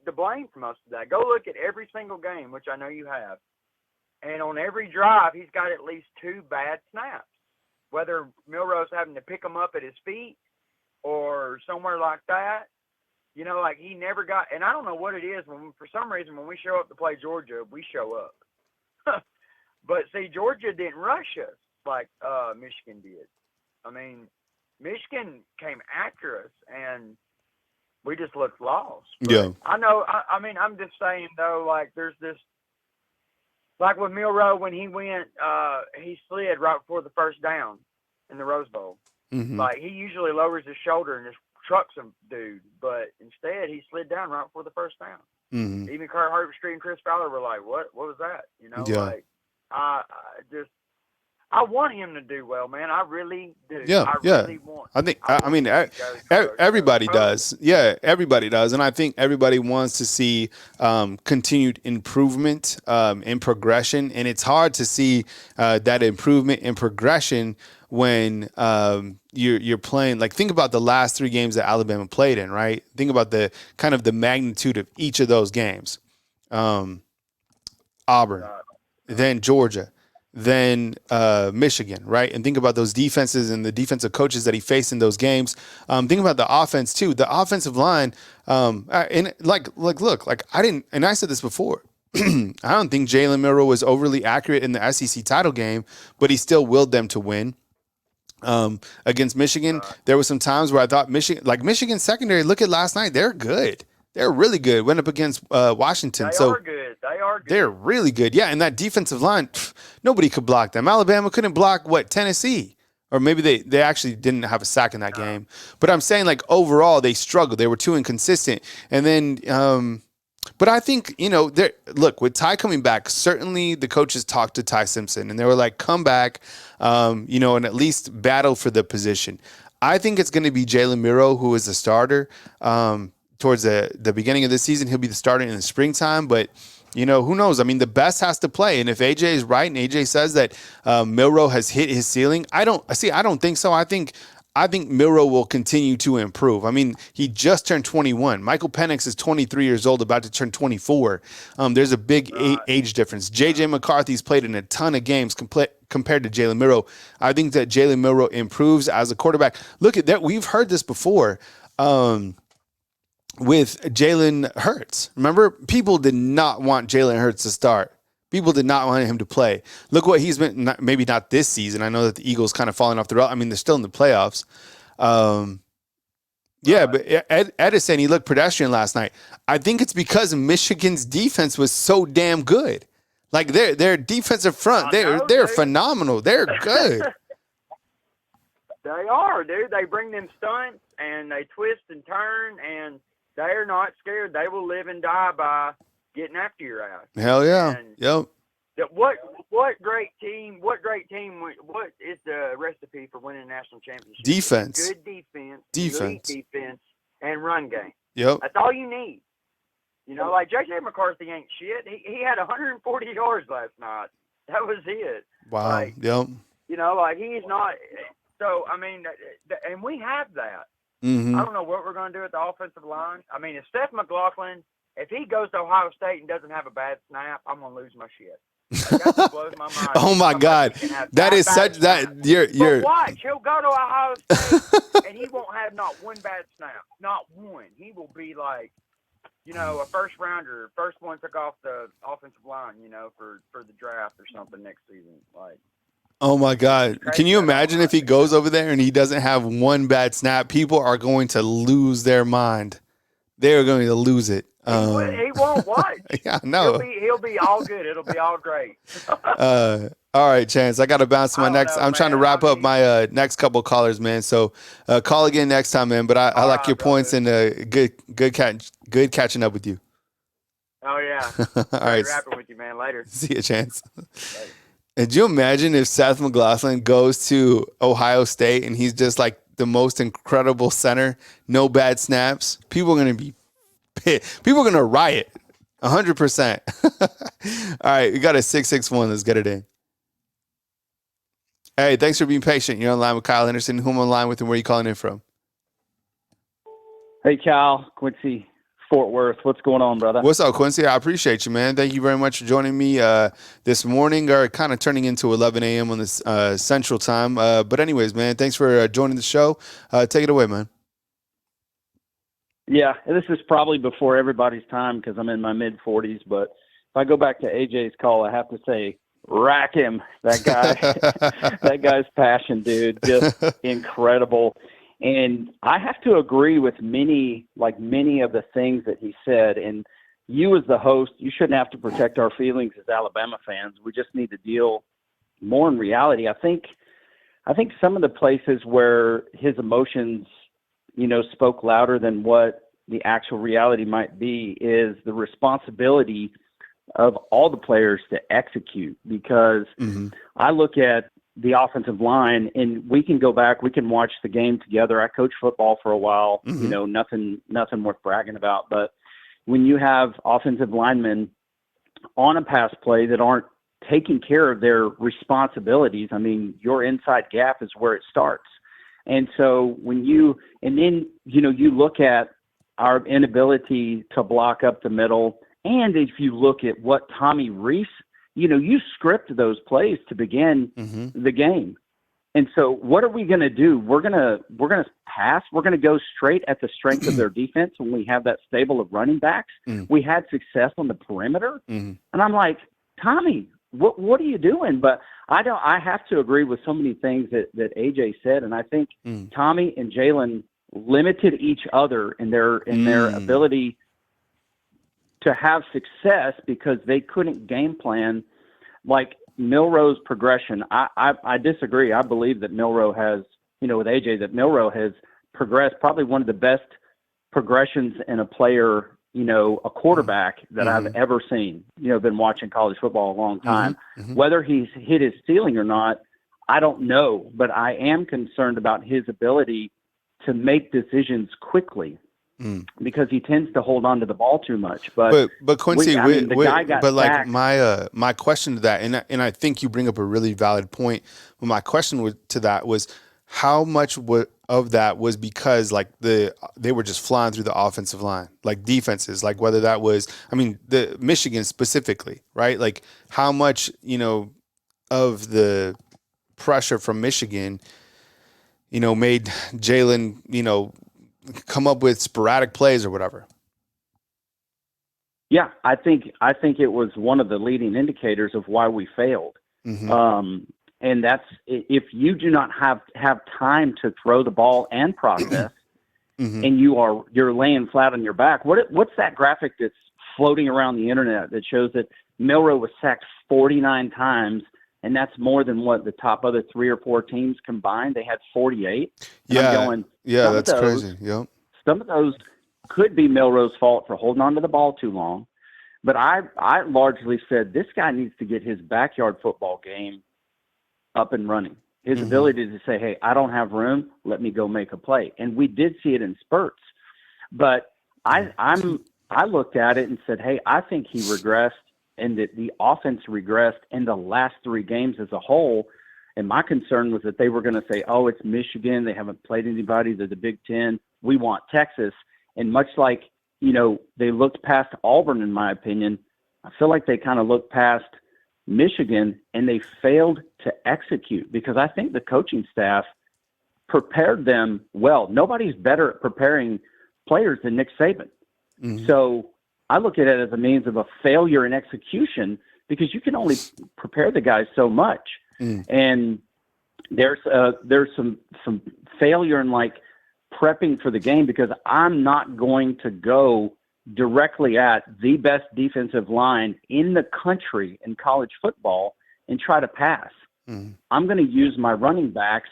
Speaker 13: to blame for most of that. Go look at every single game, which I know you have, and on every drive, he's got at least 2 bad snaps. Whether Milroe's having to pick them up at his feet or somewhere like that, you know, like he never got. And I don't know what it is. For some reason, when we show up to play Georgia, we show up. But see, Georgia didn't rush us like Michigan did. I mean, Michigan came after us, and we just looked lost. But
Speaker 1: Yeah.
Speaker 13: I know. I mean, I'm just saying though. Like, there's this. Like with Milroe, when he went, he slid right before the first down in the Rose Bowl.
Speaker 1: Mm-hmm.
Speaker 13: Like, he usually lowers his shoulder and just trucks a dude, but instead he slid down right before the first down.
Speaker 1: Mm-hmm.
Speaker 13: Even Kurt Herbstreit and Chris Fowler were like, "What? What was that?" You know,
Speaker 1: Yeah.
Speaker 13: like I want him to do well, man. I really do.
Speaker 1: Yeah,
Speaker 13: I
Speaker 1: yeah.
Speaker 13: really want.
Speaker 1: I think, I mean, everybody does. Yeah, everybody does. And I think everybody wants to see continued improvement and progression. And it's hard to see that improvement and progression when you're playing. Like, think about the last 3 games that Alabama played in, right? Think about the kind of the magnitude of each of those games. Auburn, then Georgia, then Michigan, right? And think about those defenses and the defensive coaches that he faced in those games. Think about the offense too. The offensive line, and look, I didn't, and I said this before. I don't think Jalen Milroe was overly accurate in the SEC title game, but he still willed them to win. Against Michigan, there were some times where I thought Michigan secondary. Look at last night; they're good. They're really good. Went up against Washington.
Speaker 13: They are good. They are good.
Speaker 1: They're really good. Yeah, and that defensive line, nobody could block them. Alabama couldn't block, Tennessee? Or maybe they actually didn't have a sack in that game. But I'm saying, like, overall, they struggled. They were too inconsistent. And then, but I think, look, with Ty coming back, certainly the coaches talked to Ty Simpson, and they were like, come back, and at least battle for the position. I think it's going to be Jalen Milroe who is the starter. Towards the beginning of the season, he'll be the starter in the springtime, but who knows? I mean, the best has to play. And if AJ is right and AJ says that Milroe has hit his ceiling, I don't think so. I think Milroe will continue to improve. I mean, he just turned 21. Michael Penix is 23 years old, about to turn 24. There's a big age difference. JJ McCarthy's played in a ton of games compared to Jalen Milroe. I think that Jalen Milroe improves as a quarterback. Look at that. We've heard this before. With Jalen Hurts. Remember, people did not want Jalen Hurts to start. People did not want him to play. Look what he's been, maybe not this season. I know that the Eagles kind of falling off the route. I mean, they're still in the playoffs. But Edison, he looked pedestrian last night. I think it's because Michigan's defense was so damn good. Like, their defensive front, they're phenomenal. They're good.
Speaker 13: They are, dude. They bring them stunts, and they twist and turn, and they're not scared. They will live and die by getting after your ass.
Speaker 1: Hell yeah.
Speaker 13: And
Speaker 1: yep.
Speaker 13: What great team? What is the recipe for winning a national championship?
Speaker 1: Defense.
Speaker 13: Good defense.
Speaker 1: Defense.
Speaker 13: Elite defense and run game.
Speaker 1: Yep.
Speaker 13: That's all you need. Like JJ McCarthy ain't shit. He had 140 yards last night. That was it.
Speaker 1: Wow.
Speaker 13: Like,
Speaker 1: yep.
Speaker 13: Like, he's not. So I mean, and we have that.
Speaker 1: Mm-hmm.
Speaker 13: I don't know what we're going to do at the offensive line. I mean, if Seth McLaughlin, if he goes to Ohio State and doesn't have a bad snap, I'm going to lose my shit. That just blows my mind.
Speaker 1: Oh my God, that is such that you're.
Speaker 13: But watch, he'll go to Ohio State and he won't have not one bad snap, not one. He will be like, a first rounder, first one took off the offensive line, for the draft or something next season, like.
Speaker 1: Oh my God. Can you imagine if he goes over there and he doesn't have one bad snap? People are going to lose their mind. They're going to lose it.
Speaker 13: He won't watch.
Speaker 1: Yeah, no.
Speaker 13: He'll be all good. It'll be all great.
Speaker 1: All right, Chance. I got to bounce to my next. I'm trying to wrap up my next couple callers, man. So call again next time, man. But I like your points and good catching up with you.
Speaker 13: Oh, yeah.
Speaker 1: All right.
Speaker 13: Rapping with you, man. Later.
Speaker 1: See you, Chance. Later. And do you imagine if Seth McLaughlin goes to Ohio State and he's just like the most incredible center, no bad snaps? People are going to be pissed. People are going to riot 100%. All right, we got a 661. Let's get it in. Hey, thanks for being patient. You're on line with Kyle Henderson. Who am I on line with and where are you calling in from?
Speaker 14: Hey, Cal, Quincy, Fort Worth. What's going on, brother?
Speaker 1: What's up, Quincy? I appreciate you, man. Thank you very much for joining me this morning, or kind of turning into 11 a.m. on this Central Time. But anyways, man, thanks for joining the show. Take it away, man.
Speaker 14: Yeah, this is probably before everybody's time because I'm in my mid-40s. But if I go back to AJ's call, I have to say, rack him. That guy, that guy's passion, dude, just incredible. And I have to agree with many of the things that he said. And you as the host, you shouldn't have to protect our feelings as Alabama fans. We just need to deal more in reality. I think some of the places where his emotions, spoke louder than what the actual reality might be is the responsibility of all the players to execute. Because I look at the offensive line, and we can go back, we can watch the game together. I coached football for a while, nothing worth bragging about. But when you have offensive linemen on a pass play that aren't taking care of their responsibilities, I mean, your inside gap is where it starts. And so you look at our inability to block up the middle, and if you look at what Tommy Rees, you script those plays to begin the game. And so what are we going to do? We're going to pass. We're going to go straight at the strength of their defense when we have that stable of running backs. We had success on the perimeter. And I'm like, Tommy, what are you doing? But I have to agree with so many things that AJ said. And I think Tommy and Jalen limited each other in their ability to have success because they couldn't game plan like Milroe's progression. I disagree. I believe that Milroe has, with AJ, that Milroe has progressed probably one of the best progressions in a player, a quarterback that I've ever seen. Been watching college football a long time. Whether he's hit his ceiling or not, I don't know, but I am concerned about his ability to make decisions quickly. Because he tends to hold on to the ball too much, but
Speaker 1: Quincy,
Speaker 14: the guy got sacked.
Speaker 1: my question to that, and I think you bring up a really valid point. But my question to that was, how much of that was because they were just flying through the offensive line, like defenses, like whether that was, the Michigan specifically, right? Like how much of the pressure from Michigan, made Jalen, come up with sporadic plays or whatever.
Speaker 14: Yeah, I think it was one of the leading indicators of why we failed. And that's if you do not have time to throw the ball and process, and you're laying flat on your back. What's that graphic that's floating around the internet that shows that Milroe was sacked 49 times? And that's more than what the top other 3 or 4 teams combined. They had 48.
Speaker 1: That's crazy. Yep.
Speaker 14: Some of those could be Milroe's fault for holding on to the ball too long. But I largely said this guy needs to get his backyard football game up and running. His ability to say, hey, I don't have room. Let me go make a play. And we did see it in spurts. But I looked at it and said, hey, I think he regressed, and that the offense regressed in the last 3 games as a whole. And my concern was that they were going to say, oh, it's Michigan. They haven't played anybody. They're the Big Ten. We want Texas. And much like, they looked past Auburn, in my opinion, I feel like they kind of looked past Michigan and they failed to execute because I think the coaching staff prepared them well. Nobody's better at preparing players than Nick Saban. So I look at it as a means of a failure in execution because you can only prepare the guys so much. And there's some failure in prepping for the game because I'm not going to go directly at the best defensive line in the country in college football and try to pass. I'm going to use my running backs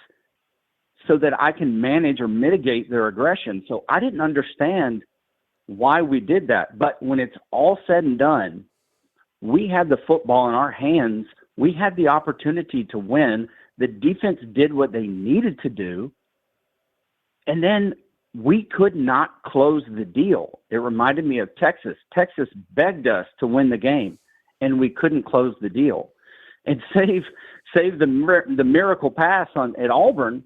Speaker 14: so that I can manage or mitigate their aggression. So I didn't understand why we did that. But when it's all said and done, we had the football in our hands. We had the opportunity to win. The defense did what they needed to do. And then we could not close the deal. It reminded me of Texas. Texas begged us to win the game, and we couldn't close the deal. and save the miracle pass at Auburn,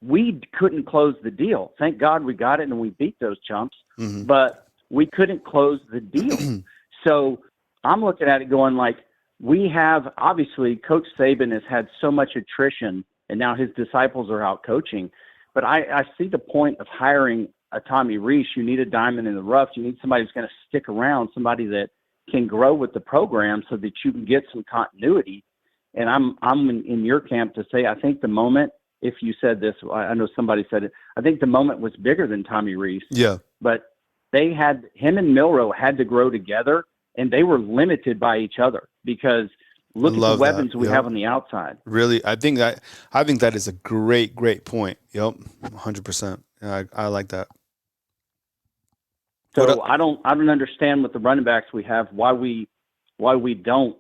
Speaker 14: we couldn't close the deal. Thank God we got it and we beat those chumps, but we couldn't close the deal. So I'm looking at it going like, we have, obviously, Coach Saban has had so much attrition, and now his disciples are out coaching. But I see the point of hiring a Tommy Rees. You need a diamond in the rough. You need somebody who's going to stick around, somebody that can grow with the program so that you can get some continuity. And I'm in your camp to say, I think the moment, if you said this, I know somebody said it, I think the moment was bigger than Tommy Rees.
Speaker 1: Yeah.
Speaker 14: But him and Milroe had to grow together, and they were limited by each other because look at the weapons we have on the outside.
Speaker 1: Really, I think that is a great point. Yep, 100%. I like that.
Speaker 14: So I don't understand with the running backs we have why we don't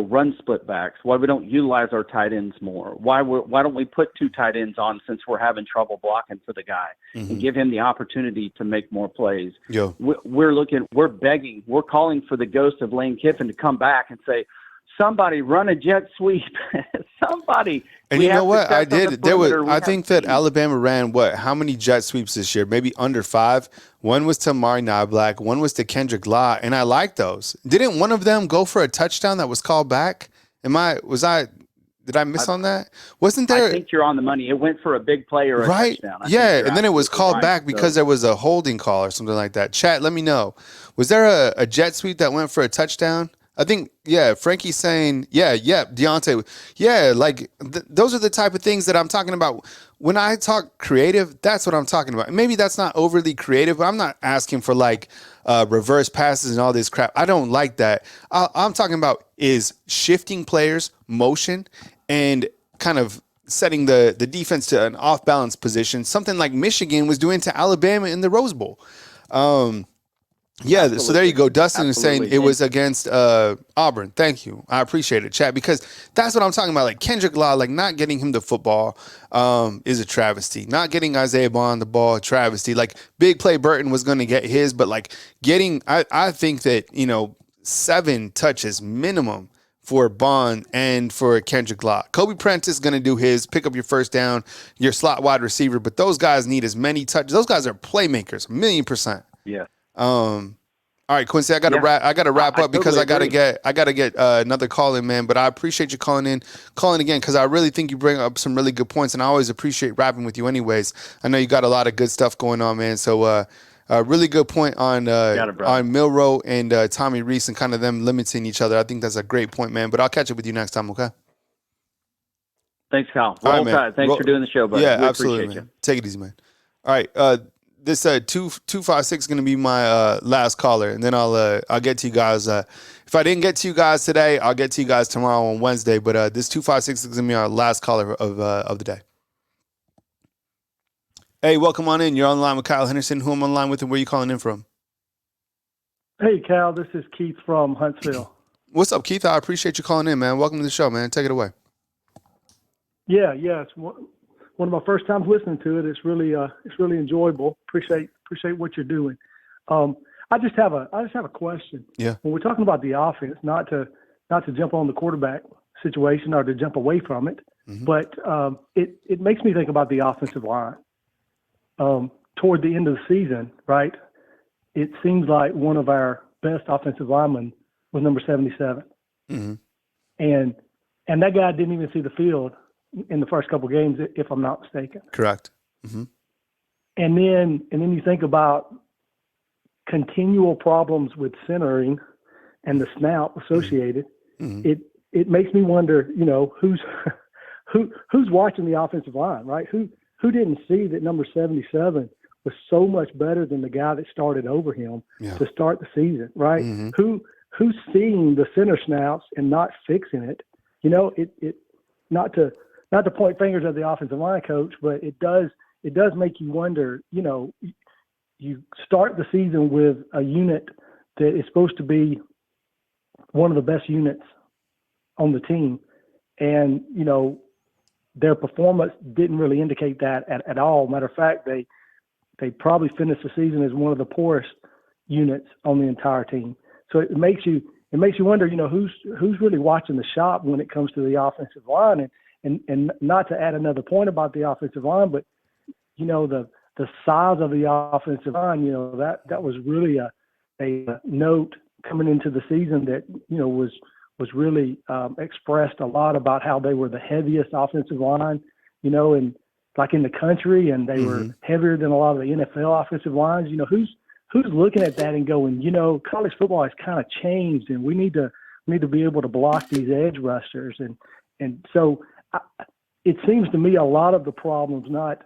Speaker 14: run split backs, why we don't utilize our tight ends more, why don't we put 2 tight ends on since we're having trouble blocking for the guy and give him the opportunity to make more plays.
Speaker 1: Yeah.
Speaker 14: We're begging, we're calling for the ghost of Lane Kiffin to come back and say, somebody run a jet sweep. Somebody.
Speaker 1: And you know what? I did. I think that Alabama ran how many jet sweeps this year? Maybe under 5. One was to Amari Knobloch. One was to Kendrick Law. And I like those. Didn't one of them go for a touchdown that was called back? Did I miss on that? Wasn't there?
Speaker 14: I think you're on the money. It went for a big play or a touchdown.
Speaker 1: Yeah. And then it was called back because there was a holding call or something like that. Chat, let me know. Was there a jet sweep that went for a touchdown? I think, Frankie's saying, Deontay. Those are the type of things that I'm talking about. When I talk creative, that's what I'm talking about. Maybe that's not overly creative, but I'm not asking for reverse passes and all this crap. I don't like that. I'm talking about is shifting players, motion, and kind of setting the defense to an off-balance position, something like Michigan was doing to Alabama in the Rose Bowl. Yeah, so there you go. Dustin is saying it was against Auburn. Thank you. I appreciate it, chat, because that's what I'm talking about. Like Kendrick Law, not getting him the football is a travesty. Not getting Isaiah Bond the ball, a travesty. Like Big Play Burton was going to get his, but getting, I think that, 7 touches minimum for Bond and for Kendrick Law. Kobe Prentice is going to do his, pick up your first down, your slot wide receiver, but those guys need as many touches. Those guys are playmakers, 1,000,000%.
Speaker 14: Yeah.
Speaker 1: All right, Quincy, I gotta wrap up because I gotta get another call in, man. But I appreciate you calling again because I really think you bring up some really good points, and I always appreciate rapping with you. Anyways, I know you got a lot of good stuff going on, man. So, a really good point on Milroe and Tommy Rees and kind of them limiting each other. I think that's a great point, man. But I'll catch up with you next time, okay?
Speaker 14: Thanks, Kyle. Roll Tide. Thanks for doing the show, buddy.
Speaker 1: Yeah,
Speaker 14: we
Speaker 1: absolutely,
Speaker 14: appreciate
Speaker 1: man. Take it easy, man. All right, this 256 is going to be my last caller, and then I'll get to you guys. If I didn't get to you guys today, I'll get to you guys tomorrow on Wednesday. But this 256 is going to be our last caller of the day. Hey, welcome on in. You're on the line with Kyle Henderson. Who I'm on the line with, and where you calling in from?
Speaker 15: Hey, Cal. This is Keith from Huntsville.
Speaker 1: What's up, Keith? I appreciate you calling in, man. Welcome to the show, man. Take it away.
Speaker 15: Yeah. It's one of my first times listening to it. It's really enjoyable. Appreciate what you're doing. I just have a question.
Speaker 1: Yeah.
Speaker 15: When we're talking about the offense, not to jump on the quarterback situation or to jump away from it, but it makes me think about the offensive line. Toward the end of the season, right? It seems like one of our best offensive linemen was number 77, and that guy didn't even see the field in the first couple of games, if I'm not mistaken.
Speaker 1: Correct.
Speaker 15: And then you think about continual problems with centering and the snout associated. It makes me wonder, who's watching the offensive line, right? Who didn't see that number 77 was so much better than the guy that started over him to start the season, right? Who's seeing the center snouts and not fixing it? It not to point fingers at the offensive line coach, but it does make you wonder, you start the season with a unit that is supposed to be one of the best units on the team. And, their performance didn't really indicate that at all. Matter of fact, they probably finished the season as one of the poorest units on the entire team. So it makes you it makes you wonder, who's really watching the shop when it comes to the offensive line, and not to add another point about the offensive line, but the size of the offensive line, that was really a note coming into the season that was really expressed a lot about how they were the heaviest offensive line, and like in the country, and they were heavier than a lot of the NFL offensive lines. Who's looking at that and going, college football has kind of changed, and we need to be able to block these edge rushers, and so it seems to me a lot of the problems not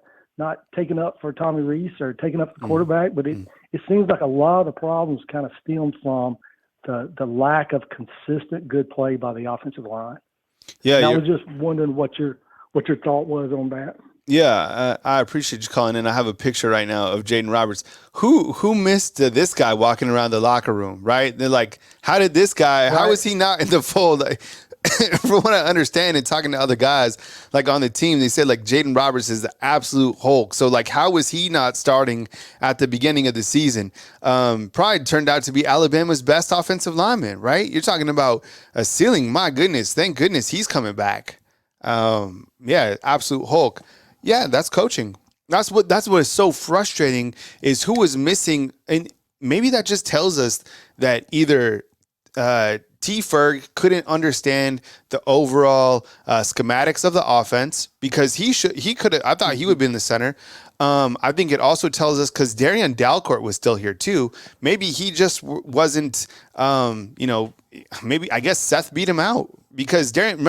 Speaker 15: taken up for Tommy Rees or taking up the quarterback, but it seems like a lot of the problems kind of stemmed from the lack of consistent good play by the offensive line.
Speaker 1: Yeah,
Speaker 15: and I was just wondering what your thought was on that.
Speaker 1: Yeah, I appreciate you calling in. I have a picture right now of Jaden Roberts. Who missed this guy walking around the locker room, right? They're like, how did this guy, how is he not in the fold? Like, from what I understand and talking to other guys like on the team, they said like Jaden Roberts is the absolute Hulk. So like, how was he not starting at the beginning of the season? Probably turned out to be Alabama's best offensive lineman, right? You're talking about a ceiling. My goodness, thank goodness he's coming back. Yeah, absolute Hulk. Yeah, that's coaching. That's what is so frustrating is who was missing, and maybe that just tells us that either T. Ferg couldn't understand the overall schematics of the offense because he could have. I thought he would have been the center. I think it also tells us because Darian Dalcourt was still here too. Maybe he just wasn't. Maybe I guess Seth beat him out because Darian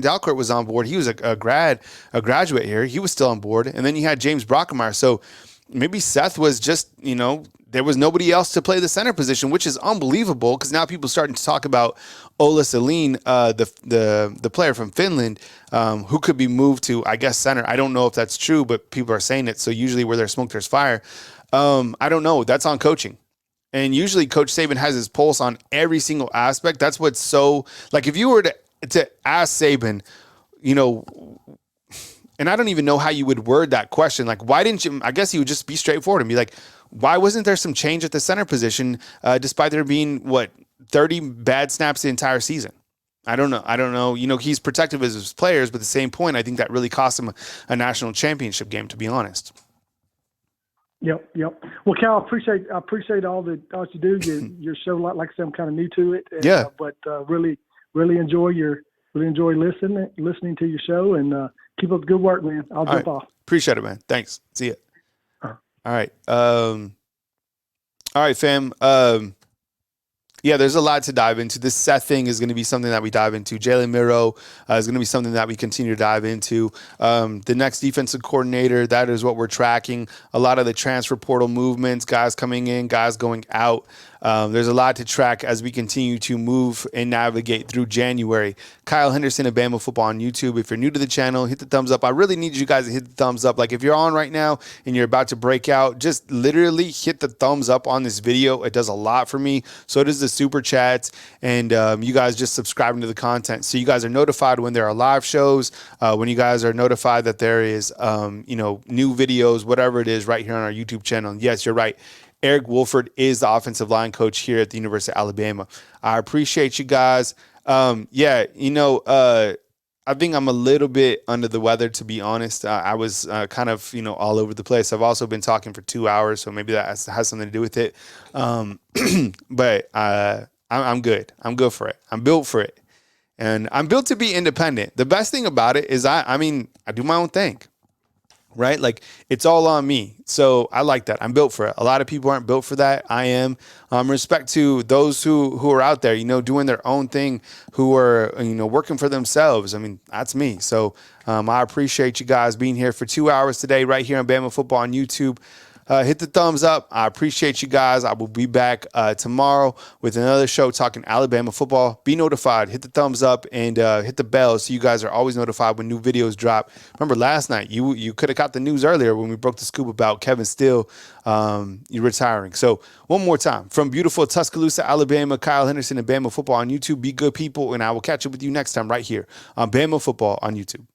Speaker 1: Dalcourt was on board. He was a graduate here. He was still on board, and then you had James Brockemeyer. So maybe Seth was just there was nobody else to play the center position, which is unbelievable because now people are starting to talk about Ola Selin, the player from Finland, who could be moved to, I guess, center. I don't know if that's true, but people are saying it. So usually where there's smoke, there's fire. I don't know. That's on coaching. And usually Coach Saban has his pulse on every single aspect. That's what's so, like if you were to ask Saban, and I don't even know how you would word that question. Like, why didn't you, I guess he would just be straightforward and be like, why wasn't there some change at the center position despite there being, 30 bad snaps the entire season? I don't know. He's protective of his players, but at the same point, I think that really cost him a national championship game, to be honest.
Speaker 15: Yep. Well, Cal, I appreciate all that you do. Your show, like I said, I'm kind of new to it. And,
Speaker 1: yeah.
Speaker 15: But really enjoy listening to your show, and keep up the good work, man. I'll jump off.
Speaker 1: Appreciate it, man. Thanks. See ya. All right. All right, fam. Yeah, there's a lot to dive into. This Seth thing is going to be something that we dive into. Jalen Miro is going to be something that we continue to dive into. The next defensive coordinator, that is what we're tracking. A lot of the transfer portal movements, guys coming in, guys going out. There's a lot to track as we continue to move and navigate through January. Kyle Henderson of Bama Football on YouTube. If you're new to the channel, hit the thumbs up. I really need you guys to hit the thumbs up. Like if you're on right now and you're about to break out, just literally hit the thumbs up on this video. It does a lot for me. So does the super chats, and you guys just subscribing to the content. So you guys are notified when there are live shows, when you guys are notified that there is, new videos, whatever it is right here on our YouTube channel. Yes, you're right. Eric Wolford is the offensive line coach here at the University of Alabama. I appreciate you guys. I think I'm a little bit under the weather, to be honest. I was kind of, all over the place. I've also been talking for 2 hours, so maybe that has something to do with it. But I'm good. I'm good for it. I'm built for it. And I'm built to be independent. The best thing about it is I do my own thing. Right? Like it's all on me. So I like that. I'm built for it. A lot of people aren't built for that. I am. Respect to those who are out there, doing their own thing, who are, working for themselves. That's me. So I appreciate you guys being here for 2 hours today, right here on Bama Football on YouTube. Hit the thumbs up. I appreciate you guys. I will be back tomorrow with another show talking Alabama football. Be notified. Hit the thumbs up and hit the bell so you guys are always notified when new videos drop. Remember last night, you could have got the news earlier when we broke the scoop about Kevin Steele retiring. So one more time, from beautiful Tuscaloosa, Alabama, Kyle Henderson and Bama Football on YouTube. Be good people, and I will catch up with you next time right here on Bama Football on YouTube.